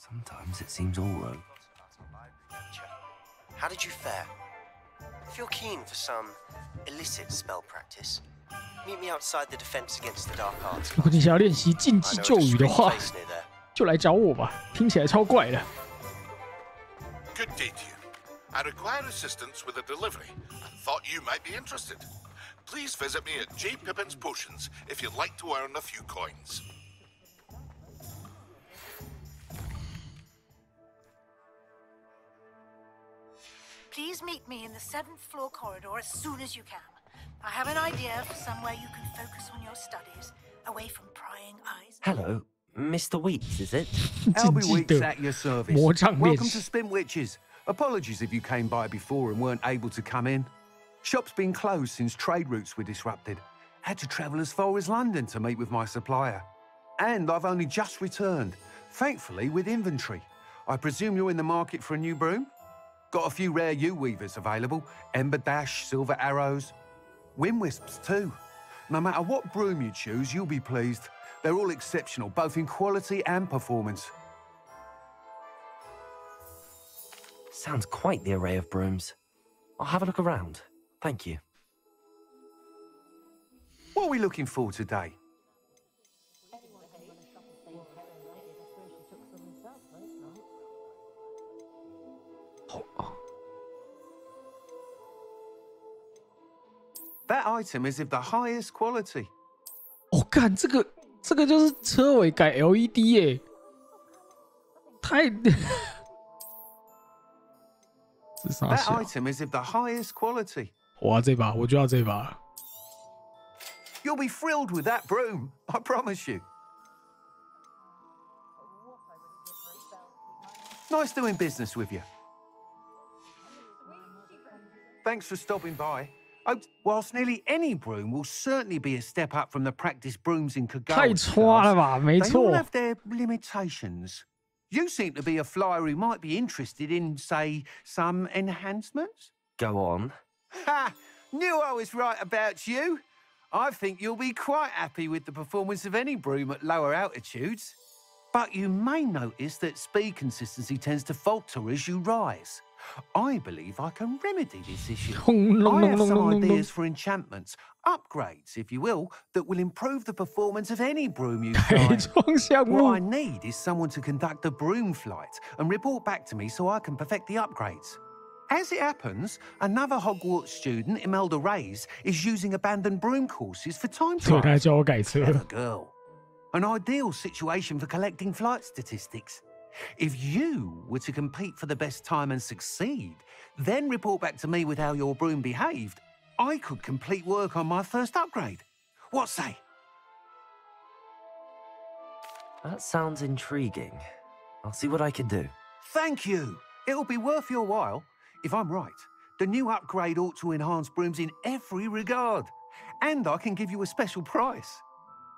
Sometimes it seems all wrong. How did you fare? If you're keen for some illicit spell practice, meet me outside the Defense Against the Dark Arts. 如果你想要练习禁忌咒语的话，就来找我吧，听起来超怪的。 Good day to you. I require assistance with a delivery and thought you might be interested. Please visit me at J. Pippin's Potions if you'd like to earn a few coins. Please meet me in the 7th floor corridor as soon as you can. I have an idea for somewhere you can focus on your studies, away from prying eyes. Hello, Mr. Weeks, is it? Albie Weeks at your service. 魔杖练 Welcome 习 to Spintwitches. Apologies if you came by before and weren't able to come in. Shop's been closed since trade routes were disrupted. Had to travel as far as London to meet with my supplier. And I've only just returned, thankfully with inventory. I presume you're in the market for a new broom? Got a few rare U-weavers available. Ember Dash, Silver Arrows. Wind Wisps too. No matter what broom you choose, you'll be pleased. They're all exceptional, both in quality and performance. Sounds quite the array of brooms. I'll have a look around. Thank you. What are we looking for today? That item is of the highest quality. 哦，干这个就是车尾改 LED 耶，太是啥 That 小？ item is of the highest quality. 我要这把，我就要这把。 You'll be thrilled with that broom, I promise you. Nice doing business with you. Thanks for stopping by. Whilst nearly any broom will certainly be a step up from the practice brooms in Kagawa, 太抓了吧，没 they all 错。 have their limitations. You seem to be a flyer who might be interested in, say, some enhancements? Go on. Ha! Knew I was right about you. I think you'll be quite happy with the performance of any broom at lower altitudes. But you may notice that speed consistency tends to falter as you rise. I believe I can remedy this issue. I have some ideas for enchantments, upgrades, if you will, that will improve the performance of any broom you fly. What I need is someone to conduct a broom flight and report back to me so I can perfect the upgrades. As it happens, another Hogwarts student, Imelda Reyes, is using abandoned broom courses for time 对，他 trials. 叫我改车。 Clever girl. An ideal situation for collecting flight statistics. If you were to compete for the best time and succeed, then report back to me with how your broom behaved, I could complete work on my first upgrade. What say? That sounds intriguing. I'll see what I can do. Thank you. It'll be worth your while. If I'm right, the new upgrade ought to enhance brooms in every regard. And I can give you a special price.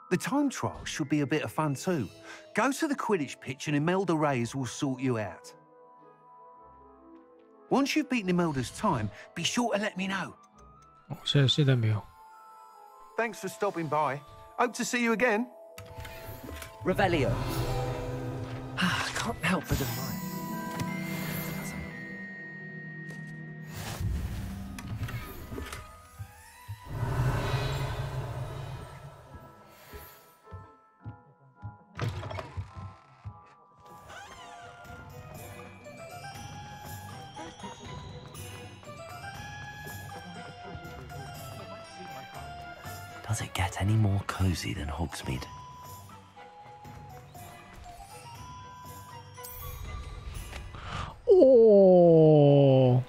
The time trial should be a bit of fun too. Go to the Quidditch pitch and Imelda Reyes will sort you out. Once you've beaten Imelda's time, be sure to let me know. 哦，现在没有。 Thanks for stopping by. Hope to see you again. Revelio. I can't help but admire. Does it get any more cozy than Hogsmeade? Oh.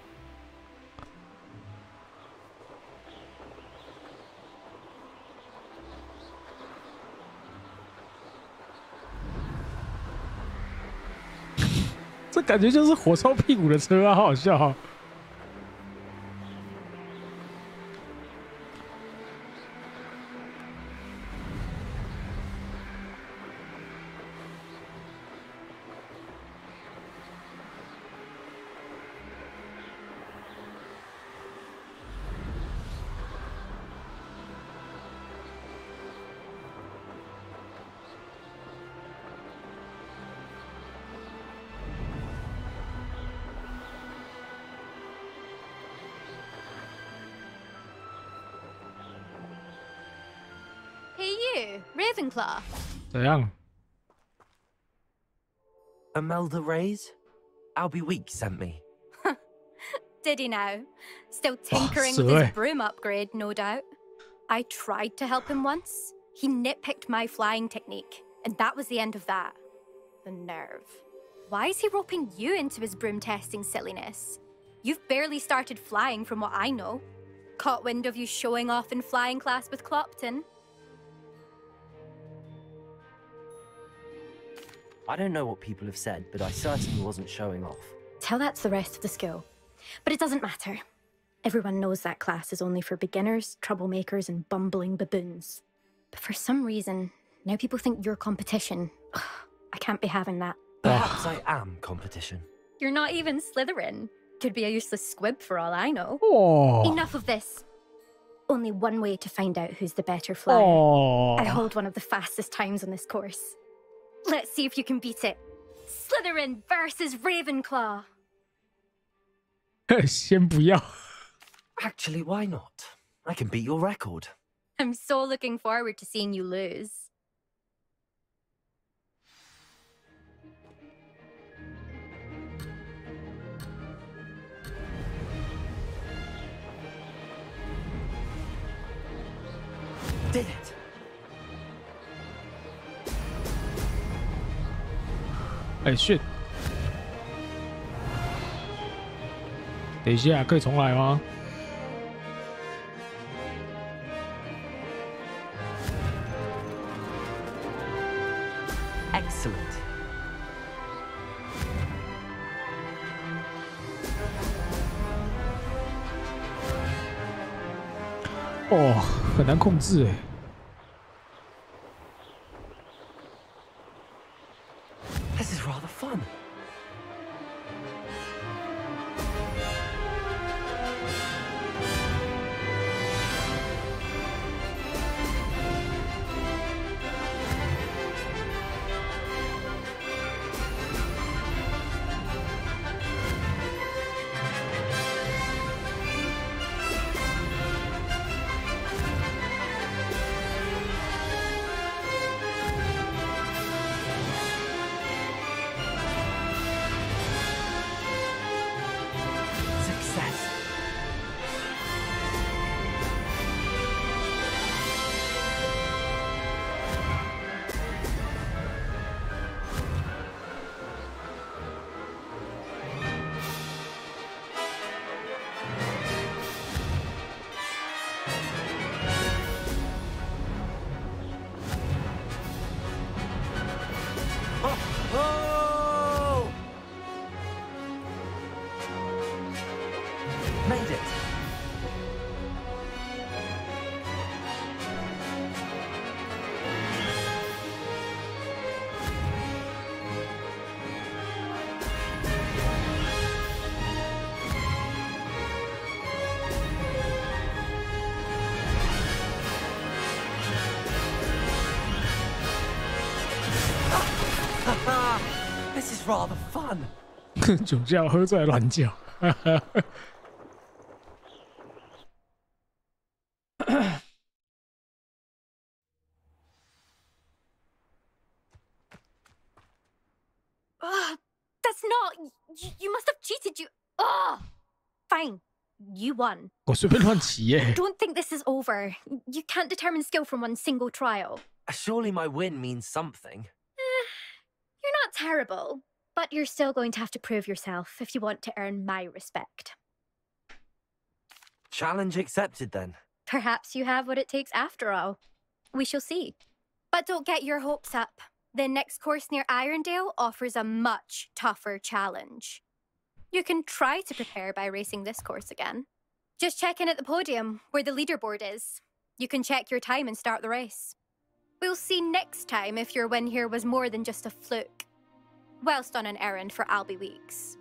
这感觉就是火烧屁股的车啊，好好笑啊！Hey you, Ravenclaw. 怎样？ Imelda Reyes? Albie Week sent me. Did he now? Still tinkering so with his broom upgrade, no doubt. I tried to help him once. He nitpicked my flying technique, and that was the end of that. The nerve. Why is he roping you into his broom testing silliness? You've barely started flying from what I know. Caught wind of you showing off in flying class with Clopton. I don't know what people have said, but I certainly wasn't showing off. Tell that to the rest of the school. But it doesn't matter. Everyone knows that class is only for beginners, troublemakers, and bumbling baboons. But for some reason, now people think you're competition. Ugh, I can't be having that. Perhaps I am competition. You're not even Slytherin. Could be a useless squib for all I know. Oh. Enough of this. Only one way to find out who's the better flyer. Oh. I hold one of the fastest times on this course. Let's see if you can beat it. Slytherin versus Ravenclaw. 先不要。 Actually, why not? I can beat your record. I'm so looking forward to seeing you lose. Did it? shit！ 等一下，可以重来吗？ Excellent. 哦，很难控制哎。 This is rather fun. Success. Oh! Made it. This is rather fun. 酒驾喝醉乱叫。That's not. You must have cheated. Fine. You won. 我随便乱骑耶。 Don't think this is over. You can't determine skill from one single trial. Surely my win means something. You're not terrible, but you're still going to have to prove yourself if you want to earn my respect. Challenge accepted then. Perhaps you have what it takes after all. We shall see. But don't get your hopes up. The next course near Irondale offers a much tougher challenge. You can try to prepare by racing this course again. Just check in at the podium, where the leaderboard is. You can check your time and start the race. We'll see next time if your win here was more than just a fluke. Whilst on an errand for Albie Weeks.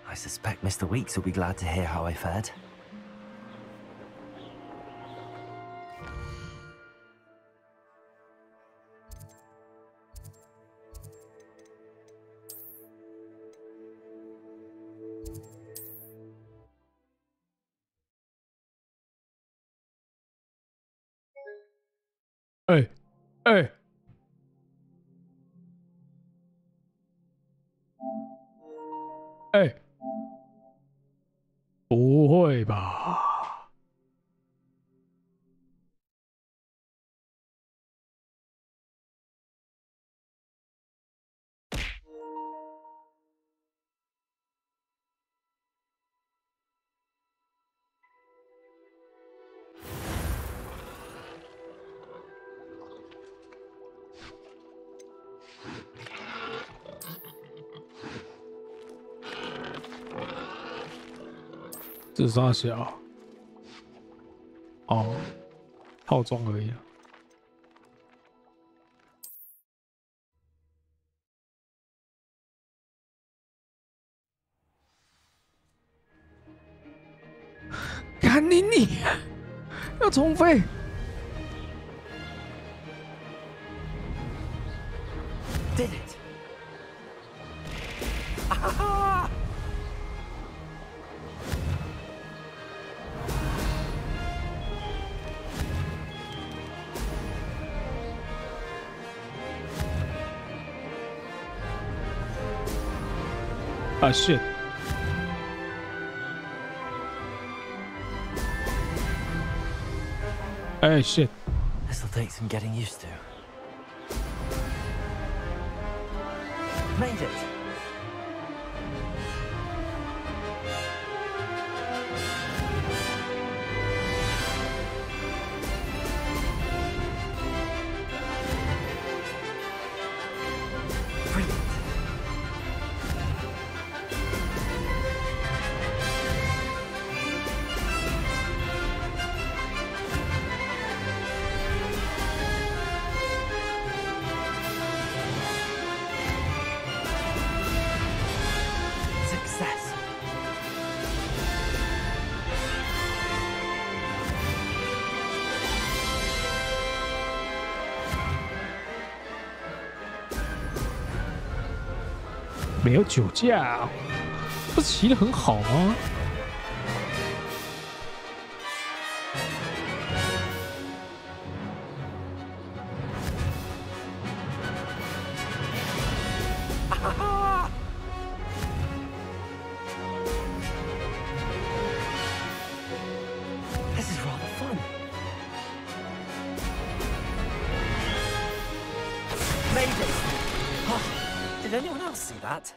I suspect Mr. Weeks will be glad to hear how I fared. Hey. 不会吧？这啥小？哦，套装而已啊。看你要重飞。Did it? Ah! Ah, shit. Hey, shit. This'll take some getting used to. Made it! Brilliant! Success! 没有酒驾，不是骑得很好吗？This is rather fun. Made it! Oh, did anyone else see that?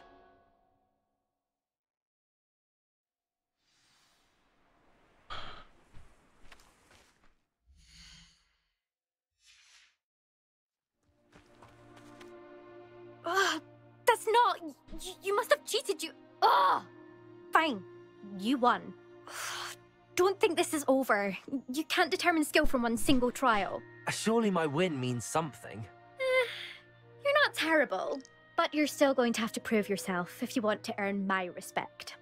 That's not. You must have cheated. Fine. You won. Don't think this is over. You can't determine skill from one single trial. Surely my win means something. You're not terrible, but you're still going to have to prove yourself if you want to earn my respect.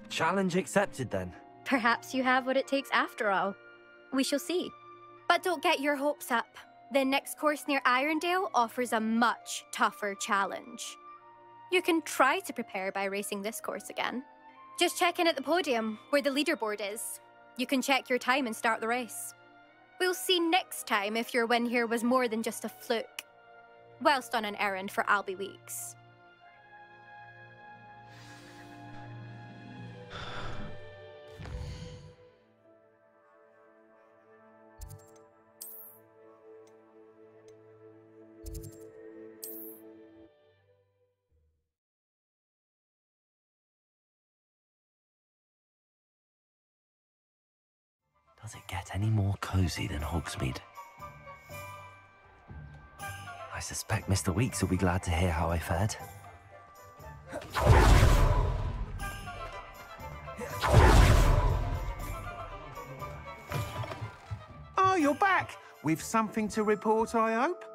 Challenge accepted then. Perhaps you have what it takes after all. We shall see. But don't get your hopes up. The next course near Irondale offers a much tougher challenge. You can try to prepare by racing this course again. Just check in at the podium, where the leaderboard is. You can check your time and start the race. We'll see next time if your win here was more than just a fluke. Whilst on an errand for Albie Weeks. Does it get any more cozy than Hogsmeade? I suspect Mr. Weeks will be glad to hear how I fared. Oh, you're back! With something to report, I hope?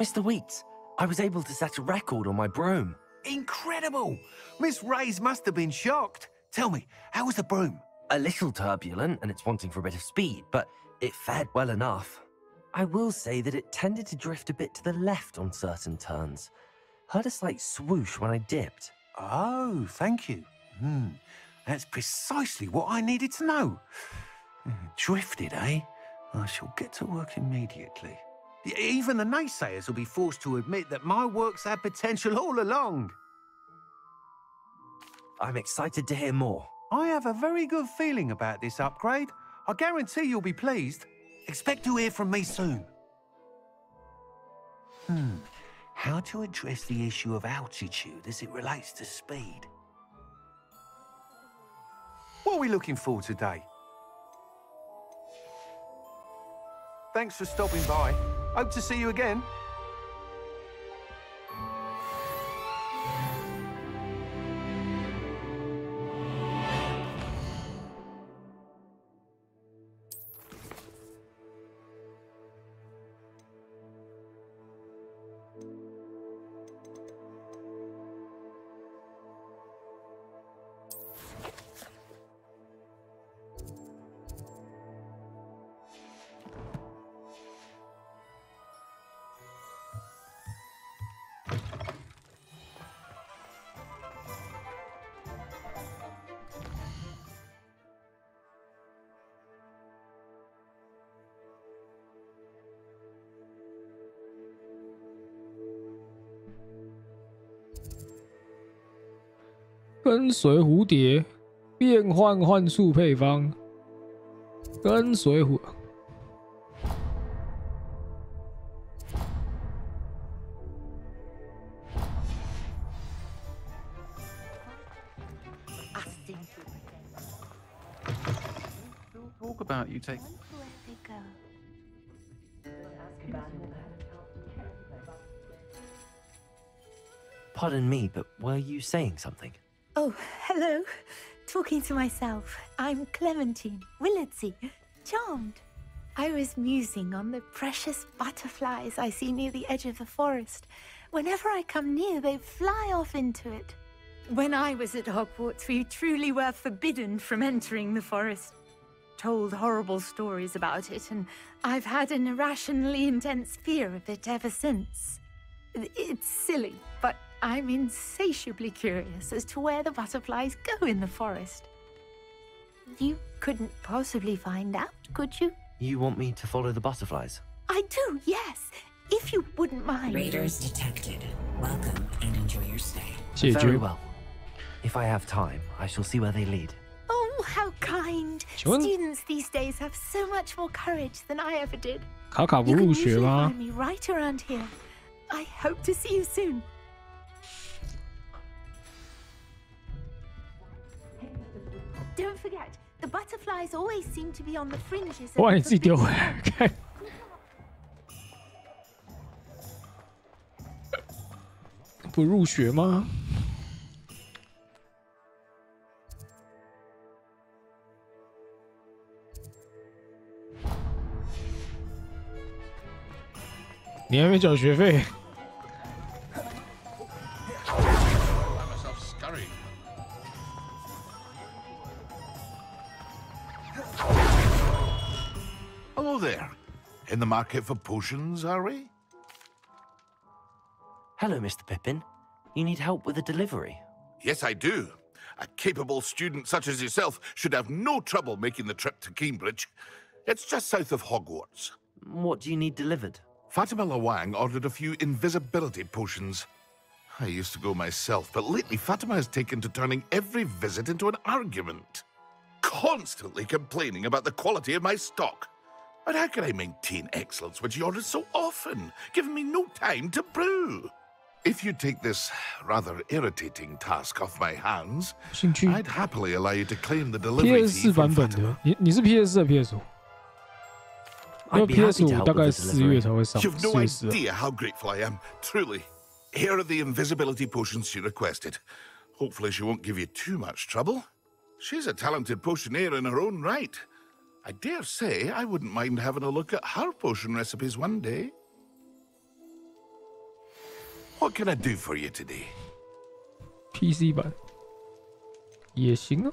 Mr. Weeks, I was able to set a record on my broom. Incredible! Miss Reyes must have been shocked. Tell me, how was the broom? A little turbulent, and it's wanting for a bit of speed, but it fared well enough. I will say that it tended to drift a bit to the left on certain turns. Heard a slight swoosh when I dipped. Oh, thank you. That's precisely what I needed to know. Drifted, eh? I shall get to work immediately. Even the naysayers will be forced to admit that my work's had potential all along. I'm excited to hear more. I have a very good feeling about this upgrade. I guarantee you'll be pleased. Expect to hear from me soon. How to address the issue of altitude as it relates to speed? What are we looking for today? Thanks for stopping by. Hope to see you again. 跟随蝴蝶，变换幻术配方，跟随蝴。Talk about you take. Pardon me, but were you saying something? Oh, hello. Talking to myself. I'm Clementine, Willardsey, charmed. I was musing on the precious butterflies I see near the edge of the forest. Whenever I come near, they fly off into it. When I was at Hogwarts, we truly were forbidden from entering the forest. Told horrible stories about it, and I've had an irrationally intense fear of it ever since. It's silly, but I'm insatiably curious as to where the butterflies go in the forest. You couldn't possibly find out, could you? You want me to follow the butterflies? I do, yes. If you wouldn't mind. Raiders detected. Welcome and enjoy your stay. Very well. If I have time, I shall see where they lead. Oh, how kind. Students these days have so much more courage than I ever did. 卡卡不 You 入 can 学 usually 吗 find？me right around here. I hope to see you soon. Don't forget, the butterflies always seem to be on the fringes of 我把 the 你自己丢回来看。不入学吗？你还没缴学费？ Hello there. In the market for potions, are we? Hello, Mr. Pippin. You need help with a delivery? Yes, I do. A capable student such as yourself should have no trouble making the trip to Cambridge. It's just south of Hogwarts. What do you need delivered? Fatima Lawang ordered a few invisibility potions. I used to go myself, but lately Fatima has taken to turning every visit into an argument. Constantly complaining about the quality of my stock. But how can I maintain excellence when she orders so often, giving me no time to brew? If you take this rather irritating task off my hands, I'd happily allow you to claim the delivery fee PS4 from 版本 Fatima. 的，你是 PS4 还是 PS5？因为 PS5 大概4月才会上 You've no ，4月10 idea how grateful I am, truly. Here are the invisibility potions she requested. Hopefully she won't give you too much trouble. She's a talented potioneer in her own right. I dare say I wouldn't mind having a look at her potion recipes one day. What can I do for you today? PC 版也行啊。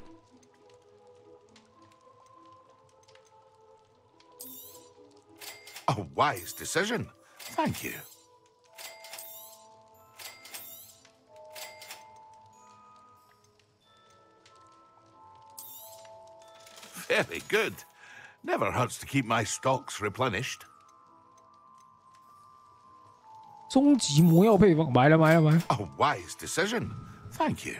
A wise decision. Thank you. Very good. Never hurts to keep my stocks replenished. 终极魔药配方，买了。 A wise decision. Thank you.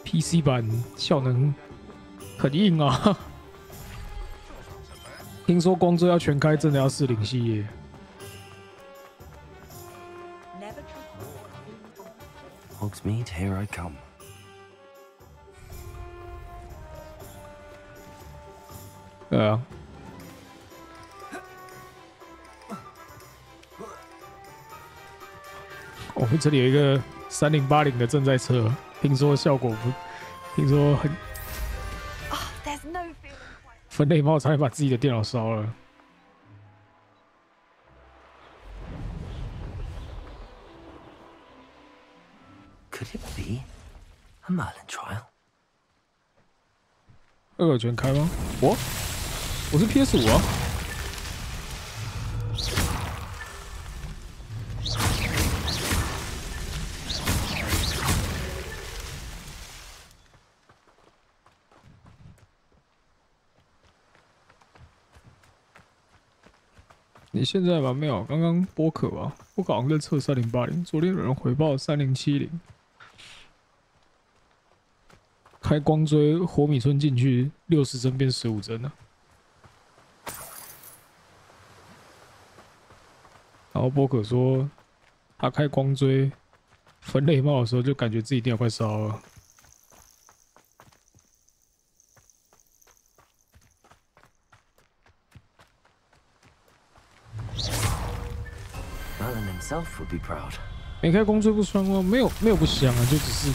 PC 版效能很硬啊！听说光追要全开，真的要40系列。 Hogsmeade, here I come. 对啊。我们这里有一个3080的正在测，听说效果不，听说很。分类猫差点把自己的电脑烧了。Could it be a Merlin trial? 二个全开吗？我是 PS5啊。你现在吧没有？刚刚播客吧，播客好像在测3080，昨天有人回报3070。开光追火米村进去60帧变15帧了。然后波可说，他开光追分类帽的时候，就感觉自己电脑快烧了。Merlin himself would be proud. 没开光追不香吗？没有不香啊，就只是。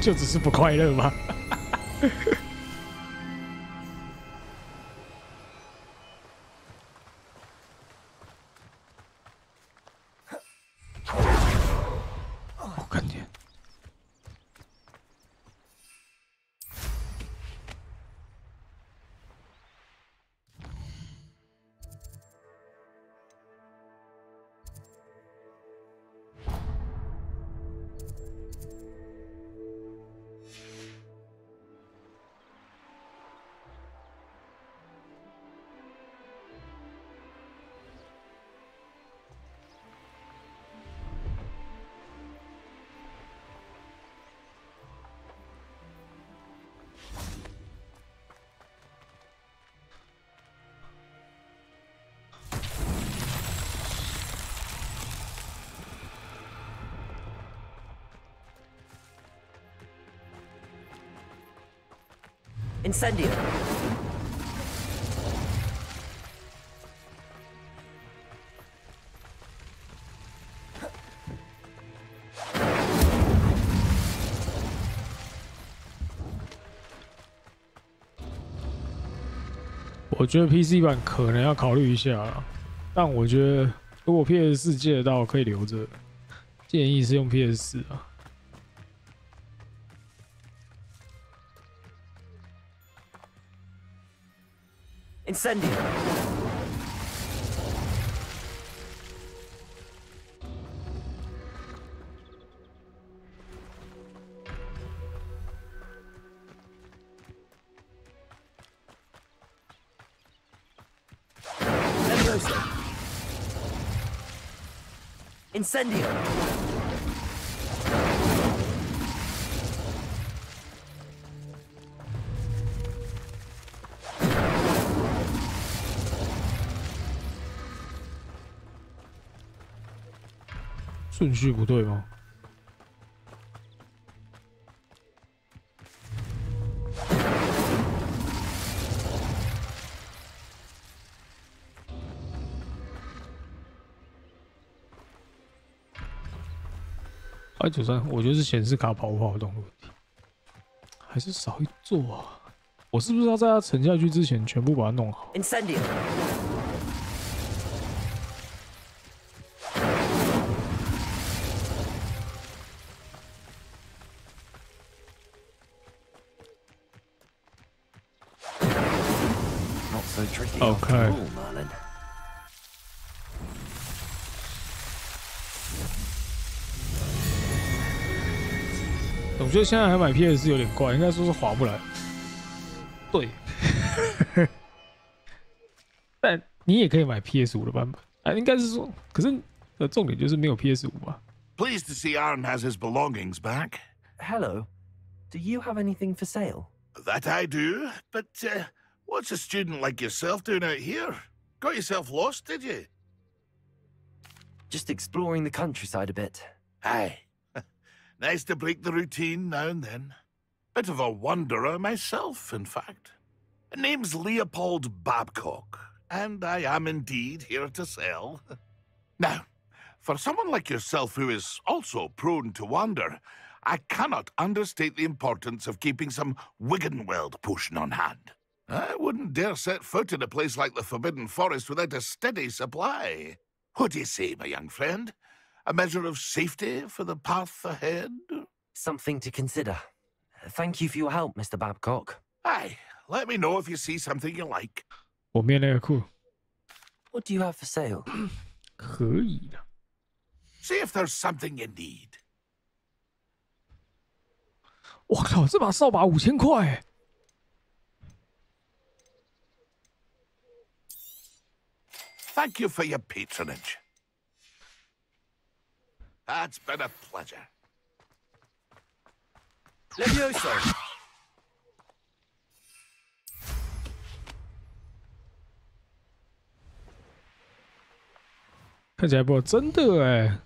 就只是不快乐吗？我感觉。Incendio.我觉得 PC 版可能要考虑一下啦，但我觉得如果 PS4 借得到，可以留着。建议是用 PS4 啊。Incendio. Incendio. 顺序不对吗？293，我觉得是显示卡跑不跑动的问题，还是少一座啊？我是不是要在它沉下去之前全部把它弄好？ Incendio. ，OK。我觉得现在还买 PS 有点怪，应该说是划不来。对，但你也可以买 PS5的版本啊，应该是说，可是重点就是没有 PS5吧。Pleased to see Aaron has his belongings back. Hello. Do you have anything for sale? That I do, but what's a student like yourself doing out here? Got yourself lost, did you? Just exploring the countryside a bit. Aye. Nice to break the routine now and then. Bit of a wanderer myself, in fact. Name's Leopold Babcock, and I am indeed here to sell. Now, for someone like yourself who is also prone to wander, I cannot understate the importance of keeping some Wiggenweld potion on hand. I wouldn't dare set foot in a place like the Forbidden Forest without a steady supply. What do you say, my young friend? A measure of safety for the path ahead? Something to consider. Thank you for your help, Mr. Babcock. Aye, let me know if you see something you like. 我没有那个裤， What do you have for sale? 可以的。 See if there's something you need. 我靠，这把扫把5000块。 Thank you for your patronage. That's been a pleasure. Levioso! 看起来不真的哎。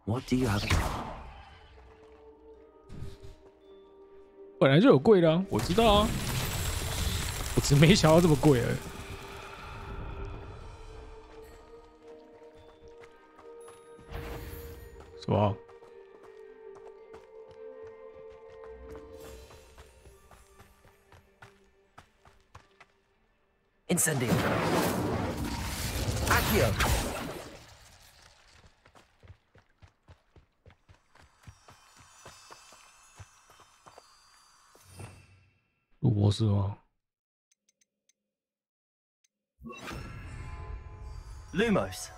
What do you have? 本来就有贵的啊，我知道啊，我只没想到这么贵而已。什么？ Incendio. Accio. 陆博士吗？ Lumos.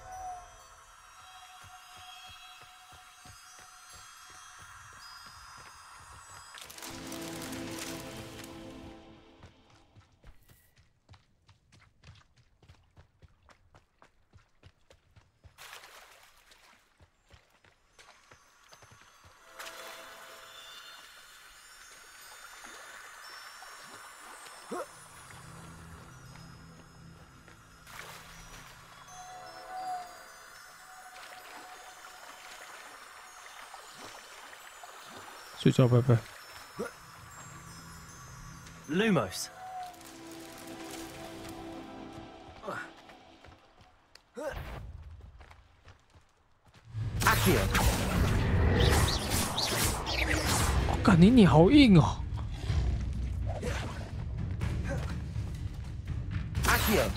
睡觉，拜拜。 Lumos. Accio. 干你好硬哦！ Accio.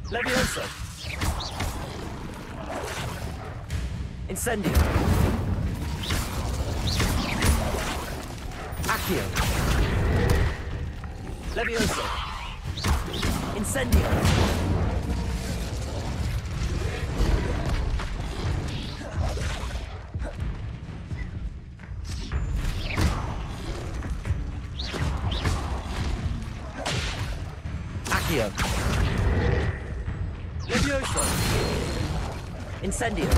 Levioso. Incendio. Accio. Levioso. Incendio. Accio. Levioso. Incendio.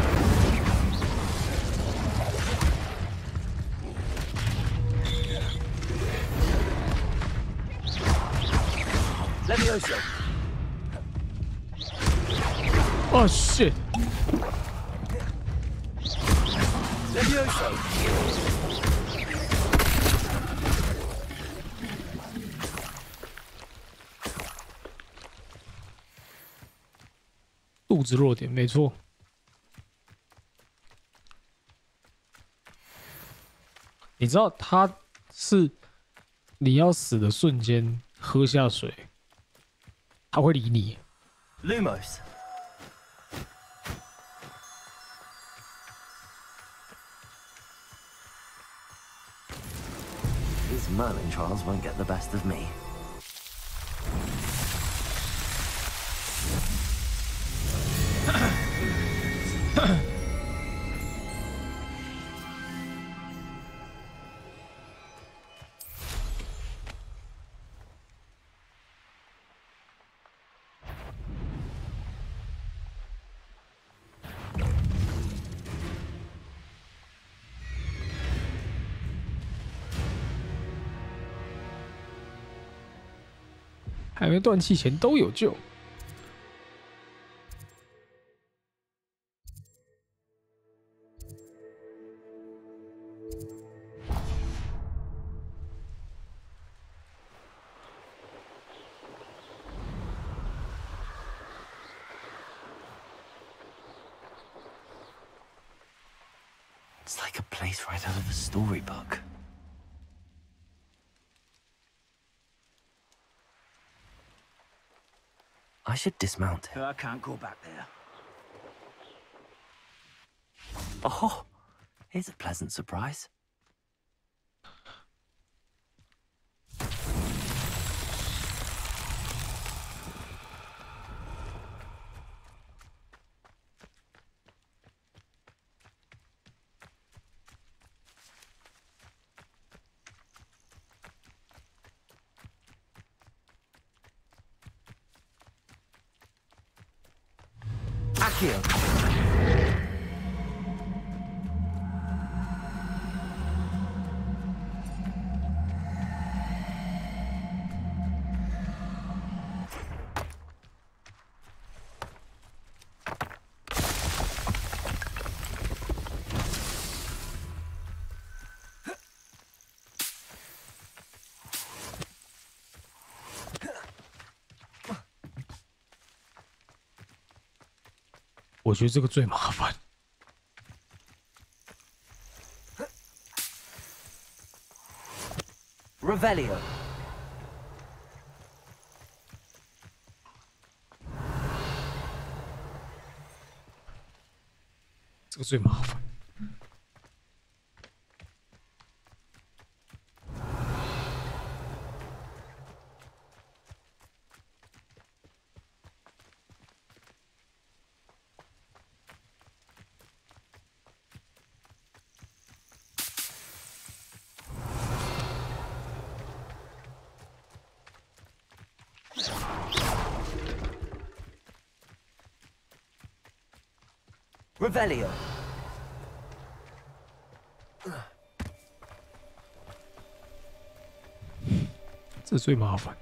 Levioso. Oh shit. Levioso. 肚子弱点，没错。你知道他是你要死的瞬间喝下水，他会理你。 Lumos. These Merlin trials won't get the best of me. Huh. 还没断气前都有救。It's like a place right out of a storybook. I should dismount it. I can't go back there. Oh, here's a pleasant surprise. Akio.我觉得这个最麻烦。Revelio. 这个最麻烦。Revelio. 这最麻烦。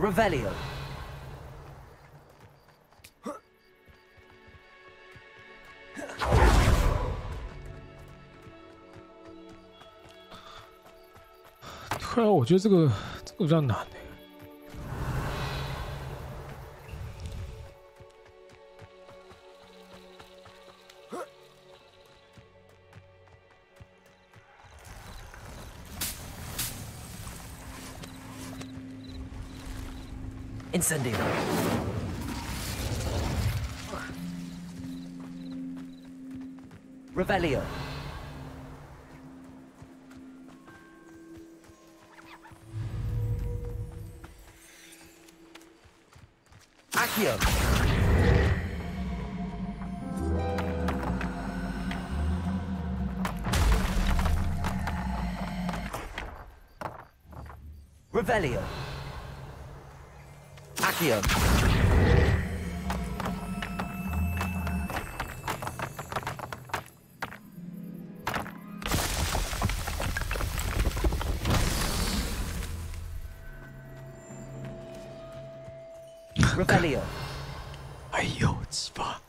Revelio. 对啊，我觉得这个比较难。Incendio. Revelio. Accio. Revelio. Accio. Revelio. 哎呦，鸡巴！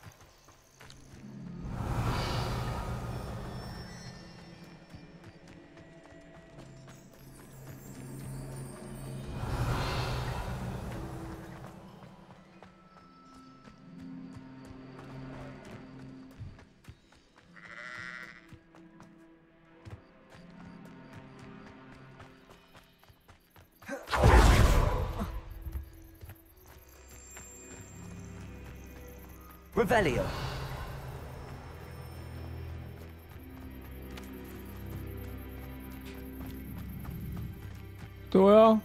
Revelio. 对啊。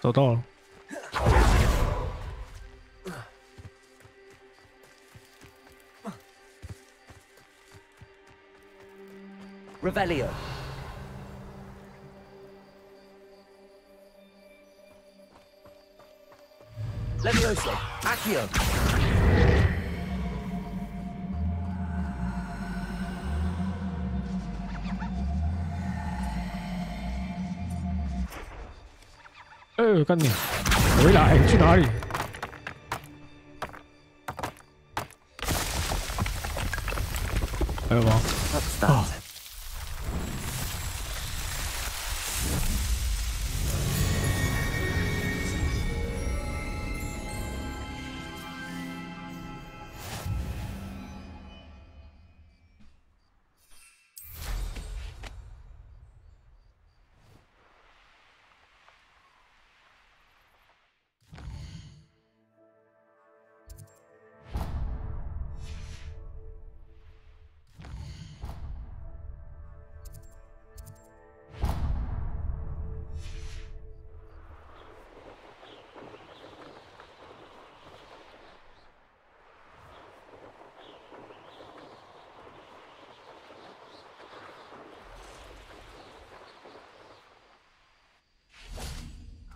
找到了。Revelio. Levioso. Accio.干你！回来，去哪里？还有吗？啊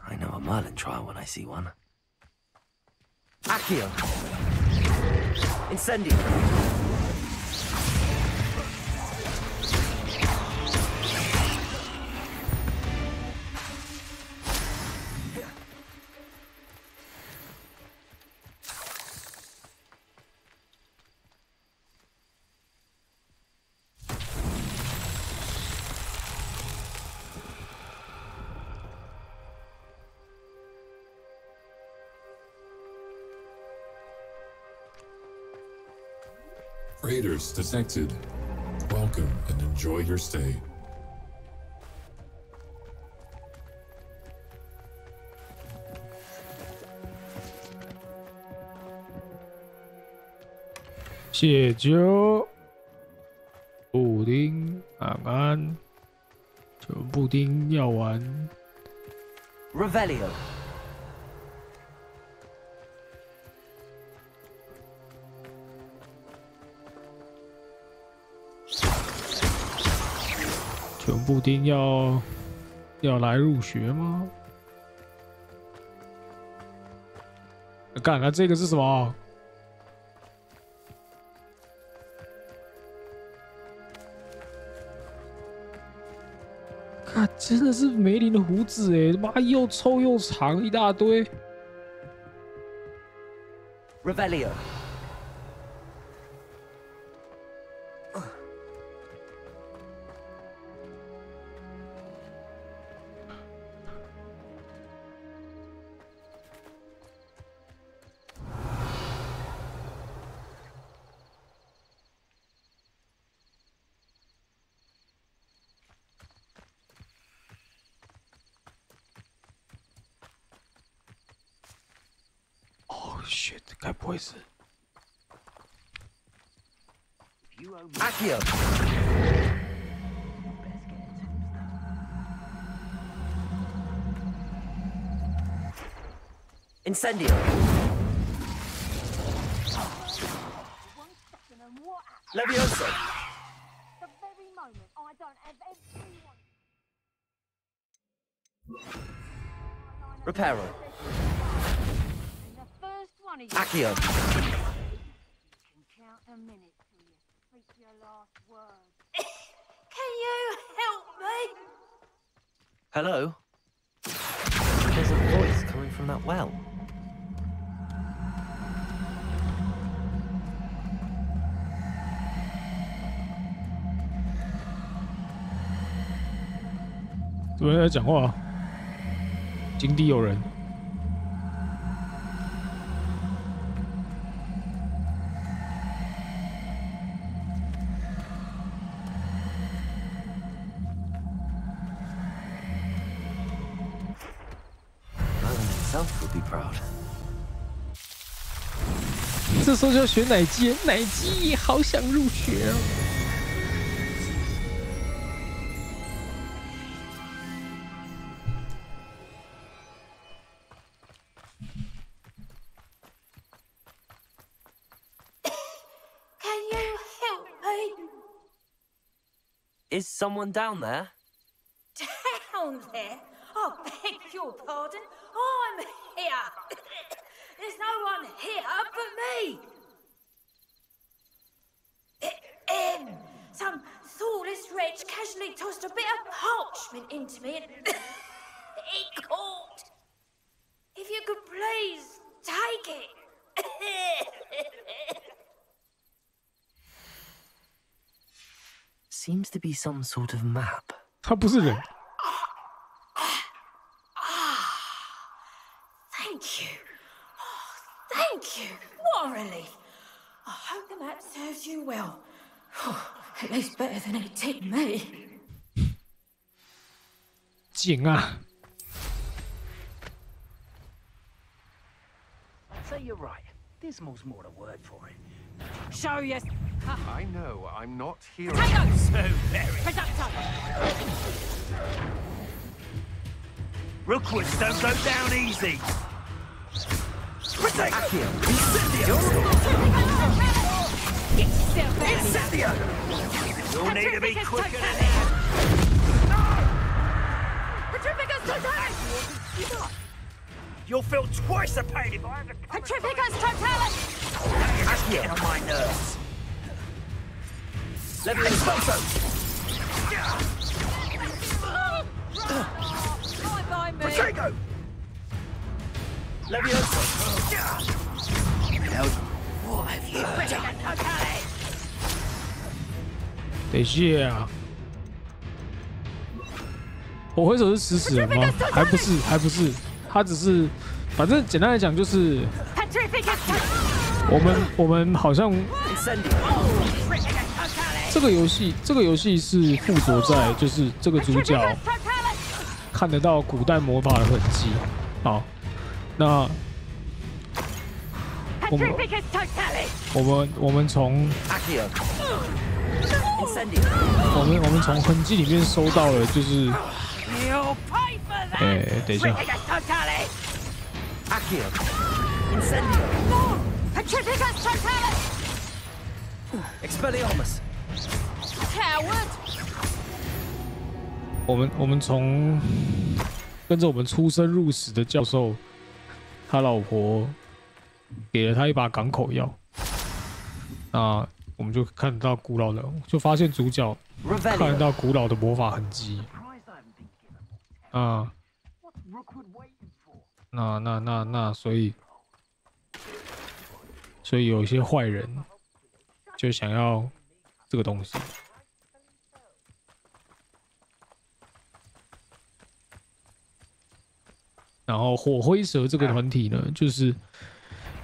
！I know a Merlin trial when I see one. Accio. Incendio. Raiders detected. Welcome and enjoy your stay.解救布丁安安，就布丁药丸。Revelio.全布丁要来入学吗？干了，这个是什么？看，真的是梅林的胡子哎，妈又臭又长一大堆。Revelio. Shit， 该不会是 Accio. Incendio. Levioso. The very moment I don't have everyone. Reparo. Accio. Can you help me? Hello? There's a voice coming from that well. Merlin 有人在讲话，井底有人。Would be proud. 这时候就要选奶鸡，奶鸡好想入学哦。Is someone down there? Down there? Oh, beg your pardon. I'm here. There's no one here but me. Some thoughtless wretch casually tossed a bit of parchment into me and it caught. If you could please take it. Seems to be some sort of map. 他不是人。Thank you. Oh, thank you. What a relief. I hope the map serves you well. At least better than it did me. 紧啊！ So you're right. Dismal's more the word for it. Show yes. I know. I'm not here. Potatoes! So very. Potato! Rookwoods don't go down easy. Potato! Incendio! Get yourself out. Incendio! You'll need to be quicker than that. Petrificus totalis! You'll feel twice the pain if I have to come. Petrificus totalis! That's getting on my nerves. Level Expulso! Bye, me. Patrico! Levioso! What have you done? Totalis! 等一下，火挥手是死死人吗？还不是，还不是，他只是，反正简单来讲就是，我们好像这个游戏是附着在就是这个主角看得到古代魔法的痕迹。好，那我们从我们从痕迹里面收到了，就是，等一下。我们从跟着我们出生入死的教授，他老婆给了他一把港口药，那我们就看到古老的，就发现主角看得到古老的魔法痕迹。啊，那所以有一些坏人就想要这个东西。然后火灰蛇这个团体呢，就是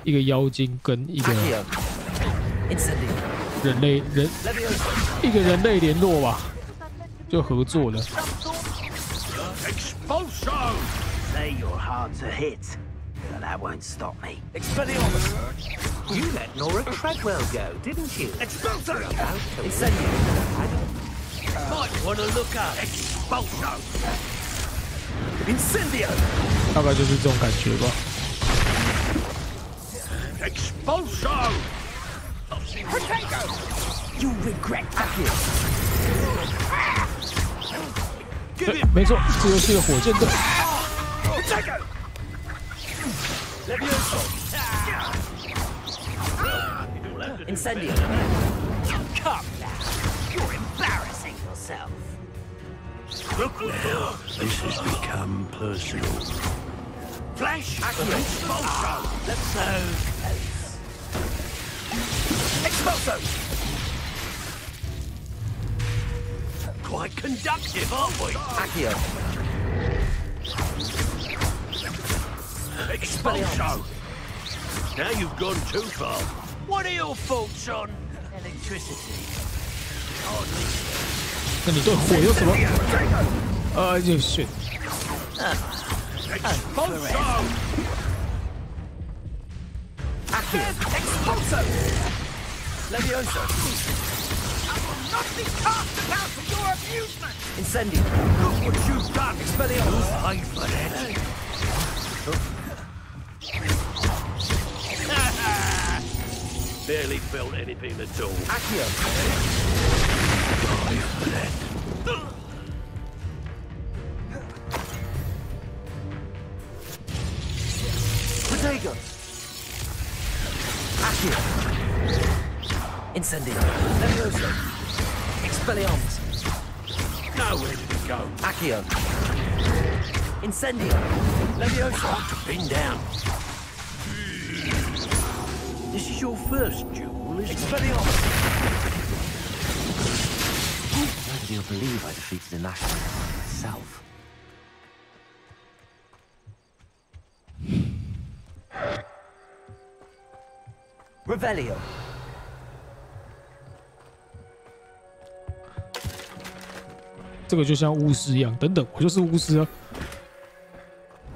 一个妖精跟一个一个人类联络吧，就合作了。Expulso! Say you're hard to hit, but that won't stop me. Expelliarmus! You let Nora Treadwell go, didn't you? Expulso! Incendio! Might want to look up. Expulso! Incendio! 大概就是这种感觉吧。Expulso! Potato! You regret that. 对，没错，这游戏的火箭队。Potato! Levioso! Incendio! Come now, you're embarrassing yourself. Now, this has become personal. Flash! Expulso! Let's go. Expulso! Quite conductive, aren't we? Accio. Expulso! Now you've gone too far. What are your thoughts on electricity? 那你对火有什么？就选。Expulso! Expulso! Levioso. Not be cast about for your amusement! Incendio. Look what you've done! Expelliarmus. Pay for that! Barely felt anything at all. Accio. Pay for that. Protego! Accio! Incendio! Levioso! Expelliarmus! Nowhere did it go? Accio! Incendio! Levioso! Pin down. This is your first duel, isn't it? Expelliarmus! Nobody will believe I defeated an Accio myself. Revelio. 这个就像巫师一样，等等，我就是巫师啊！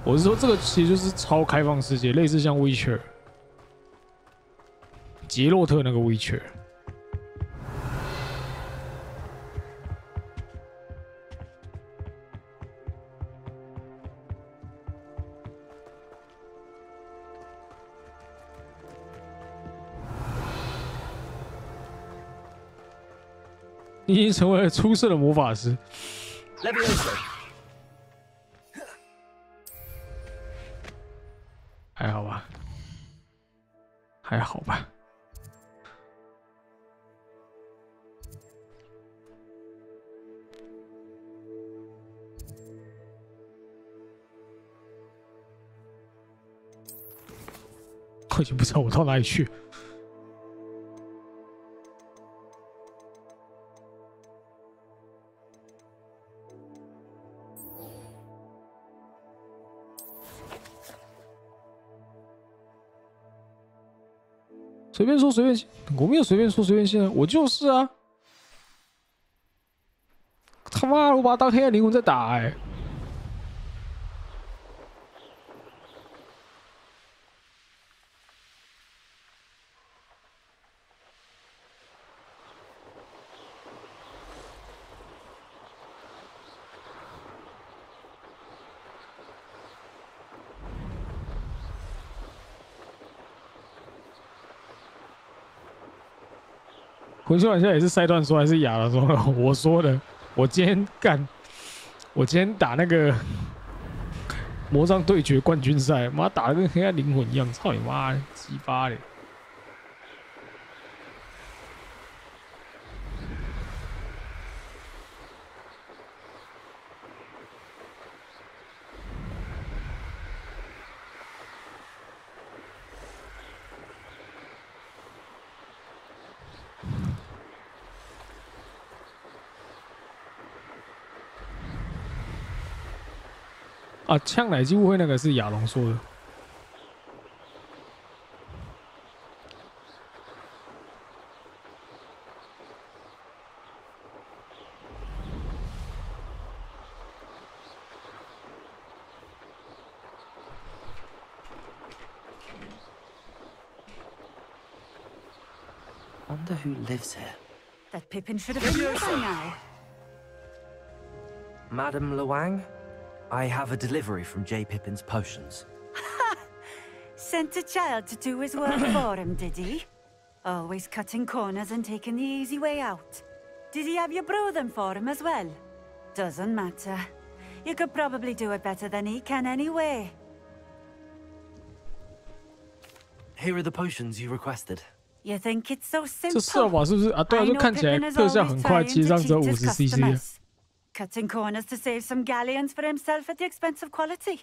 我是说，这个其实就是超开放世界，类似像 Witcher， 杰洛特那个 Witcher。你已经成为了出色的魔法师。还好吧，还好吧。我已经不知道我到哪里去。随便说随便信，我没有随便说随便信啊，我就是啊！他妈的，我把他当黑暗灵魂在打哎！魂修软现在也是赛段说还是哑了说？我说的，我今天打那个魔杖对决冠军赛，妈打的跟黑暗灵魂一样，操你妈，鸡巴嘞！啊，呛奶机误会那个是亚龙说的。Wonder who lives here. That Pippin should have been here by now. Madame Luang? I have a delivery from J. Pippin's potions. Sent a child to do his work for him, did he? Always cutting corners and taking the easy way out. Did he have you brew them for him as well? Doesn't matter. You could probably do it better than he can anyway. Here are the potions you requested. You think it's so 这 simple? 射法是不是啊？对啊，就看起来特效很快，其实上只有50 CC。 Cutting corners to save some galleons for himself at the expense of quality.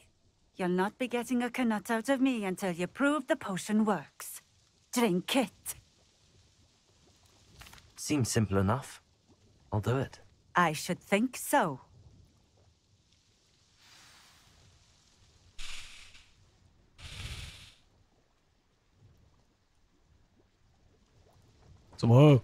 You'll not be getting a canut out of me until you prove the potion works. Drink it. Seems simple enough. I'll do it. I should think so. 怎么喝？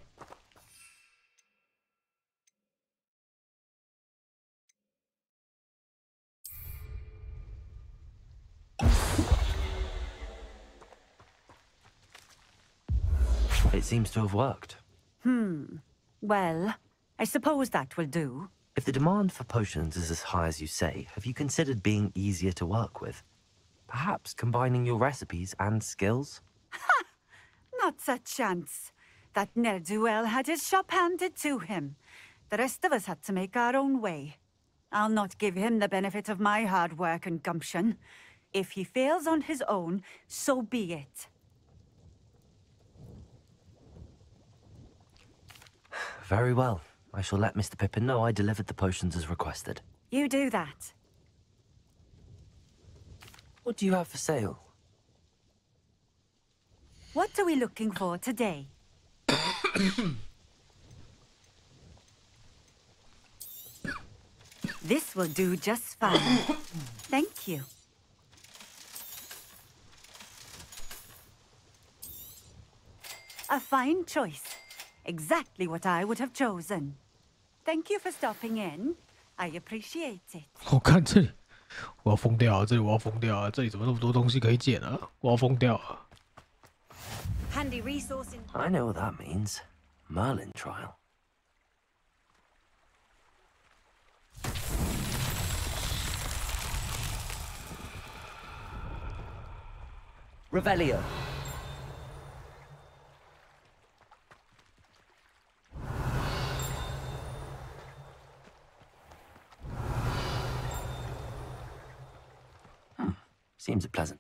It seems to have worked. Well, I suppose that will do. If the demand for potions is as high as you say, have you considered being easier to work with? Perhaps combining your recipes and skills? Not a chance. That ne'er-do-well had his shop handed to him. The rest of us had to make our own way. I'll not give him the benefit of my hard work and gumption. If he fails on his own, so be it. Very well. I shall let Mr. Pippin know I delivered the potions as requested. You do that. What do you have for sale? What are we looking for today? This will do just fine. Thank you. A fine choice. Exactly what I would have chosen. Thank you for stopping in. I appreciate it. 我看这里，我要疯掉了！这里我要疯掉了！这里怎么那么多东西可以捡啊？我要疯掉了！ Handy resource in. I know what that means. Merlin trial. Revelio. Seems pleasant.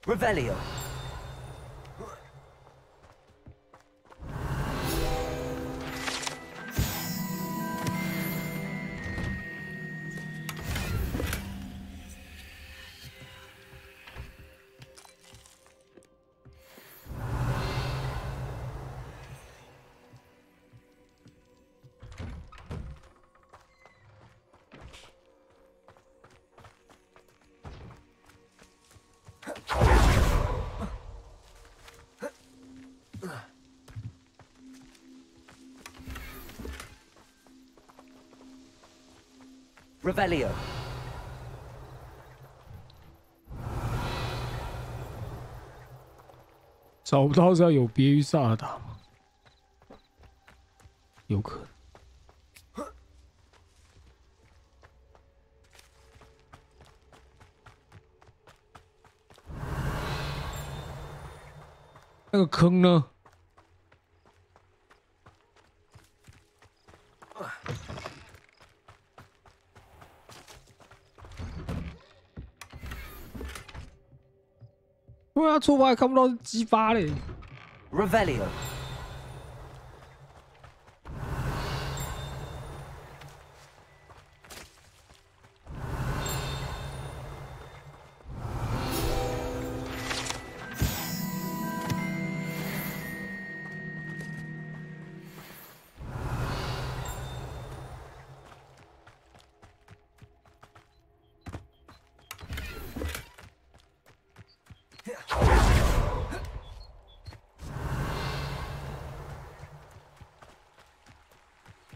Revelio. Revelio. 找不到是要有别于萨尔达吗？有可能。那个坑呢？ 对啊，出发还看不到是激发嘞。Revelio.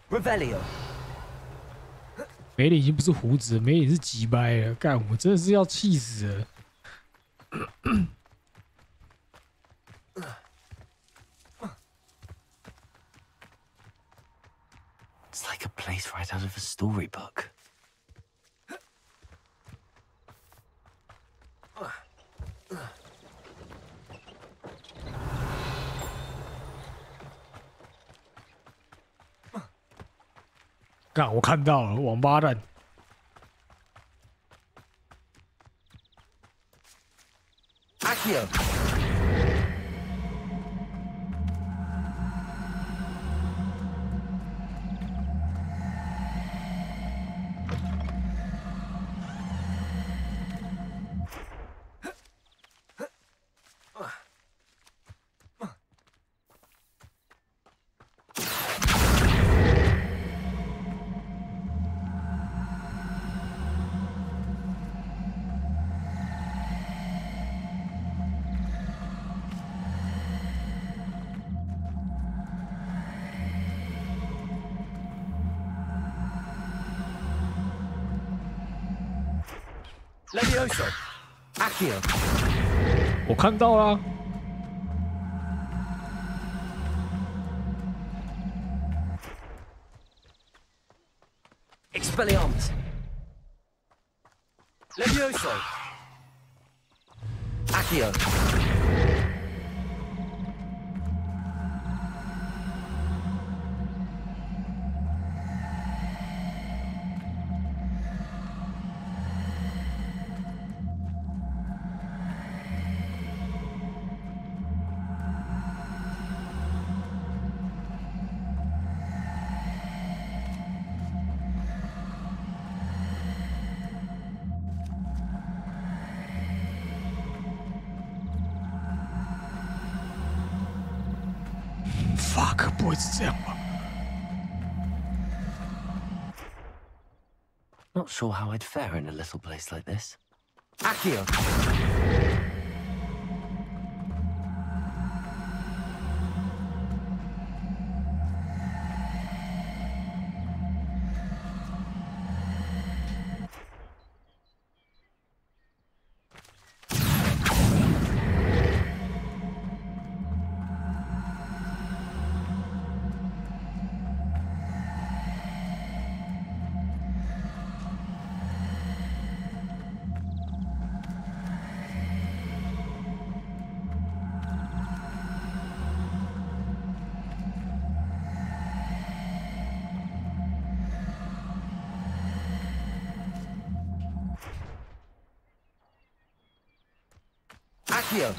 Revelio. 梅里已经不是胡子了，梅里是鸡掰了。干，我真的是要气死了。It's like a place right out of a storybook. "干，我看到了，王八蛋！ Accio. Levioso. Accio. 我看到了。Expelliarmus. Levioso. Accio. Fuck， 不会是这样吧 Not sure how I'd fare in a little place like this. Accio. Accio.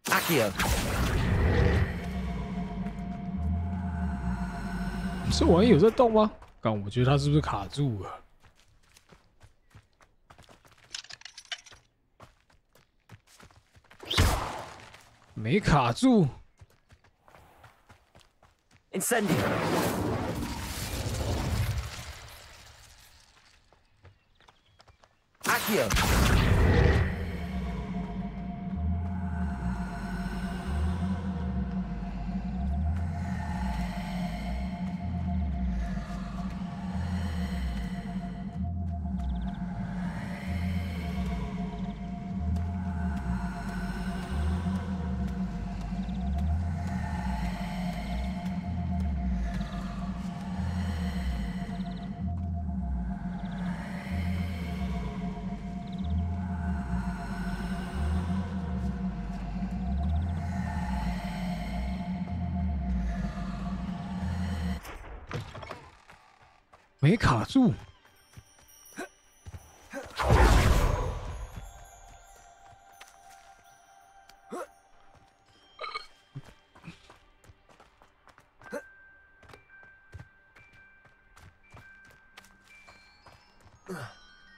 Accio. 这玩意有在动吗？刚我觉得它是不是卡住了？没卡住。Incendio. Accio.没卡住。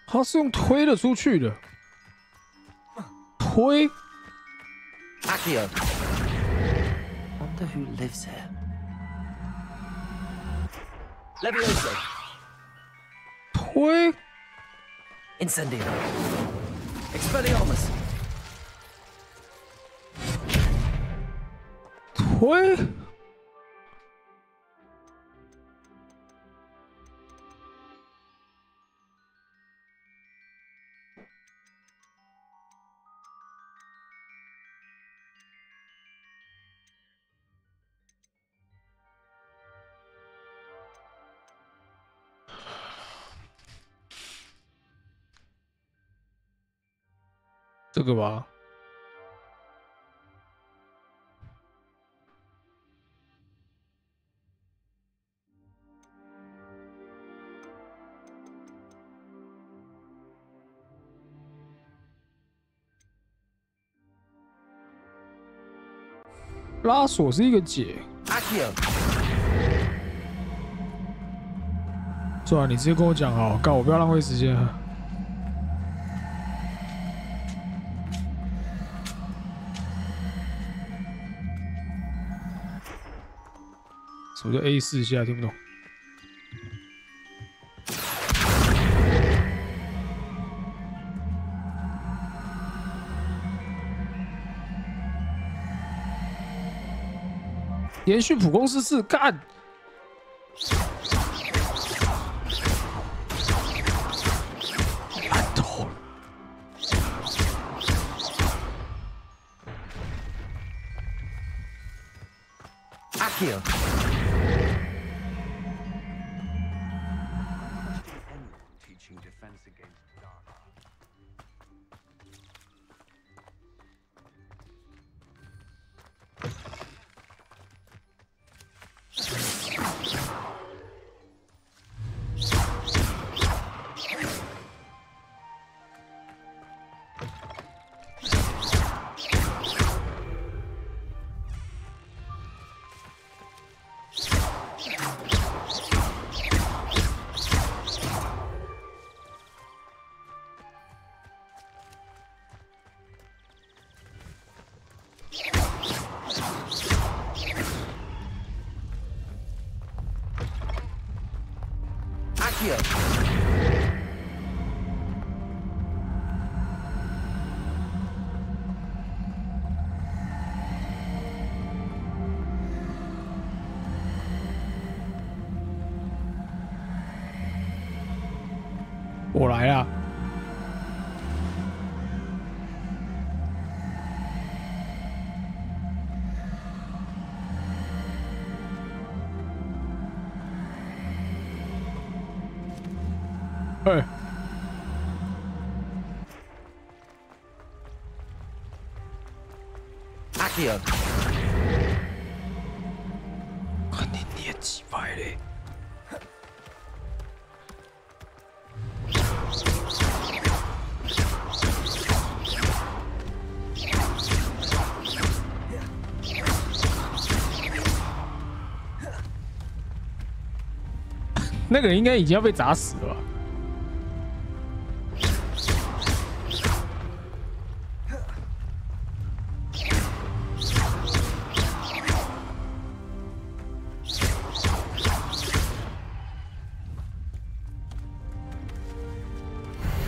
他是用推的出去的，推。Accio. Wonder who lives here. Levioso. 推。Incendio. Expelliarmus. 推。这个吧，拉锁是一个解。算了，你直接跟我讲好，干我不要浪费时间了。我就 A 试一下，听不懂。连续普攻4次，干！烂透了。Akio. Teaching defense against dark. Akio. 我来啦！哎，阿基尔，看你捏几百嘞！那个人应该已经要被砸死了吧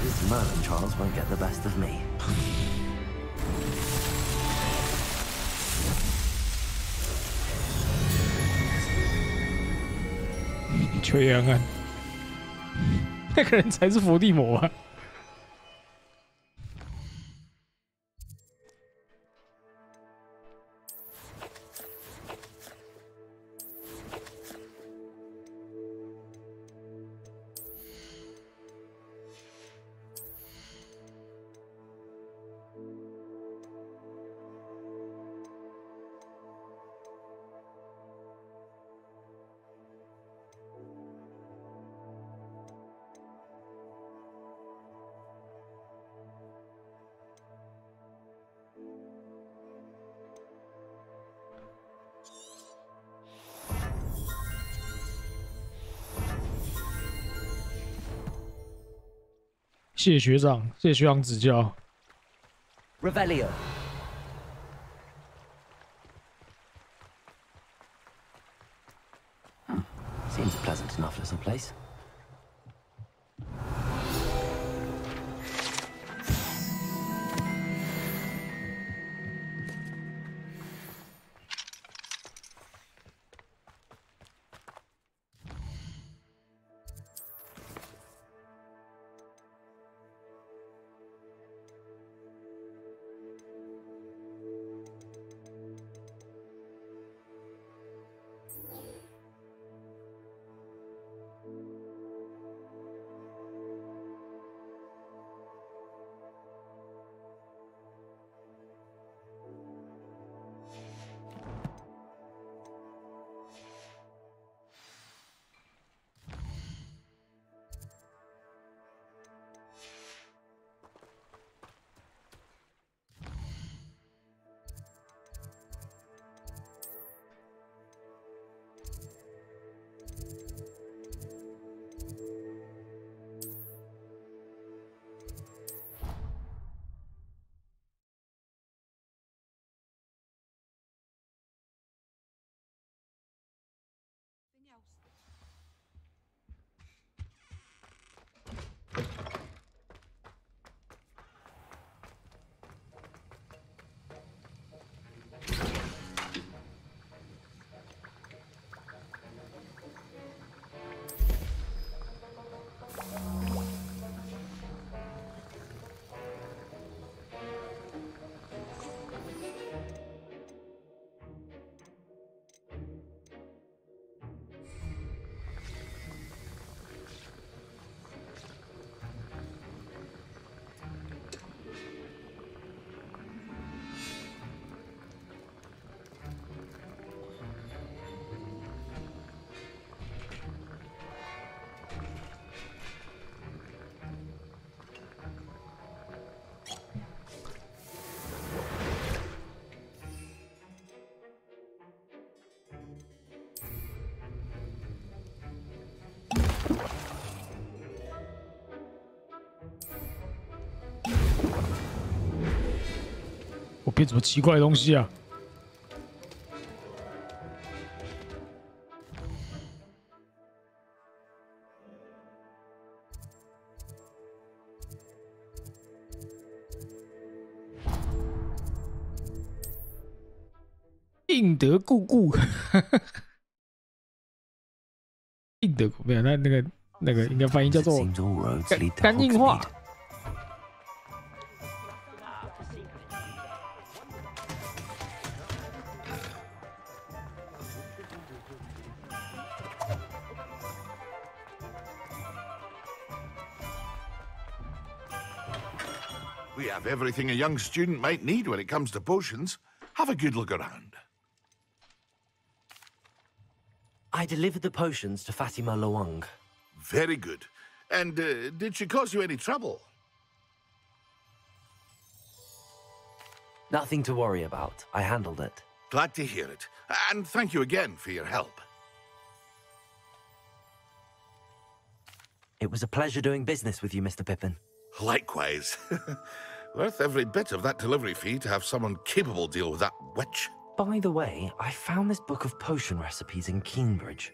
？This Merlin Charles won't get the best of me. 缺阳暗，那个人才是伏地魔啊！谢学长，谢学长指教。Revelio. Seems a pleasant enough little place. 变什么奇怪的东西啊？应得故故，应得没有，那个应该翻译叫做干硬化。We have everything a young student might need when it comes to potions. Have a good look around. I delivered the potions to Fatima Loang. Very good. And did she cause you any trouble? Nothing to worry about. I handled it. Glad to hear it. And thank you again for your help. It was a pleasure doing business with you, Mr. Pippin. Likewise. Worth every bit of that delivery fee to have someone capable deal with that witch. By the way, I found this book of potion recipes in Cambridge.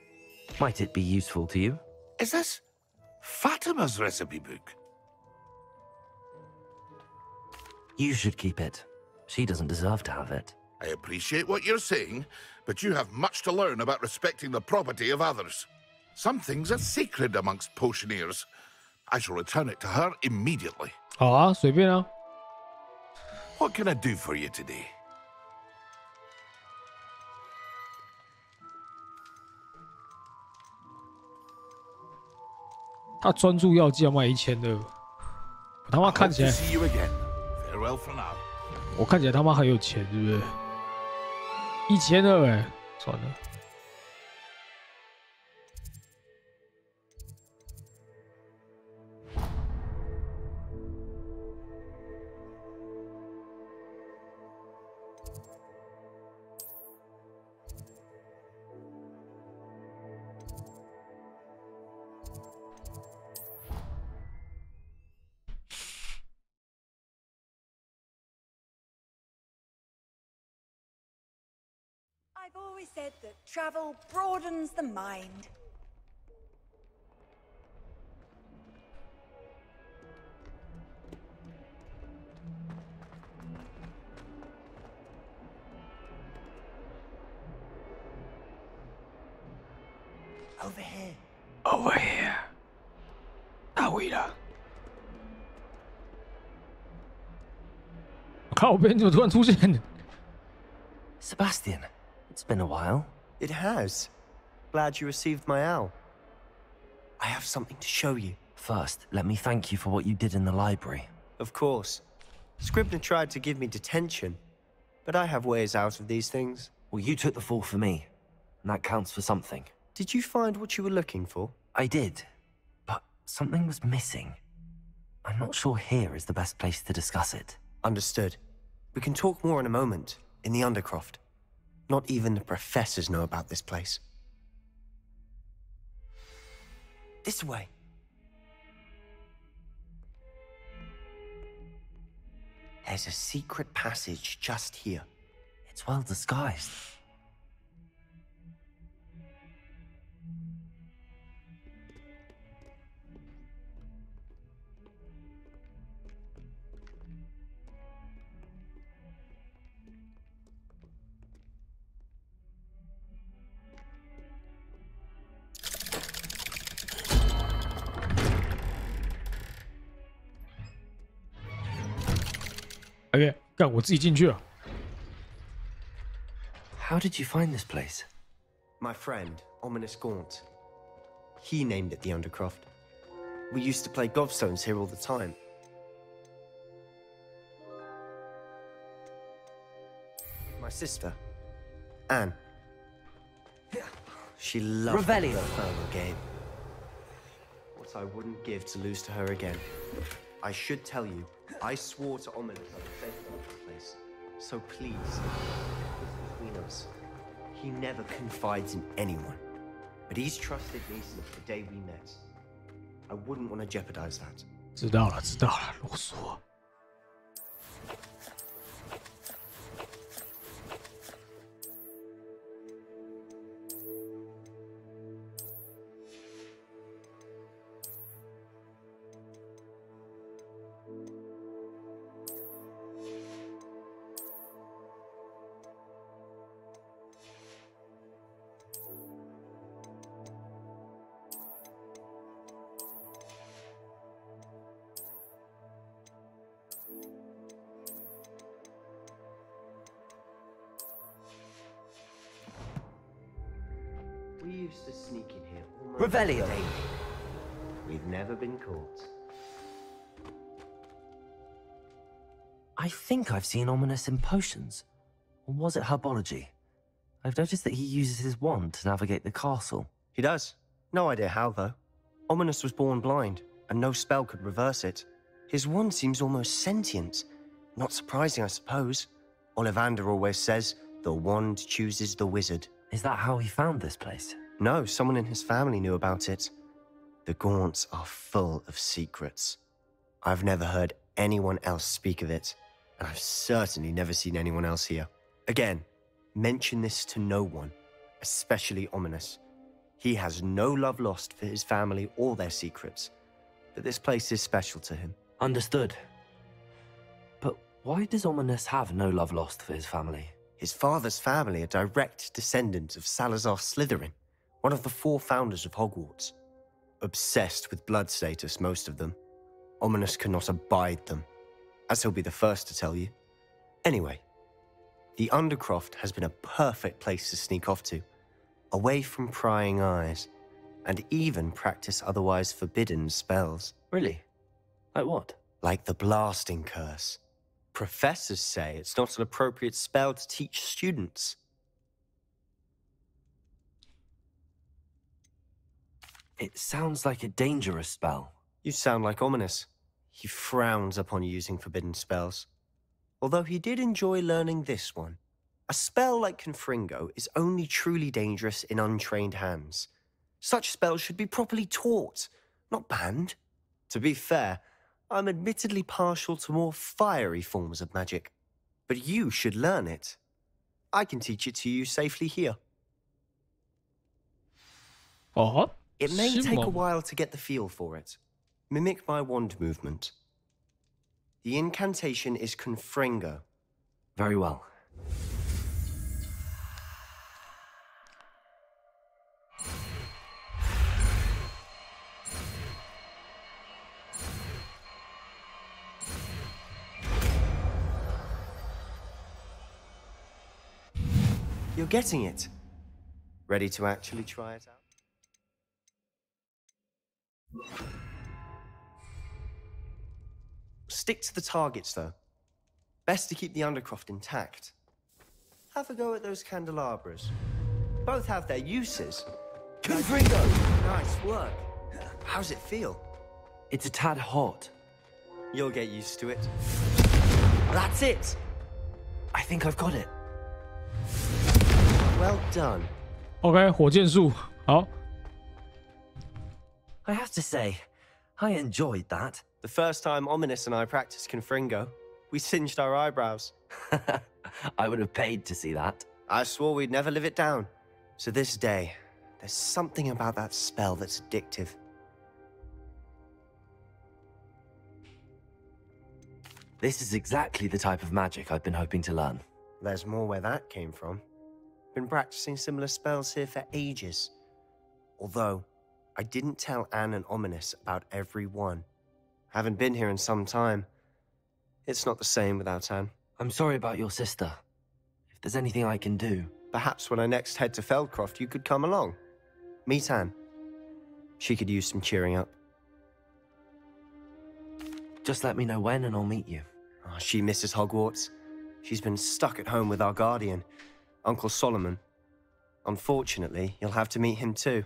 Might it be useful to you? Is this Fatima's recipe book? You should keep it. She doesn't deserve to have it. I appreciate what you're saying, but you have much to learn about respecting the property of others. Some things are sacred amongst potioneers. I shall return it to her immediately. 好啊，随便啊。What can I do for you today? 他专注药剂要卖1200，我他妈看起来， See you again. Farewell for now. 我看起来他妈很有钱，对不对？1200哎，算了。I've always said that travel broadens the mind. Over here. Over here. 大伟了。靠边，怎么突然出现？ Sebastian, it's been a while. It has. Glad you received my owl. I have something to show you. First, let me thank you for what you did in the library. Of course. Scribner tried to give me detention, but I have ways out of these things. Well, you took the fall for me, and that counts for something. Did you find what you were looking for? I did, but something was missing. I'm not sure here is the best place to discuss it. Understood. We can talk more in a moment, in the Undercroft. Not even the professors know about this place. This way. There's a secret passage just here. It's well disguised. OK， 干我自己进去了。How did you find this place? My friend, Ominous Gaunt. He named it the Undercroft. We used to play gobstones here all the time. My sister, Anne. She loved the Infernal game. What I wouldn't give to lose to her again. I should tell you, I swore to Ominous I would safeguard the place. So please, between us. He never confides in anyone. But he's trusted me since the day we met. I wouldn't want to jeopardize that. 知道了，知道了，啰嗦。used to sneak in here almost Revelio. daily. We've never been caught. I think I've seen Ominous in potions. Or was it herbology? I've noticed that he uses his wand to navigate the castle. He does. No idea how, though. Ominous was born blind, and no spell could reverse it. His wand seems almost sentient. Not surprising, I suppose. Ollivander always says, the wand chooses the wizard. Is that how he found this place? No, someone in his family knew about it. The Gaunts are full of secrets. I've never heard anyone else speak of it, and I've certainly never seen anyone else here. Again, mention this to no one, especially Ominous. He has no love lost for his family or their secrets, but this place is special to him. Understood. But why does Ominous have no love lost for his family? His father's family are direct descendants of Salazar Slytherin, one of the 4 founders of Hogwarts. Obsessed with blood status, most of them. Ominous cannot abide them, as he'll be the first to tell you. Anyway, the Undercroft has been a perfect place to sneak off to, away from prying eyes, and even practice otherwise forbidden spells. Really? Like what? Like the blasting curse. Professors say it's not an appropriate spell to teach students. It sounds like a dangerous spell. You sound like Ominous. He frowns upon using forbidden spells. Although he did enjoy learning this one. A spell like Confringo is only truly dangerous in untrained hands. Such spells should be properly taught, not banned. To be fair, I'm admittedly partial to more fiery forms of magic. But you should learn it. I can teach it to you safely here. It may take a while to get the feel for it. Mimic my wand movement. The incantation is Confringo. Very well. You're getting it. Ready to actually try it out? Stick to the targets, though. Best to keep the Undercroft intact. Have a go at those candelabras. Both have their uses. Confringo! Nice work. How's it feel? It's a tad hot. You'll get used to it. That's it! I think I've got it. Well done. OK， 火箭术，好。I have to say, I enjoyed that. The first time Ominous and I practiced Confringo, we singed our eyebrows. I would have paid to see that. I swore we'd never live it down. To this day, there's something about that spell that's addictive. This is exactly the type of magic I've been hoping to learn. There's more where that came from. Been practicing similar spells here for ages. Although, I didn't tell Anne and Ominous about every one. Haven't been here in some time. It's not the same without Anne. I'm sorry about your sister. If there's anything I can do... Perhaps when I next head to Feldcroft, you could come along. Meet Anne. She could use some cheering up. Just let me know when and I'll meet you. Oh, she misses Hogwarts. She's been stuck at home with our guardian, Uncle Solomon. Unfortunately, you'll have to meet him too.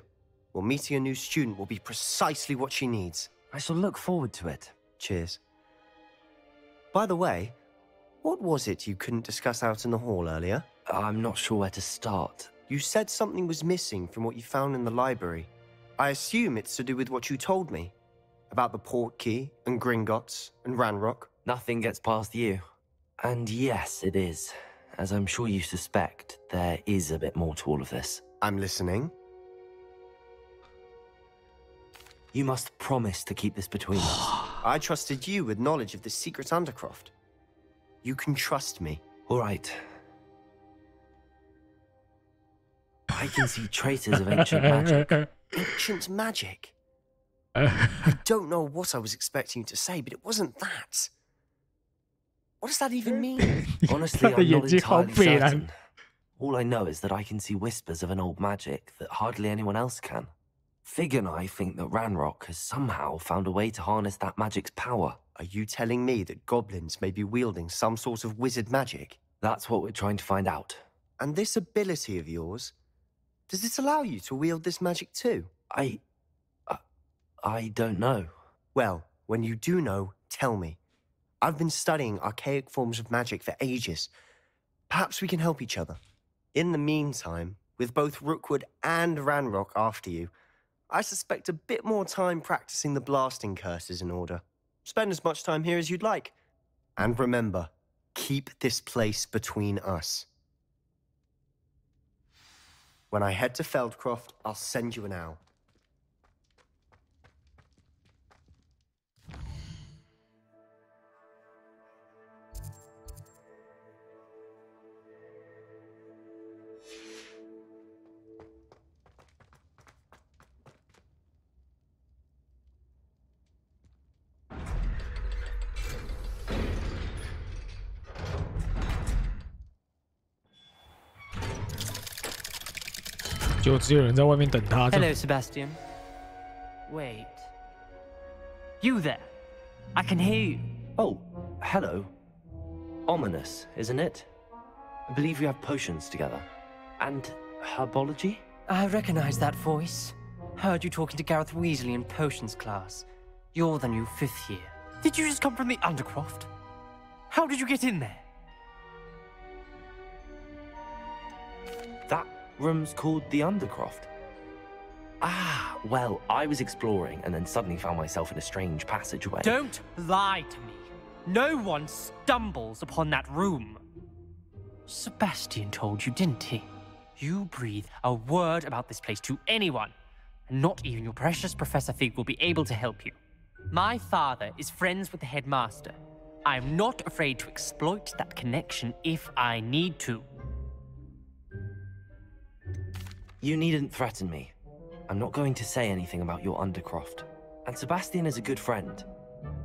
Well, meeting a new student will be precisely what she needs. I shall look forward to it. Cheers. By the way, what was it you couldn't discuss out in the hall earlier? I'm not sure where to start. You said something was missing from what you found in the library. I assume it's to do with what you told me. About the Portkey, and Gringotts, and Ranrock. Nothing gets past you. And yes, it is. As I'm sure you suspect, there is a bit more to all of this. I'm listening. You must promise to keep this between us. I trusted you with knowledge of the secret Undercroft. You can trust me. All right. I can see traces of ancient magic. Ancient magic? I don't know what I was expecting you to say, but it wasn't that. What does that even mean? Honestly, I'm not entirely certain. All I know is that I can see whispers of an old magic that hardly anyone else can. Fig and I think that Ranrock has somehow found a way to harness that magic's power. Are you telling me that goblins may be wielding some sort of wizard magic? That's what we're trying to find out. And this ability of yours, does it allow you to wield this magic too? I don't know. Well, when you do know, tell me. I've been studying archaic forms of magic for ages. Perhaps we can help each other. In the meantime, with both Rookwood and Ranrock after you, I suspect a bit more time practicing the blasting curse is in order. Spend as much time here as you'd like. And remember, keep this place between us. When I head to Feldcroft, I'll send you an owl.就只有人在外面等他。 Hello, Sebastian. Wait. You there? I can hear you. Oh, hello. Ominous, isn't it? I believe we have potions together. And herbology? I recognize that voice. Heard you talking to Gareth Weasley in potions class. You're the new 5th year. Did you just come from the Undercroft? How did you get in there? That room's called the Undercroft. Ah, well, I was exploring and then suddenly found myself in a strange passageway. Don't lie to me. No one stumbles upon that room. Sebastian told you, didn't he? You breathe a word about this place to anyone, and not even your precious Professor Fig will be able to help you. My father is friends with the headmaster. I am not afraid to exploit that connection if I need to. You needn't threaten me. I'm not going to say anything about your Undercroft. And Sebastian is a good friend.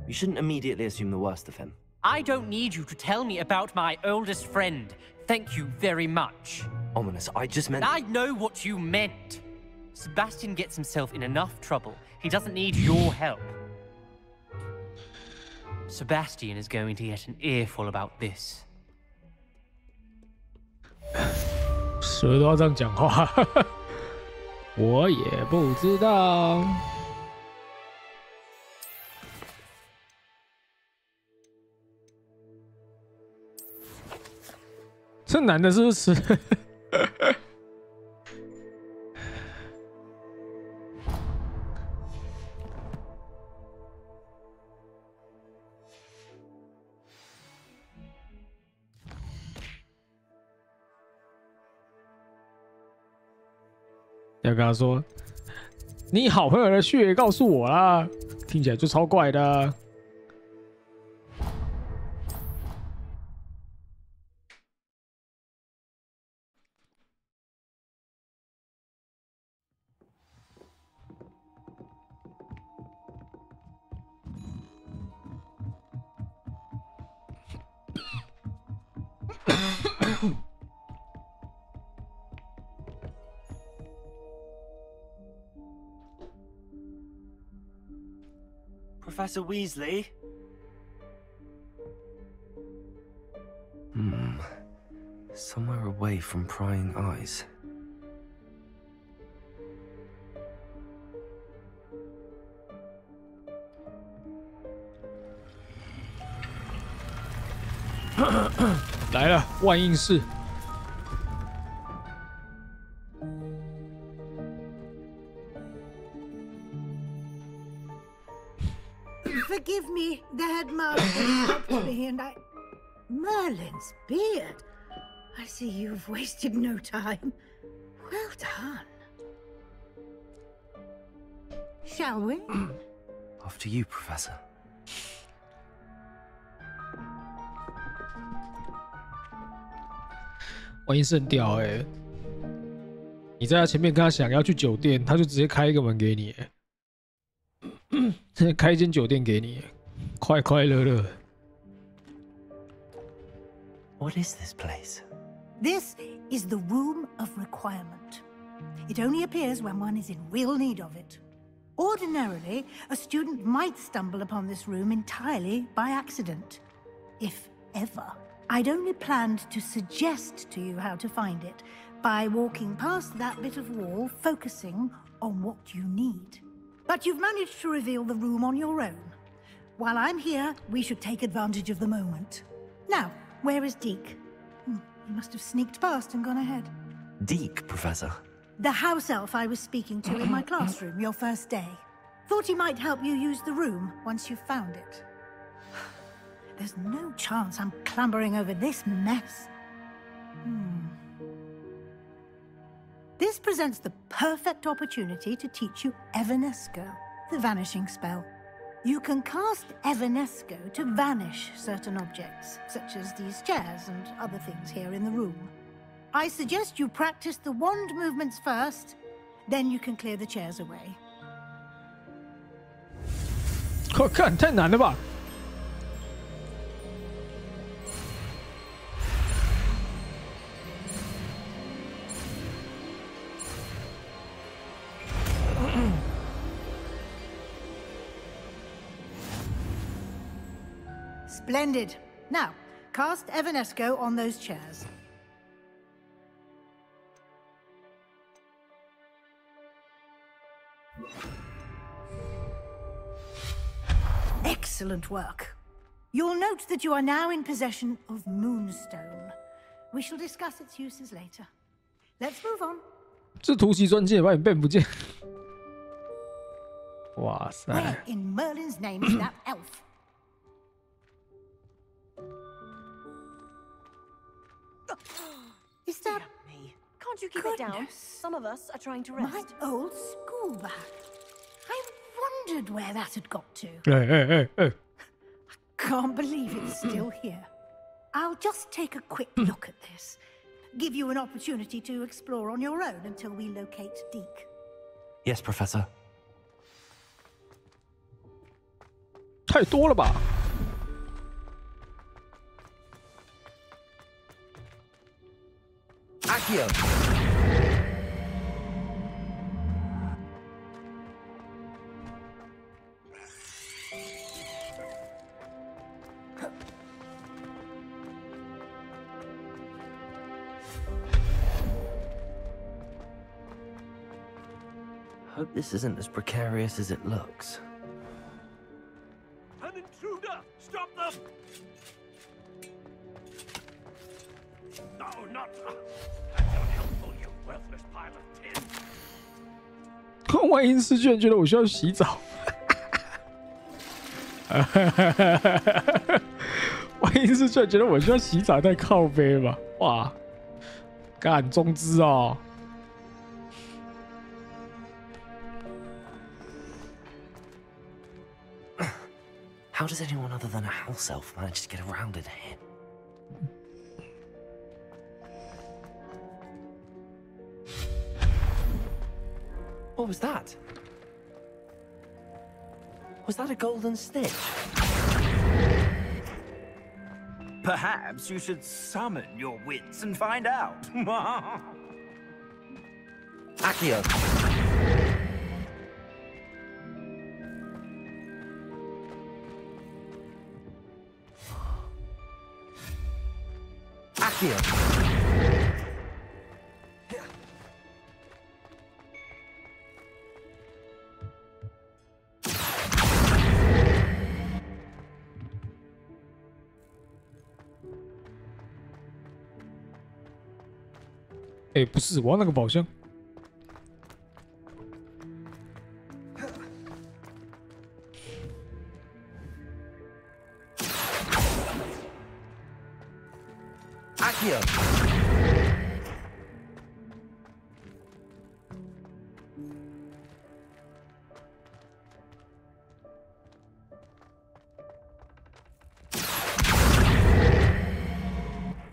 You shouldn't immediately assume the worst of him. I don't need you to tell me about my oldest friend. Thank you very much. Ominous, I just meant... I know what you meant. Sebastian gets himself in enough trouble. He doesn't need your help. Sebastian is going to get an earful about this. 蛇都要这样讲话，我也不知道。这男的是不是？要跟他说，你好朋友的血告诉我啦，听起来就超怪的啊。Professor Weasley? Somewhere away from prying eyes. "来了，万应室。Forgive me, the headmaster stopped me and I... Merlin's beard. I see you've wasted no time. Well done. Shall we? After you, Professor. 万应室很屌欸，你在他前面跟他想要去酒店，他就直接开一个门给你欸。开一间酒店给你，快快乐乐。 What is this place? This is the Room of Requirement. It only appears when one is in real need of it. Ordinarily, a student might stumble upon this room entirely by accident. If ever. I'd only planned to suggest to you how to find it by walking past that bit of wall, focusing on what you need. But you've managed to reveal the room on your own. While I'm here, we should take advantage of the moment. Now, where is Deke? He must have sneaked past and gone ahead. Deke, Professor. The house elf I was speaking to in my classroom your first day. Thought he might help you use the room once you've found it. There's no chance I'm clambering over this mess. This presents the perfect opportunity to teach you Evanesco, the vanishing spell. You can cast Evanesco to vanish certain objects, such as these chairs and other things here in the room. I suggest you practice the wand movements first, then you can clear the chairs away. 我看太难了吧！ Splendid. Now, cast Evanesco on those chairs. Excellent work. You'll note that you are now in possession of Moonstone. We shall discuss its uses later. Let's move on. 这突袭钻戒把你变不见。哇塞！ Where in Merlin's name is that elf? Is that me? Can't you keep it down? Some of us are trying to rest. My old school bag. I wondered where that had got to. Hey. Can't believe it's still here. I'll just take a quick look at this. Give you an opportunity to explore on your own until we locate Deke. Yes, Professor. 太多了吧？ Accio! Hope this isn't as precarious as it looks. An intruder! Stop them! No, not... That's unhelpful, you worthless pile of tin. 万一失去人觉得我需要洗澡，万一失去人觉得我需要洗澡，太靠背吧？哇，干中资哦！ How does anyone other than a house elf manage to get around in here? What was that? Was that a golden stitch? Perhaps you should summon your wits and find out. Accio! Accio!哎，不是，我要那个宝箱。 Accio!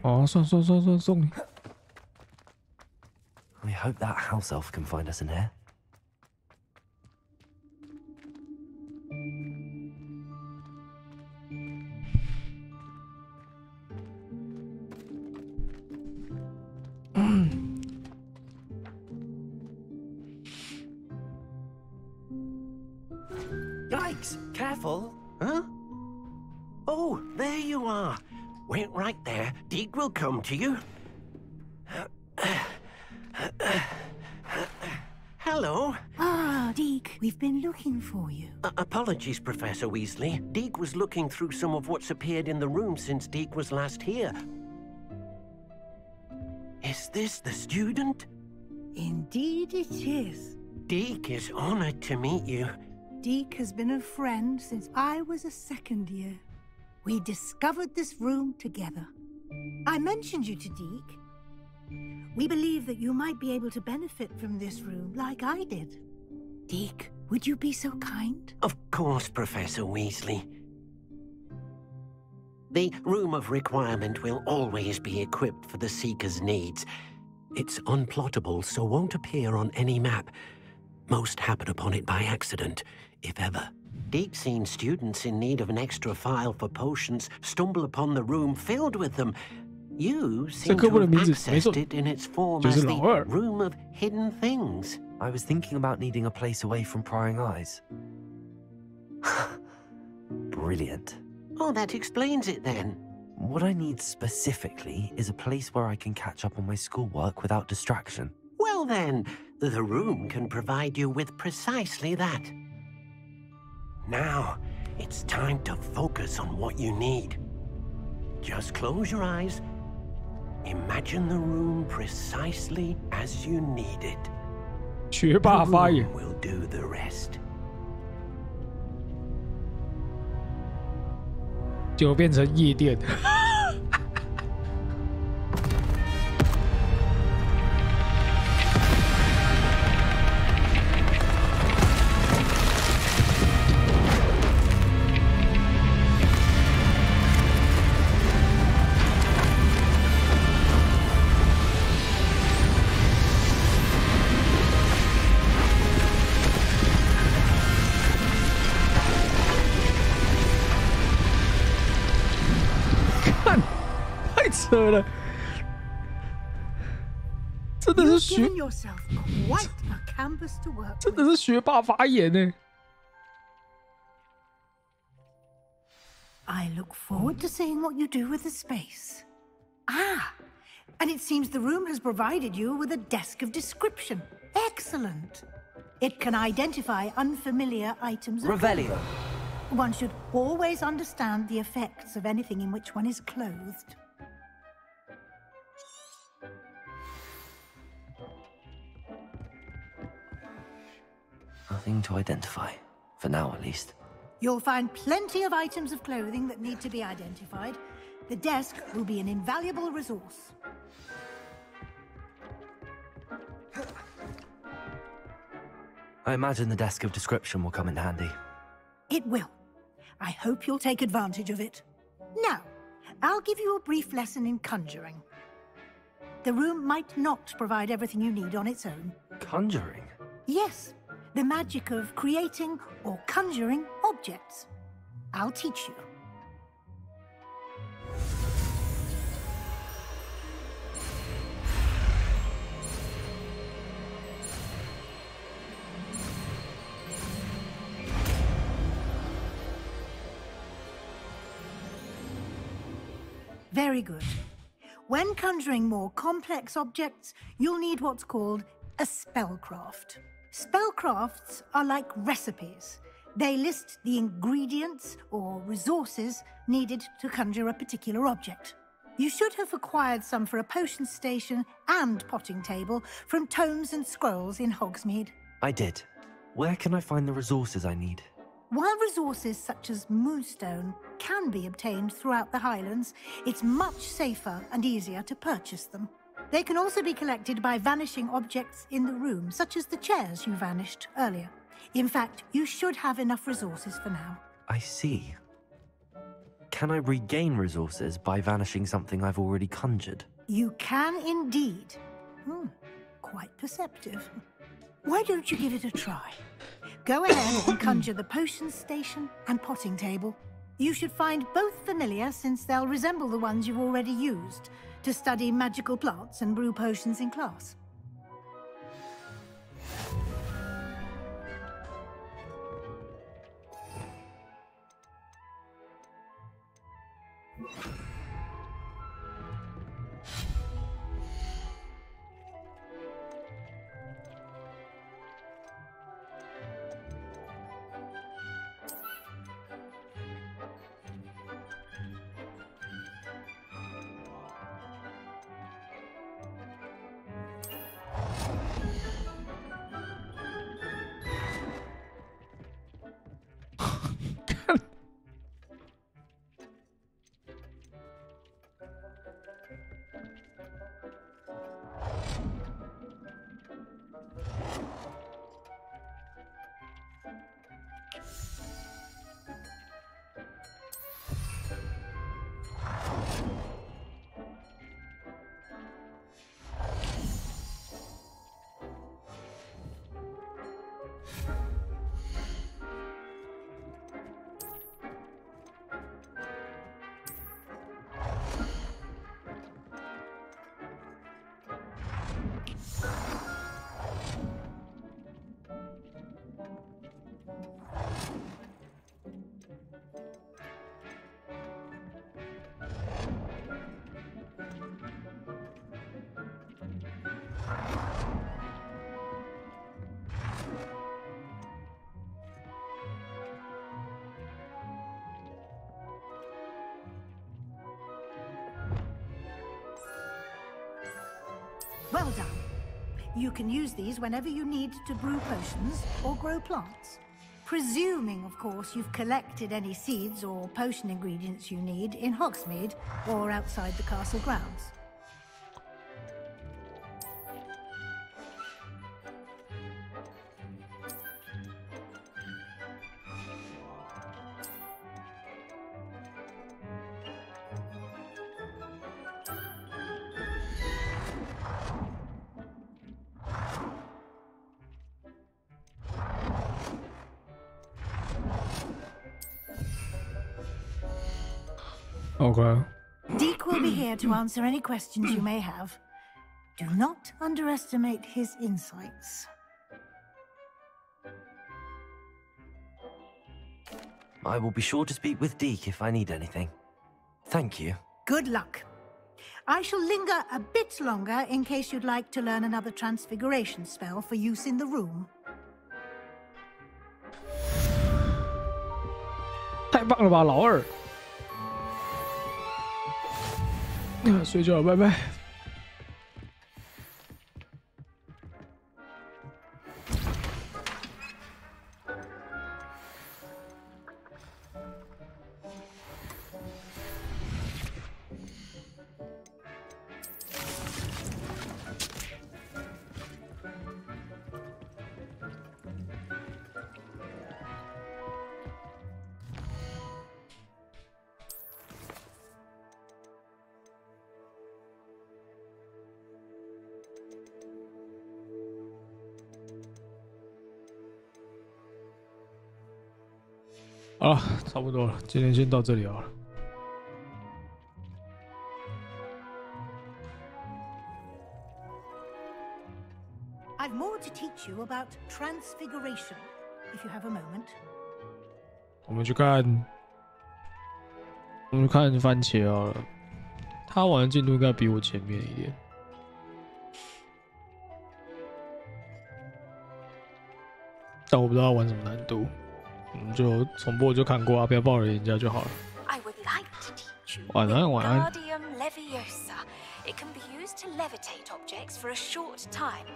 哦，算送你。 I hope that house elf can find us in here. careful, huh? Oh, there you are. Wait right there. Deke will come to you. Hello. Ah, Deke, we've been looking for you. Apologies, Professor Weasley. Deke was looking through some of what's appeared in the room since Deke was last here. Is this the student? Indeed it is. Deke is honored to meet you. Deke has been a friend since I was a second year. We discovered this room together. I mentioned you to Deke. We believe that you might be able to benefit from this room like I did. Deke, would you be so kind? Of course, Professor Weasley. The Room of Requirement will always be equipped for the Seeker's needs. It's unplottable, so won't appear on any map. Most happen upon it by accident, if ever. Deke's seen students in need of an extra file for potions stumble upon the room filled with them. You seem to have accessed it in its form as the Room of Hidden Things. I was thinking about needing a place away from prying eyes. Brilliant. Oh, that explains it then. What I need specifically is a place where I can catch up on my schoolwork without distraction. Well then, the room can provide you with precisely that. Now, it's time to focus on what you need. Just close your eyes. Imagine the room precisely as you need it. 学霸发言 We'll do the rest. 就变成夜店。扯了，真的是学，真的是学霸发言呢。I look forward to seeing what you do with the space. Ah, and it seems the room has provided you with a desk of description. Excellent. It can identify unfamiliar items. Revelio. One should always understand the effects of anything in which one is clothed. Nothing to identify, for now at least. You'll find plenty of items of clothing that need to be identified. The desk will be an invaluable resource. I imagine the desk of description will come in handy. It will. I hope you'll take advantage of it. Now, I'll give you a brief lesson in conjuring. The room might not provide everything you need on its own. Conjuring? Yes. The magic of creating or conjuring objects. I'll teach you. Very good. When conjuring more complex objects, you'll need what's called a spellcraft. Spellcrafts are like recipes. They list the ingredients or resources needed to conjure a particular object. You should have acquired some for a potion station and potting table from tomes and scrolls in Hogsmeade. I did. Where can I find the resources I need? While resources such as moonstone can be obtained throughout the Highlands, it's much safer and easier to purchase them. They can also be collected by vanishing objects in the room, such as the chairs you vanished earlier. In fact, you should have enough resources for now. I see. Can I regain resources by vanishing something I've already conjured? You can indeed. Quite perceptive. Why don't you give it a try? Go ahead and conjure the potion station and potting table. You should find both familiar, since they'll resemble the ones you've already used to study magical plants and brew potions in class. Well done. You can use these whenever you need to brew potions or grow plants. Presuming, of course, you've collected any seeds or potion ingredients you need in Hogsmeade or outside the castle grounds. Okay. Deke will be here to answer any questions you may have. Do not underestimate his insights. I will be sure to speak with Deke if I need anything. Thank you. Good luck. I shall linger a bit longer in case you'd like to learn another transfiguration spell for use in the room. 太棒了吧，老二！睡觉了，拜拜。好了，差不多了，今天先到这里好了。I've more to teach you about transfiguration, if you have a moment. 我们去看番茄好了，他玩的进度应该比我前面一点。但我不知道他玩什么难度，我们就重播就看过啊，不要爆了人家就好了。I would like to teach you 晚安，晚安。 Wingardium Leviosa. It can be used to levitate objects for a short time.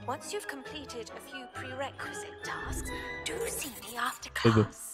Once you've completed a few prerequisite tasks, do see me after class.